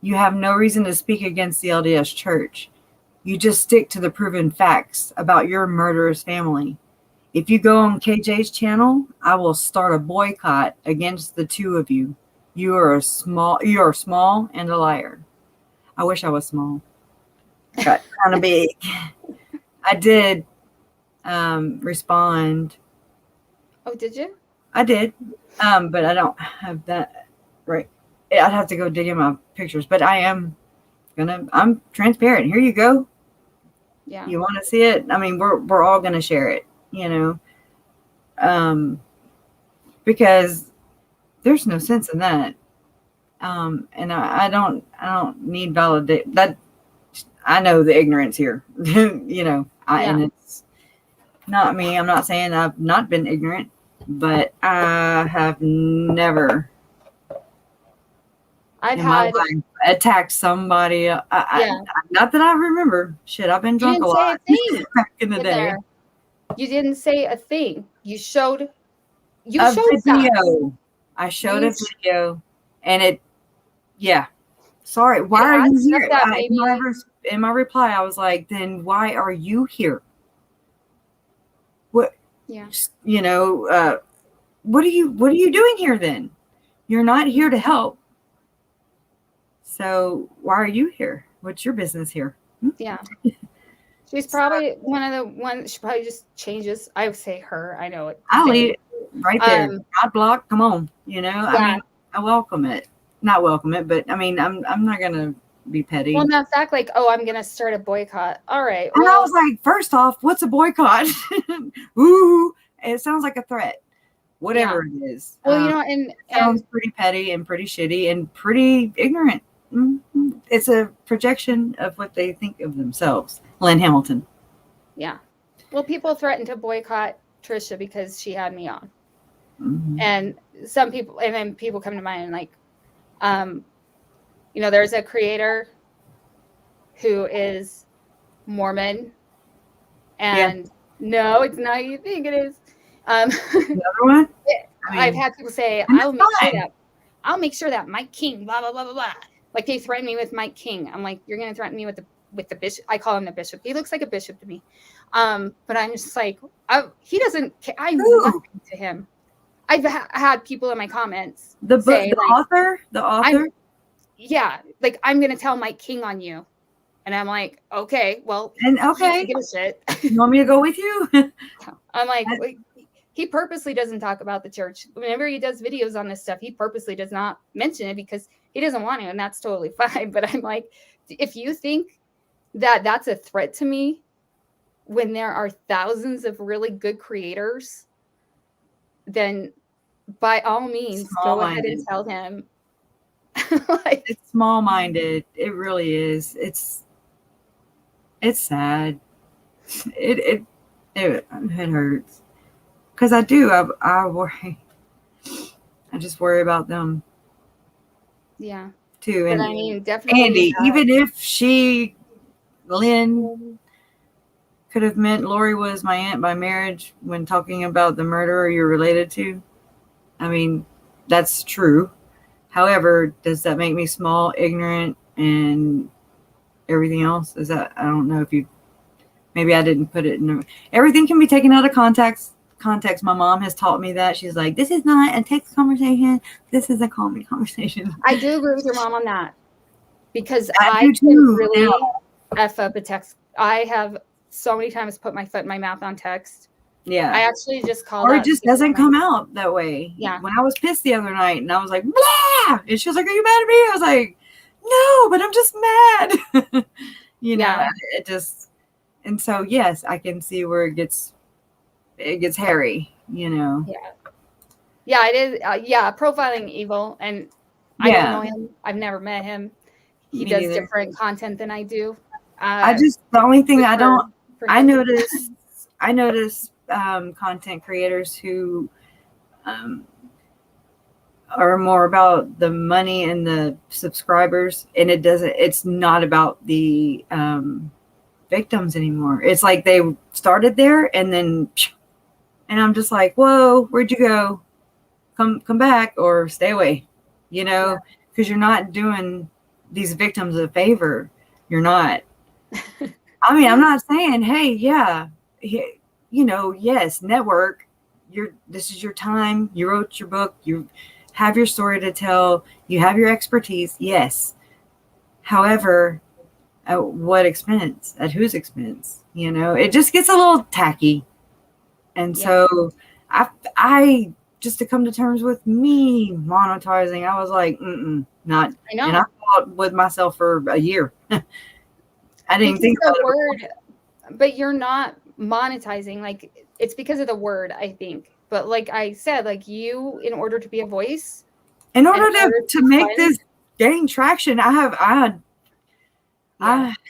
You have no reason to speak against the LDS church. You just stick to the proven facts about your murderous family. If you go on KJ's channel, I will start a boycott against the two of you. You are small and a liar. I wish I was small. Got kind of big. I did respond. Oh, did you? I did. But I don't have that right. I'd have to go dig in my pictures, but I'm transparent. Here you go. Yeah. You want to see it? I mean, we're all going to share it, because there's no sense in that. And I don't need validate that. I know the ignorance here, and it's not me. I'm not saying I've not been ignorant, but I have never attacked somebody. Not that I remember. Shit, I've been drunk a lot back in the day. You didn't say a thing. You showed a video. I showed a video, and it. Yeah. Sorry. Why are you here? In my reply, I was like, "Then why are you here? What? Yeah. What are you doing here? Then you're not here to help. So why are you here? What's your business here?" Yeah. She's probably one of the ones. She probably just changes. I would say her. I know it. I'll leave it right there. Not block. Come on. I mean, I welcome it. Not welcome it, but I mean, I'm not gonna be petty. Well, not fact like, oh, I'm gonna start a boycott. All right. And I was like, first off, what's a boycott? Ooh, it sounds like a threat. Whatever it is. Well, and sounds pretty petty and pretty shitty and pretty ignorant. Mm-hmm. It's a projection of what they think of themselves. Lynn Hamilton. Yeah. Well, people threatened to boycott Trisha because she had me on. Mm-hmm. And then people come to mind and like, there's a creator who is Mormon, and no, it's not you think it is. Another one? I've had people say, I'll make sure that Mike King, blah, blah, blah, blah, blah. Like they threatened me with Mike King. I'm like, you're going to threaten me with the bishop. I call him the bishop. He looks like a bishop to me. But I'm just like, he doesn't care. I'm nothing to him. I've had people in my comments the author. Yeah, like I'm gonna tell Mike King on you. And I'm like, okay, well, And he okay, doesn't give a shit. you want me to go with you? I'm like, wait, he purposely doesn't talk about the church. Whenever he does videos on this stuff, he purposely does not mention it because he doesn't want to, and that's totally fine. But I'm like, if you think that that's a threat to me when there are thousands of really good creators, then by all means, go ahead and tell him. Like, It's small-minded. It really is. It's sad. It hurts because I worry. I just worry about them yeah. too. But And I mean, definitely Andy, even if Lynn could have meant Lori was my aunt by marriage when talking about the murderer you're related to, I mean, that's true. However, does that make me small, ignorant, and everything else? Is that, I don't know if you, maybe I didn't put it in. Everything can be taken out of context. My mom has taught me that. She's like, this is not a text conversation. This is a calming conversation. I do agree with your mom on that because I I do can too, really now. F up a text. I have so many times put my foot in my mouth on text. Yeah. I actually just called Or out it just doesn't come out that way. Yeah. When I was pissed the other night and I was like, blah! And she was like, are you mad at me? I was like, no, but I'm just mad. You know, Yeah. it just, and so, yes, I can see where it gets hairy, you know. Yeah, it is. Yeah, profiling evil. And I don't know him. I've never met him. He Me does neither. different content than I do. The only thing I don't, for I him. notice content creators who are more about the money and the subscribers, and it's not about the victims anymore. It's like they started there and then, and I'm just like, whoa, where'd you go? Come back or stay away, you know, because you're not doing these victims a favor. You're not. I mean, I'm not saying, hey, yeah, you know, yes, network, this is your time. You wrote your book. You have your story to tell. You have your expertise. Yes. However, at what expense? At whose expense? You know, it just gets a little tacky. And so I just to come to terms with me monetizing, I was like, not. I know. And I fought with myself for a year. I didn't think about the word, but you're not monetizing. Like, it's because of the word, I think. But like I said, like, you, in order to be a voice, in order to make this gain traction, I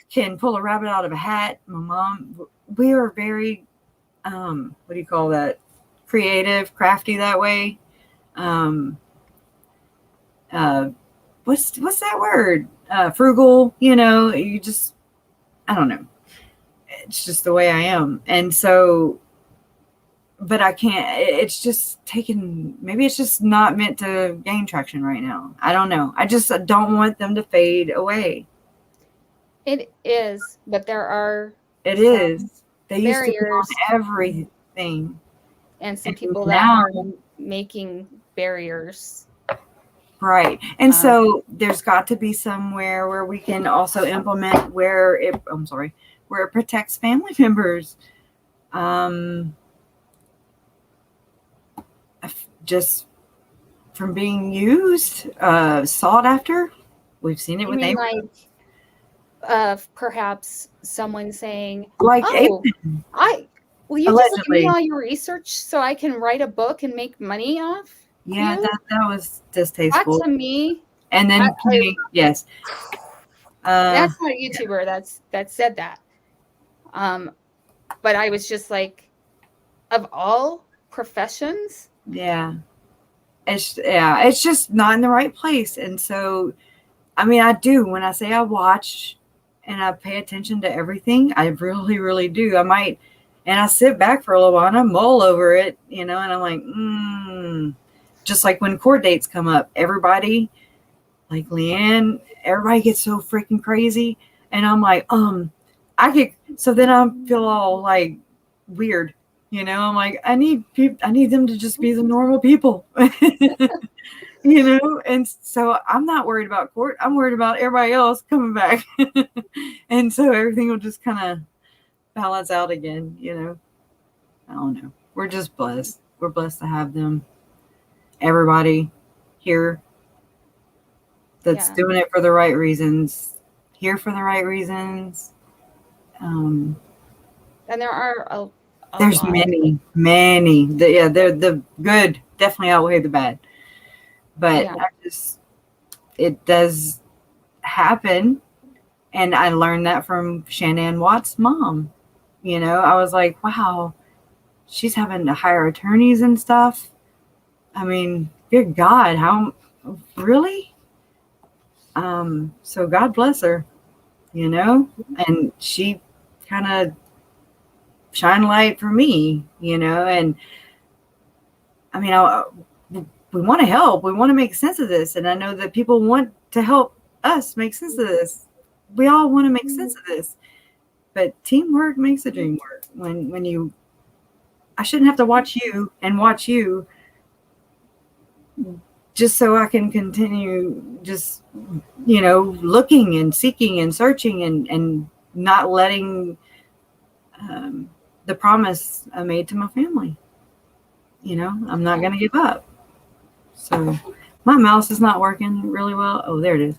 can pull a rabbit out of a hat. My mom, we are very, what do you call that? Creative, crafty that way. What's that word? Frugal, you know, you just, I don't know. It's just the way I am. And so, but I can't, it's just maybe it's just not meant to gain traction right now. I don't know. I just don't want them to fade away. It is, but there are. It is. They used to be on everything. And some people that are making barriers. Right. And so there's got to be somewhere where we can also implement where it protects family members. Just from being used, sought after. We've seen it with like perhaps someone saying, like, will you just give me all your research so I can write a book and make money off? Yeah, that was distasteful. That to me. And then yes. That's not a YouTuber that said that. But I was just like, of all professions. Yeah. It's just not in the right place. And so, I mean, I do, when I say I watch and I pay attention to everything, I really, really do. I might, and I sit back for a little while and I mull over it, you know, and I'm like, just like when court dates come up, everybody, like Leanne, everybody gets so freaking crazy. And I'm like, so then I feel all like weird. You know, I'm like, I need them to just be the normal people. you know, and so I'm not worried about court. I'm worried about everybody else coming back. And so everything will just kind of balance out again, you know. I don't know. We're just blessed. We're blessed to have them. Everybody here that's doing it for the right reasons, here for the right reasons. And there are a there's lot. many. They're the good definitely outweigh the bad. But it does happen. And I learned that from Shanann Watt's mom. You know, I was like, wow, she's having to hire attorneys and stuff. I mean, good God, how really? So God bless her, you know, and she kind of shine light for me, you know, and I mean, we want to help. We want to make sense of this. And I know that people want to help us make sense of this. We all want to make sense of this. But teamwork makes the dream work. When you, I shouldn't have to watch you just so I can continue just, you know, looking and seeking and searching and not letting the promise I made to my family. You know, I'm not going to give up. So my mouse is not working really well. Oh, there it is.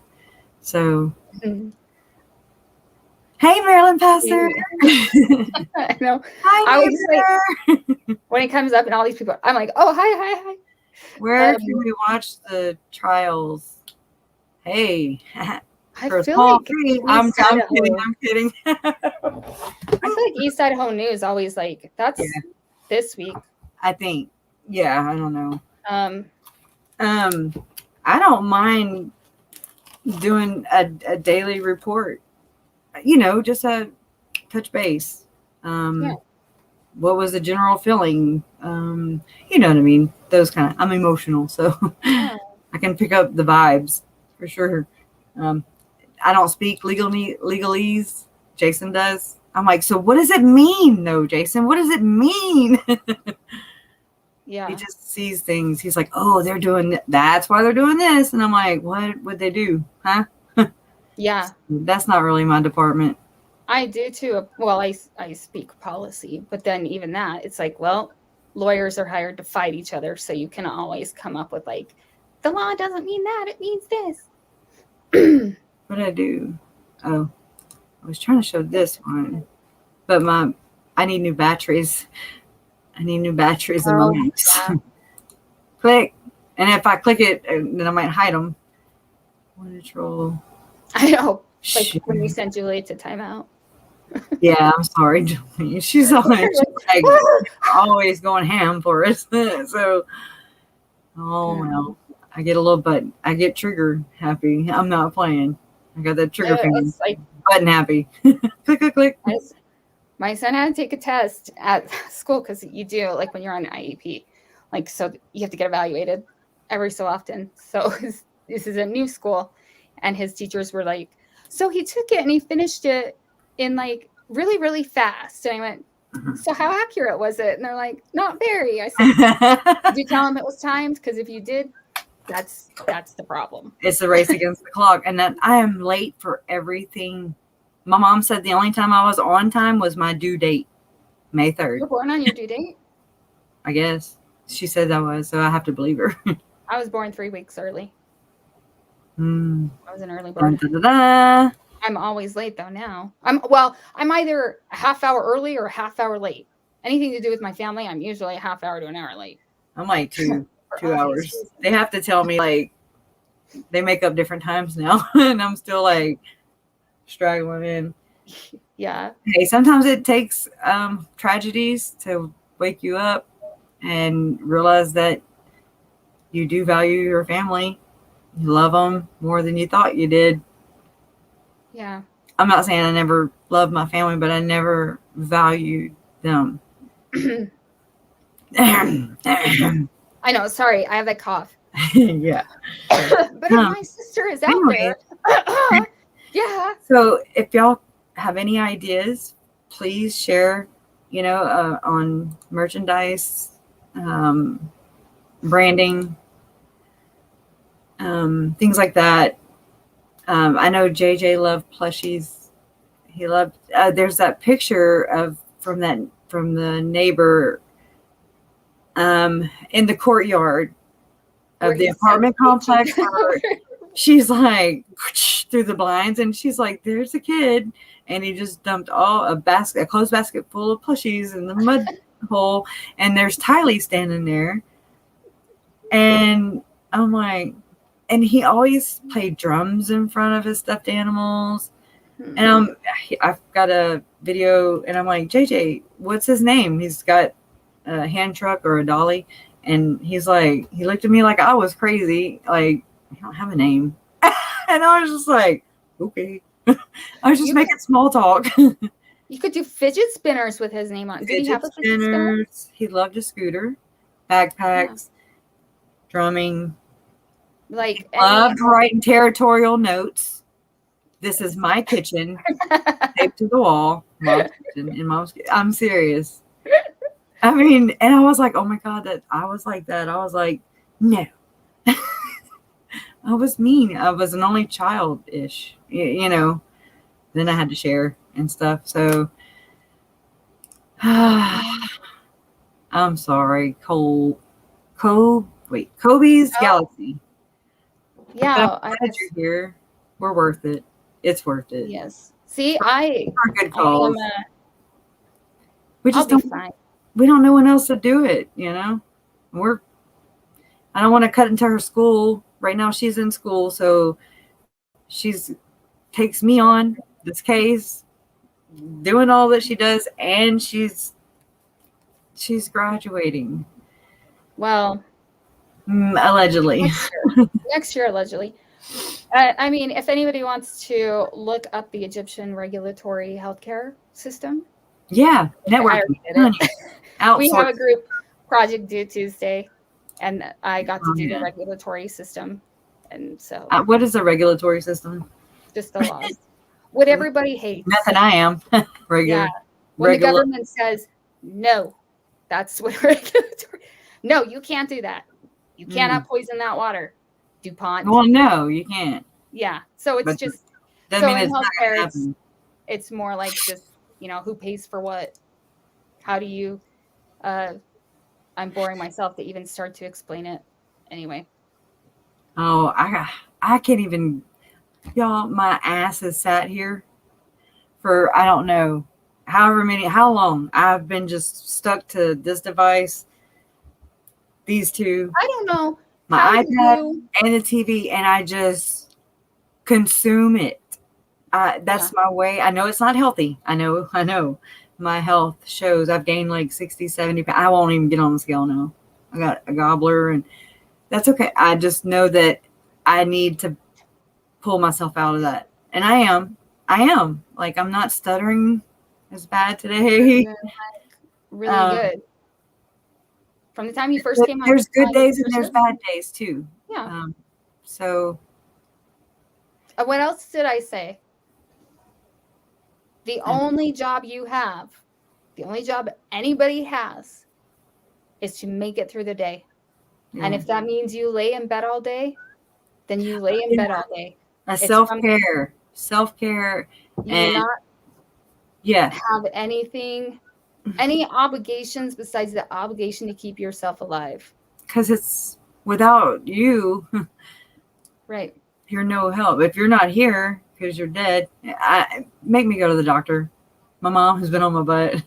So, hey, Marilyn Pastor. I know. Hi, I was like, when it comes up and all these people, I'm like, oh, hi. Where can we watch the trials? Hey. I feel like I'm kidding. I feel like East Idaho News always like that's this week. I think. Yeah, I don't know. I don't mind doing a daily report. You know, just a touch base. What was the general feeling? You know what I mean? Those kind of. I'm emotional, so I can pick up the vibes for sure. I don't speak legalese. Jason does. I'm like, so what does it mean, though, Jason? What does it mean? Yeah. He just sees things. He's like, oh, they're doing that's why they're doing this. And I'm like, what would they do? Huh? Yeah. That's not really my department. I do too. Well, I speak policy, but then even that, it's like, well, lawyers are hired to fight each other. So you can always come up with like, the law doesn't mean that, it means this. What did I do? Oh, I was trying to show this one, but I need new batteries. In my mics. Yeah. Click. And if I click it, then I might hide them. What a troll. I know. Like when we send Julie to timeout. Yeah, I'm sorry, Julie. She's always, always going ham for us. So, well, I get a little button. I get trigger happy. I'm not playing. I got that trigger finger. Like, button happy. click. My son had to take a test at school because you do, like when you're on IEP. Like, so you have to get evaluated every so often. So this is a new school. And his teachers were like, so he took it and he finished it in like really, really fast. And I went, so how accurate was it? And they're like, not very. I said, did you tell him it was timed? Because if you did, that's the problem. It's a race against the clock. And that I am late for everything. My mom said the only time I was on time was my due date, May 3rd. You were born on your due date? I guess. She said I was, so I have to believe her. I was born 3 weeks early. I was an early born. bird. I'm always late though now. I'm either a half hour early or a half hour late. Anything to do with my family, I'm usually a half hour to an hour late. I'm like two hours. They have to tell me like they make up different times now, and I'm still like straggling in. Yeah. Hey, sometimes it takes tragedies to wake you up and realize that you do value your family. You love them more than you thought you did. Yeah. I'm not saying I never loved my family, but I never valued them. I know. Sorry. I have that cough. Yeah. But if my sister is out there. Yeah. So if y'all have any ideas, please share, on merchandise, branding, things like that. I know JJ loved plushies. He loved. There's that picture from the neighbor in the courtyard of the apartment complex. She's like through the blinds, and she's like, "There's a kid," and he just dumped a clothes basket full of plushies in the mud hole, and there's Tylee standing there, and I'm like, and he always played drums in front of his stuffed animals, and I've got a video, and I'm like, JJ, what's his name? He's got a hand truck or a dolly, and he's like, he looked at me like I was crazy, like, I don't have a name. And I was just like, okay. I was just making small talk. You could do fidget spinners with his name on. Did he have a fidget spinner? He loved a scooter, backpacks, drumming. Like, he loved writing territorial notes. This is my kitchen, taped to the wall. Mom's kitchen in Mom's kitchen. I'm serious. I mean, and I was like, oh my God, that I was like that. I was like, no. I was mean. I was an only child-ish, you know. Then I had to share and stuff. So, I'm sorry, Kobe's Galaxy. Yeah, I'm glad you're here. We're worth it. It's worth it. Yes. See, for good cause. We just I'll be fine. We don't know when else to do it, you know. I don't want to cut into her school. Right now she's in school, so takes me on this case, doing all that she does, and she's graduating. Well, allegedly. Next year, allegedly. I mean, if anybody wants to look up the Egyptian regulatory healthcare system. Yeah, network. We have a group, Project Due Tuesday, and I got to do the regulatory system. And so, what is the regulatory system? Just the laws. What everybody hates. Nothing I am. Regular. Yeah. When the government says, no, that's what regulatory. No, you can't do that. You cannot poison that water. DuPont. Well, no, you can't. Yeah. So it's just, so in healthcare, it's more like just, you know, who pays for what? How do you, I'm boring myself to even start to explain it. Anyway. Oh, I can't even, y'all, my ass has sat here for, I don't know, how long I've been just stuck to this device, these two. I don't know. My iPad and the TV, and I just consume it. That's my way. I know it's not healthy. I know. My health shows I've gained like 60, 70 pounds. I won't even get on the scale now. I got a gobbler, and that's okay. I just know that I need to pull myself out of that. And I am. Like, I'm not stuttering as bad today. Really good. From the time you first came on. There's good days and there's bad days too. Yeah. So. What else did I say? The only job you have, the only job anybody has, is to make it through the day. Yeah. And if that means you lay in bed all day, then you lay in bed all day. Self-care. You not have anything, any obligations besides the obligation to keep yourself alive. Because it's without you, right? You're no help. If you're not here because you're dead, make me go to the doctor. My mom has been on my butt.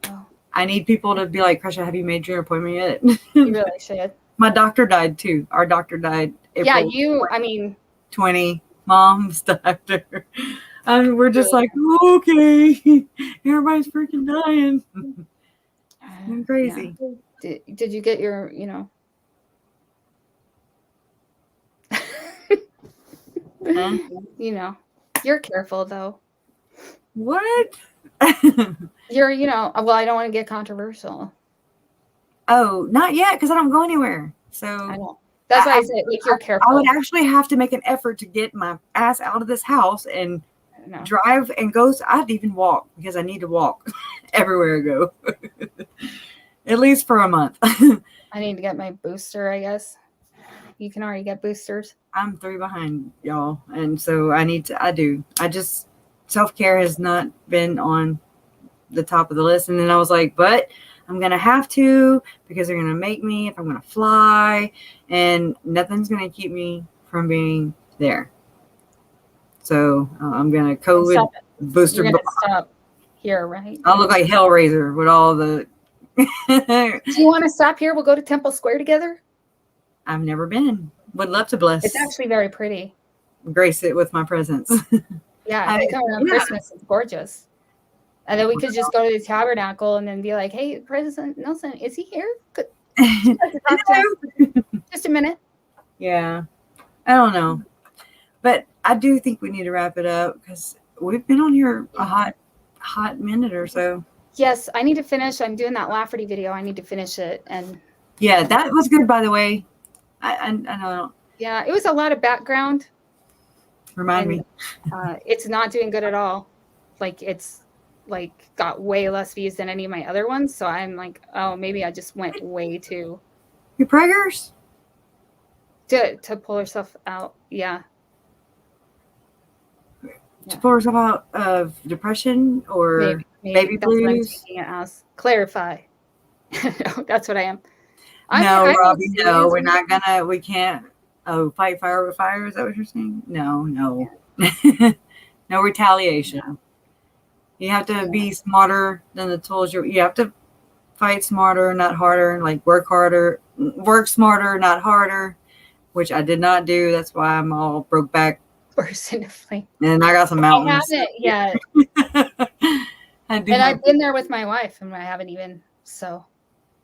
Oh. I need people to be like, Kresha, have you made your appointment yet? You really should. My doctor died too. Our doctor died. April 20. Mom's doctor. We're just like, okay, everybody's freaking dying. I'm crazy. Yeah. Did you get your, you know? Huh? You know, you're careful though. What? You're, you know, well, I don't want to get controversial. Oh, not yet, because I don't go anywhere. So I don't. That's why I said, like, you're careful. I would actually have to make an effort to get my ass out of this house and drive and go. I'd even walk because I need to walk everywhere I go, at least for a month. I need to get my booster, I guess. you can already get boosters. I'm 3 behind y'all, and so I just self-care has not been on the top of the list. And then I was like, but I'm gonna have to, because they're gonna make me if I'm gonna fly, and nothing's gonna keep me from being there. So I'm gonna COVID Stop. booster. You're gonna stop here, right? I'll look like Hellraiser with all the. Do you want to stop here? We'll go to Temple Square together. I've never been. Would love to bless. It's actually very pretty. Grace it with my presence. Yeah, I come around Christmas. It's gorgeous. And then we could just go to the tabernacle and then be like, "Hey, President Nelson, is he here? Good. Just a minute." Yeah, I don't know, but I do think we need to wrap it up because we've been on here a hot minute or so. Yes, I need to finish. I'm doing that Lafferty video. I need to finish it. And yeah, that was good, by the way. I know. Yeah, it was a lot of background. Remind me. It's not doing good at all. Like, it's like got way less views than any of my other ones. So I'm like, oh, maybe I just went way too. Your preggers? To pull herself out. Yeah. To pull herself out of depression or baby that's what I'm blues? taking it as. Clarify. No, that's what I am. No, Robbie, no, we can't. Oh, fight fire with fire? Is that what you're saying? No. No retaliation. You have to be smarter than the tools you have to fight smarter, not harder, like work smarter, not harder, which I did not do. That's why I'm all broke back. Burst into flame. And I got some mountains. I haven't yet. And I've been there with my wife and I haven't even, so.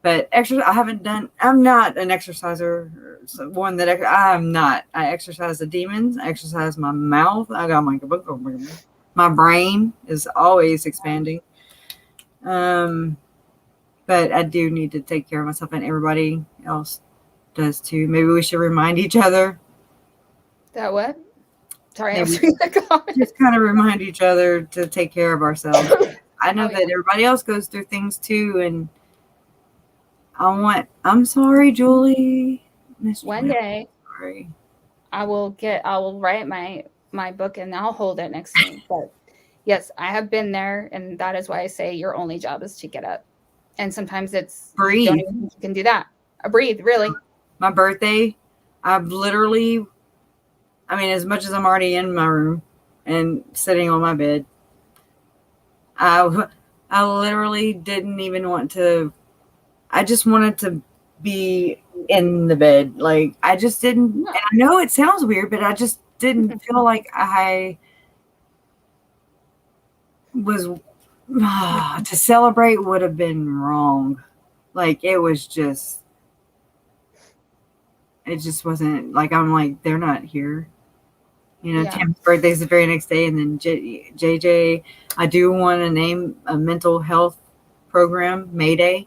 But I'm not an exerciser. I'm not. I exercise the demons. I exercise my mouth. I got my brain is always expanding. But I do need to take care of myself, and everybody else does too. Maybe we should remind each other. That what? Sorry, just kind of remind each other to take care of ourselves. I know that everybody else goes through things too, and I'm sorry, Julie. One day, sorry. I will write my book and I'll hold it next to me. But yes, I have been there, and that is why I say your only job is to get up. And sometimes it's breathe. You don't even think you can do that. Breathe, really. My birthday, I've literally, as much as I'm already in my room and sitting on my bed, I literally didn't even want to. I just wanted to be in the bed. Like, I just didn't. And I know it sounds weird, but I just didn't feel like I was. To celebrate would have been wrong. Like, it just wasn't like, I'm like, they're not here. Tim's birthday's the very next day. And then JJ, I do want to name a mental health program Mayday,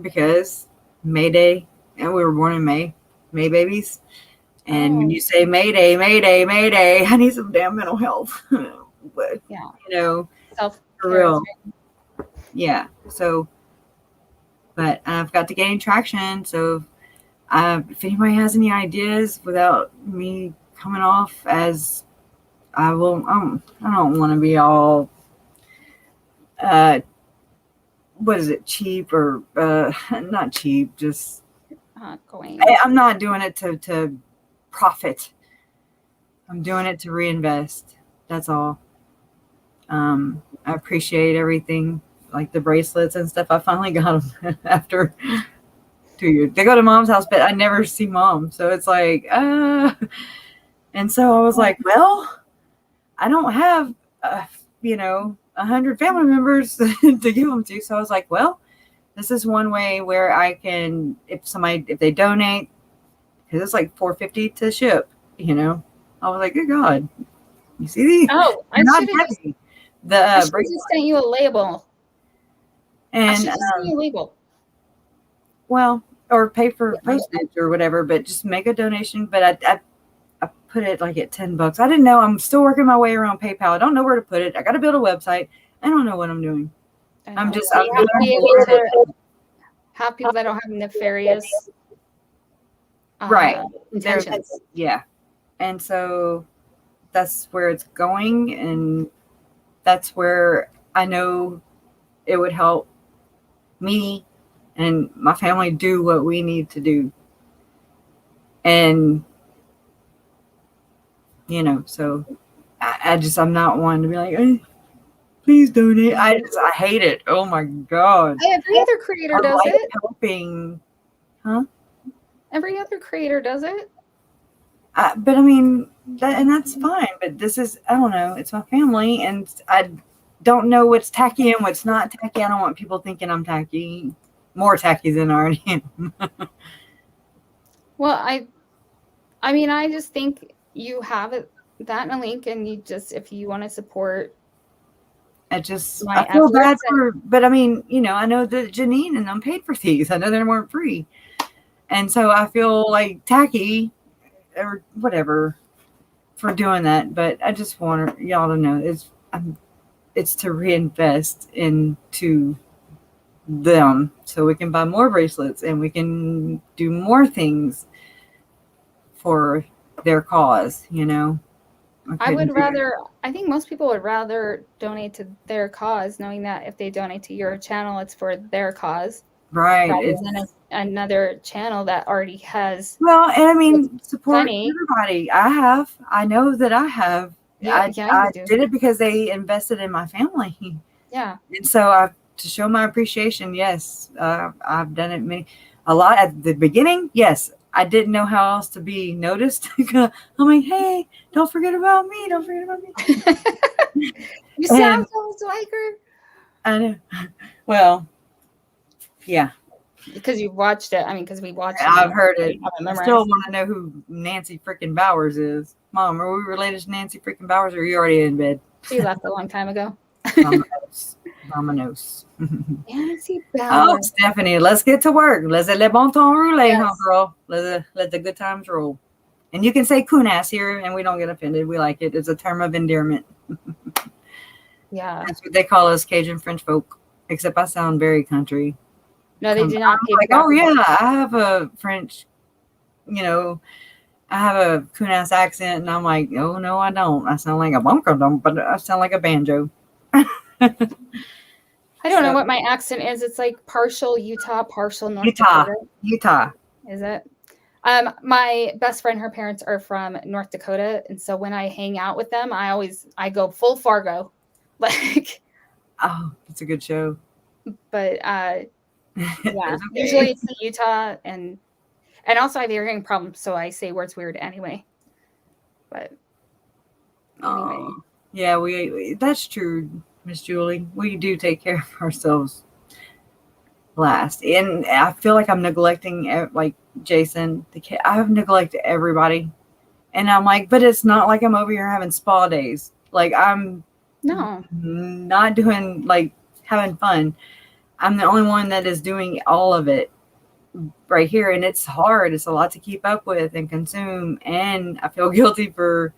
because Mayday, and we were born in May babies. And when you say Mayday, Mayday, Mayday, I need some damn mental health. But, for real. Yeah. So, but I've got to gain traction. So if anybody has any ideas without me coming off as I don't want to be all, what is it? Cheap or, not cheap, just I'm not doing it to profit. I'm doing it to reinvest. That's all. I appreciate everything, like the bracelets and stuff. I finally got them after 2 years. They go to Mom's house, but I never see Mom. So it's like, and so I was like, well, I don't have, 100 family members to give them to. So I was like, well, this is one way where I can, if they donate, because it's like $4.50 to ship, I was like, good God, you see these? Oh, I should have just sent you a label. And I should have sent you a label. Well, or pay for postage or whatever, but just make a donation. But I put it like at $10. I didn't know. I'm still working my way around PayPal. I don't know where to put it. I got to build a website. I don't know what I'm doing. I'm just. You have to be able to have people that don't have nefarious Right. intentions. Yeah. And so that's where it's going. And that's where I know it would help me and my family do what we need to do. And, so I'm not one to be like, please donate. I hate it. Oh my God. Every other creator does like it. Helping. Huh? Every other creator does it. But I mean, that's fine. But this is, I don't know, it's my family, and I don't know what's tacky and what's not tacky. I don't want people thinking I'm tacky, more tacky than I already am. Well, I mean, I just think you have that in a link, and you just, if you want to support. I feel bad but I mean, I know that Janine and them paid for these. I know they weren't free. And so I feel like tacky or whatever for doing that. But I just want y'all to know it's to reinvest into them so we can buy more bracelets and we can do more things for their cause, I think most people would rather donate to their cause, knowing that if they donate to your channel, it's for their cause. Right. Rather than another channel that already has. Well, and I mean, support everybody. I know that I have. I did it because they invested in my family. Yeah. And so to show my appreciation, yes, I've done it a lot at the beginning. Yes. I didn't know how else to be noticed. I'm like, hey, don't forget about me. Don't forget about me. You sound so like her. I know. Well, yeah. Because you watched it. I mean, because we watched it. I've heard it. I still want to know who Nancy freaking Bowers is. Mom, are we related to Nancy freaking Bowers, or are you already in bed? She left a long time ago. Vamonos. Nancy Oh, Bowers. Stephanie, let's get to work. Let's le bon temps rouler, huh, girl? Let the good times roll. And you can say kunas here, and we don't get offended. We like it. It's a term of endearment. Yeah. That's what they call us Cajun French folk, except I sound very country. No, they do not. Like, oh, yeah, I have a French, I have a kunas accent, and I'm like, oh, no, I don't. I sound like a bunker dump, but I sound like a banjo. I don't know what my accent is. It's like partial Utah, partial North Dakota. Utah. Is it? My best friend, her parents are from North Dakota, and so when I hang out with them, I go full Fargo, like. Oh, it's a good show. But yeah, usually it's Utah, and also I have a hearing problem, so I say words weird anyway. But anyway, yeah, we that's true. Miss Julie, we do take care of ourselves last. And I feel like I'm neglecting, like Jason, the kid. I've neglected everybody. And I'm like, but it's not like I'm over here having spa days. Like, I'm not doing, like, having fun. I'm the only one that is doing all of it right here. And it's hard. It's a lot to keep up with and consume. And I feel guilty for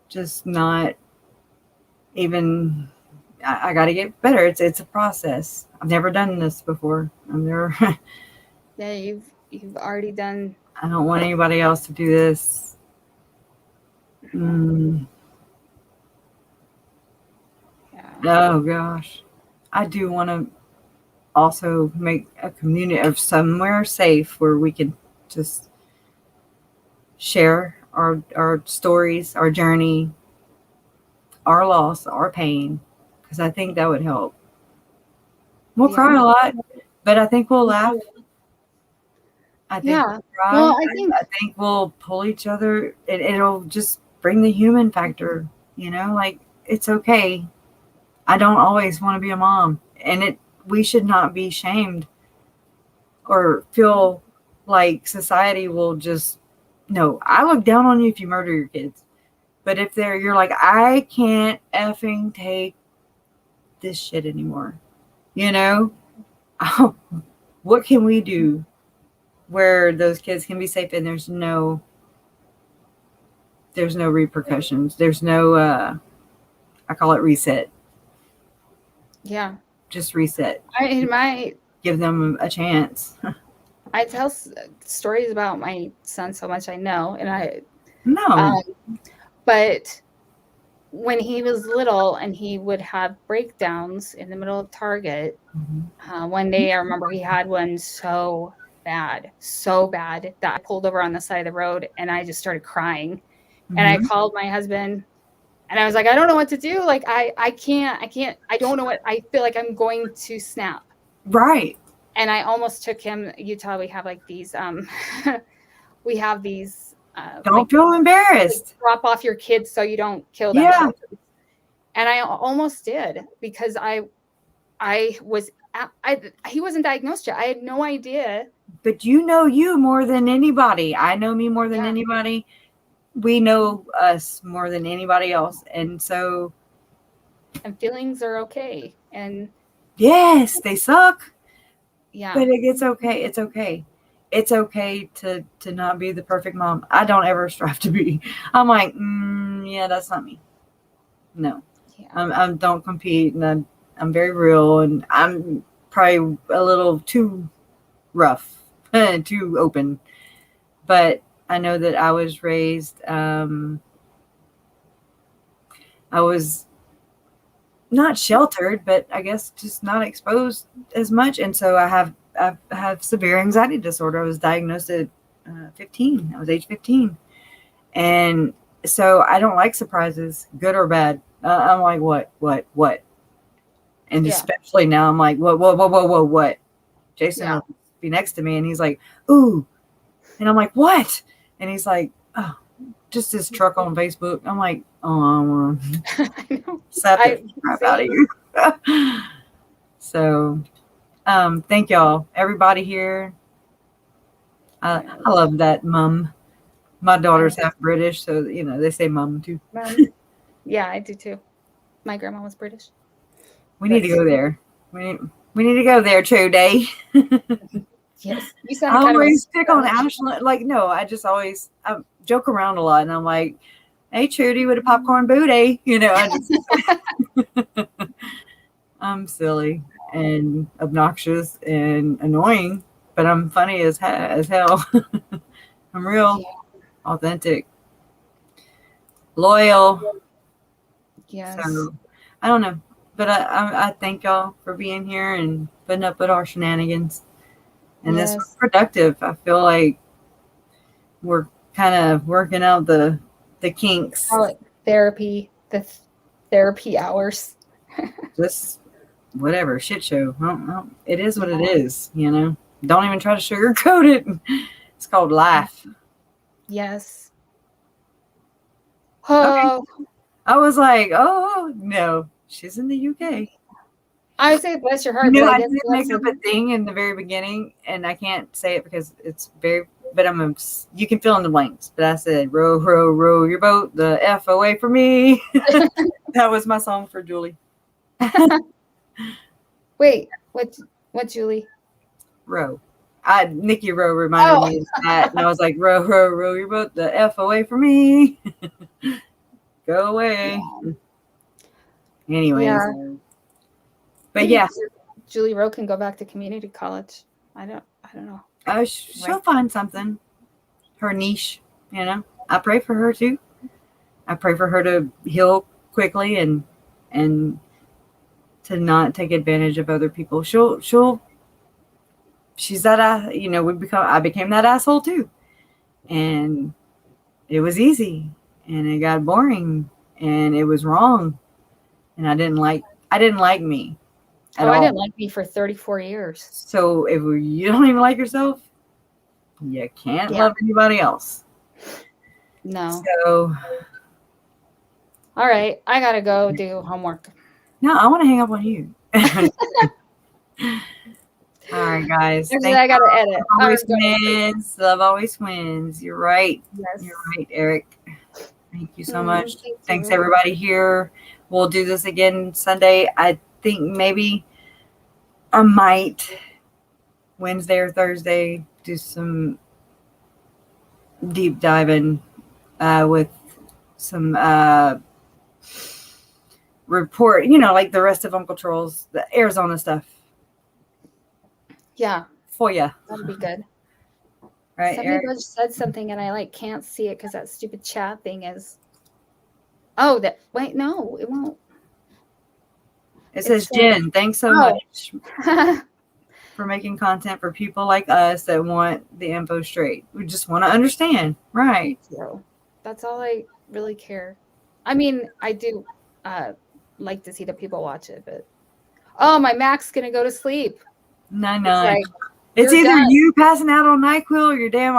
just not even, I got to get better. It's a process. I've never done this before. I've never. Yeah, you've already done. I don't want anybody else to do this. Yeah. Oh gosh, I do want to also make a community of somewhere safe where we can just share our stories, our journey, our loss, our pain, because I think that would help. We'll cry a lot, but I think we'll laugh. I think we'll cry. Well, I think we'll pull each other. It'll just bring the human factor, like, it's okay. I don't always want to be a mom, and we should not be shamed or feel like society will just, no, I look down on you if you murder your kids. But if you're like, I can't effing take this shit anymore, what can we do where those kids can be safe and there's no repercussions. There's no, I call it reset. Yeah. Just reset. Give them a chance. I tell stories about my son so much I know, and No. but when he was little and he would have breakdowns in the middle of Target, one day I remember he had one so bad that I pulled over on the side of the road and I just started crying. And I called my husband and I was like, I don't know what to do. Like, I can't, I don't know what, I feel like I'm going to snap. Right. And I almost took him, Utah, we have like these, we have these, Don't like, feel embarrassed. drop off your kids so you don't kill them. Yeah. And I almost did because he wasn't diagnosed yet. I had no idea. But you know you more than anybody. I know me more than Yeah. anybody. We know us more than anybody else. And so. And feelings are okay. And yes, they suck. yeah. But it's okay. It's okay. It's okay to not be the perfect mom. I don't ever strive to be. I'm like, yeah, that's not me. No. Yeah. I don't compete, and I'm very real, and I'm probably a little too rough, too open. But I know that I was raised. I was not sheltered, but I guess just not exposed as much, and so I have severe anxiety disorder. I was diagnosed at 15. I was age 15, and so I don't like surprises, good or bad. I'm like, what? And especially now, I'm like, what? Jason will be next to me, and he's like, ooh. And I'm like, what? And he's like, oh, just this truck on Facebook. I'm like, oh, slap the crap out of you. So, thank y'all, everybody here. I love that mum. My daughter's half British, so they say mum too. Yeah, I do too. My grandma was British. We need to go there. We need to go there, Trudy. Yes. You sound I kind always of pick on Ashlyn. Like, no, I joke around a lot, and I'm like, hey, Trudy with a popcorn booty. I'm silly and obnoxious and annoying, but I'm funny as hell. I'm real, authentic, loyal. Yes. So, I don't know. But I thank y'all for being here and putting up with our shenanigans. And this was productive. I feel like we're kind of working out the kinks. Therapy, the therapy hours. Just whatever, shit show. It is what it is, Don't even try to sugarcoat it. It's called life. Yes. Oh. Okay. I was like, oh, no. She's in the UK. I would say bless your heart. I did make up a thing in the very beginning, and I can't say it because it's very, but you can fill in the blanks. But I said, row, row, row your boat the F away from me. That was my song for Julie. Wait, what Julie? Row. Nikki Rowe reminded me of that, and I was like, row, row, row your boat the F away from me. Go away. Yeah. Anyways. Yeah. But yeah, Julie Rowe can go back to community college. I don't know. She'll find something. Her niche, I pray for her too. I pray for her to heal quickly and to not take advantage of other people. She's that I became that asshole too. And it was easy and it got boring and it was wrong. And I didn't like me. I didn't like me for 34 years. So if you don't even like yourself, you can't love anybody else. No. So. All right. I got to go do homework. No, I want to hang up on you. All right, guys. Actually, I got to edit. Always wins. Love always wins. You're right. Yes. You're right, Eric. Thank you so much. Thanks, everybody here. We'll do this again Sunday. I think maybe I might Wednesday or Thursday do some deep diving with some report, like the rest of Uncle Troll's, the Arizona stuff. Yeah. For you. That'd be good. Right, Somebody Eric? just said something and I like can't see it because that stupid chat thing is. Oh, that wait, no, it won't. It says, saying- Jen, thanks so Oh. much for making content for people like us that want the info straight. We just want to understand. Right. Thank you. That's all I really care. I mean, I do like to see the people watch it, but oh, my Mac's gonna go to sleep. No. Like, It's you're either done. you passing out on NyQuil or your damn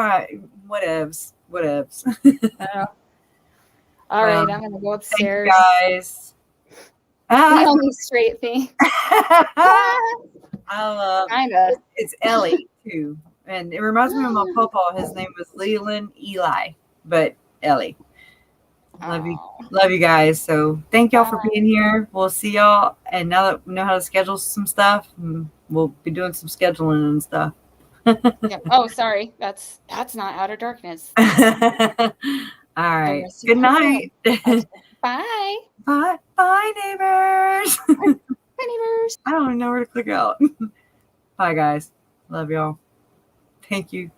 whatevs. All Well, right, I'm gonna go Thank you upstairs. guys. The only straight thing. Kinda. It's Ellie too, and it reminds me of my papa. His name was Leland Eli, but Ellie. Love you guys. So thank y'all for being here. We'll see y'all, and now that we know how to schedule some stuff, we'll be doing some scheduling and stuff. Yeah. Oh, sorry. That's not Outer Darkness. All right. Good night. Bye. Bye, neighbors. Bye, neighbors. I don't even know where to click out. Bye, guys. Love y'all. Thank you.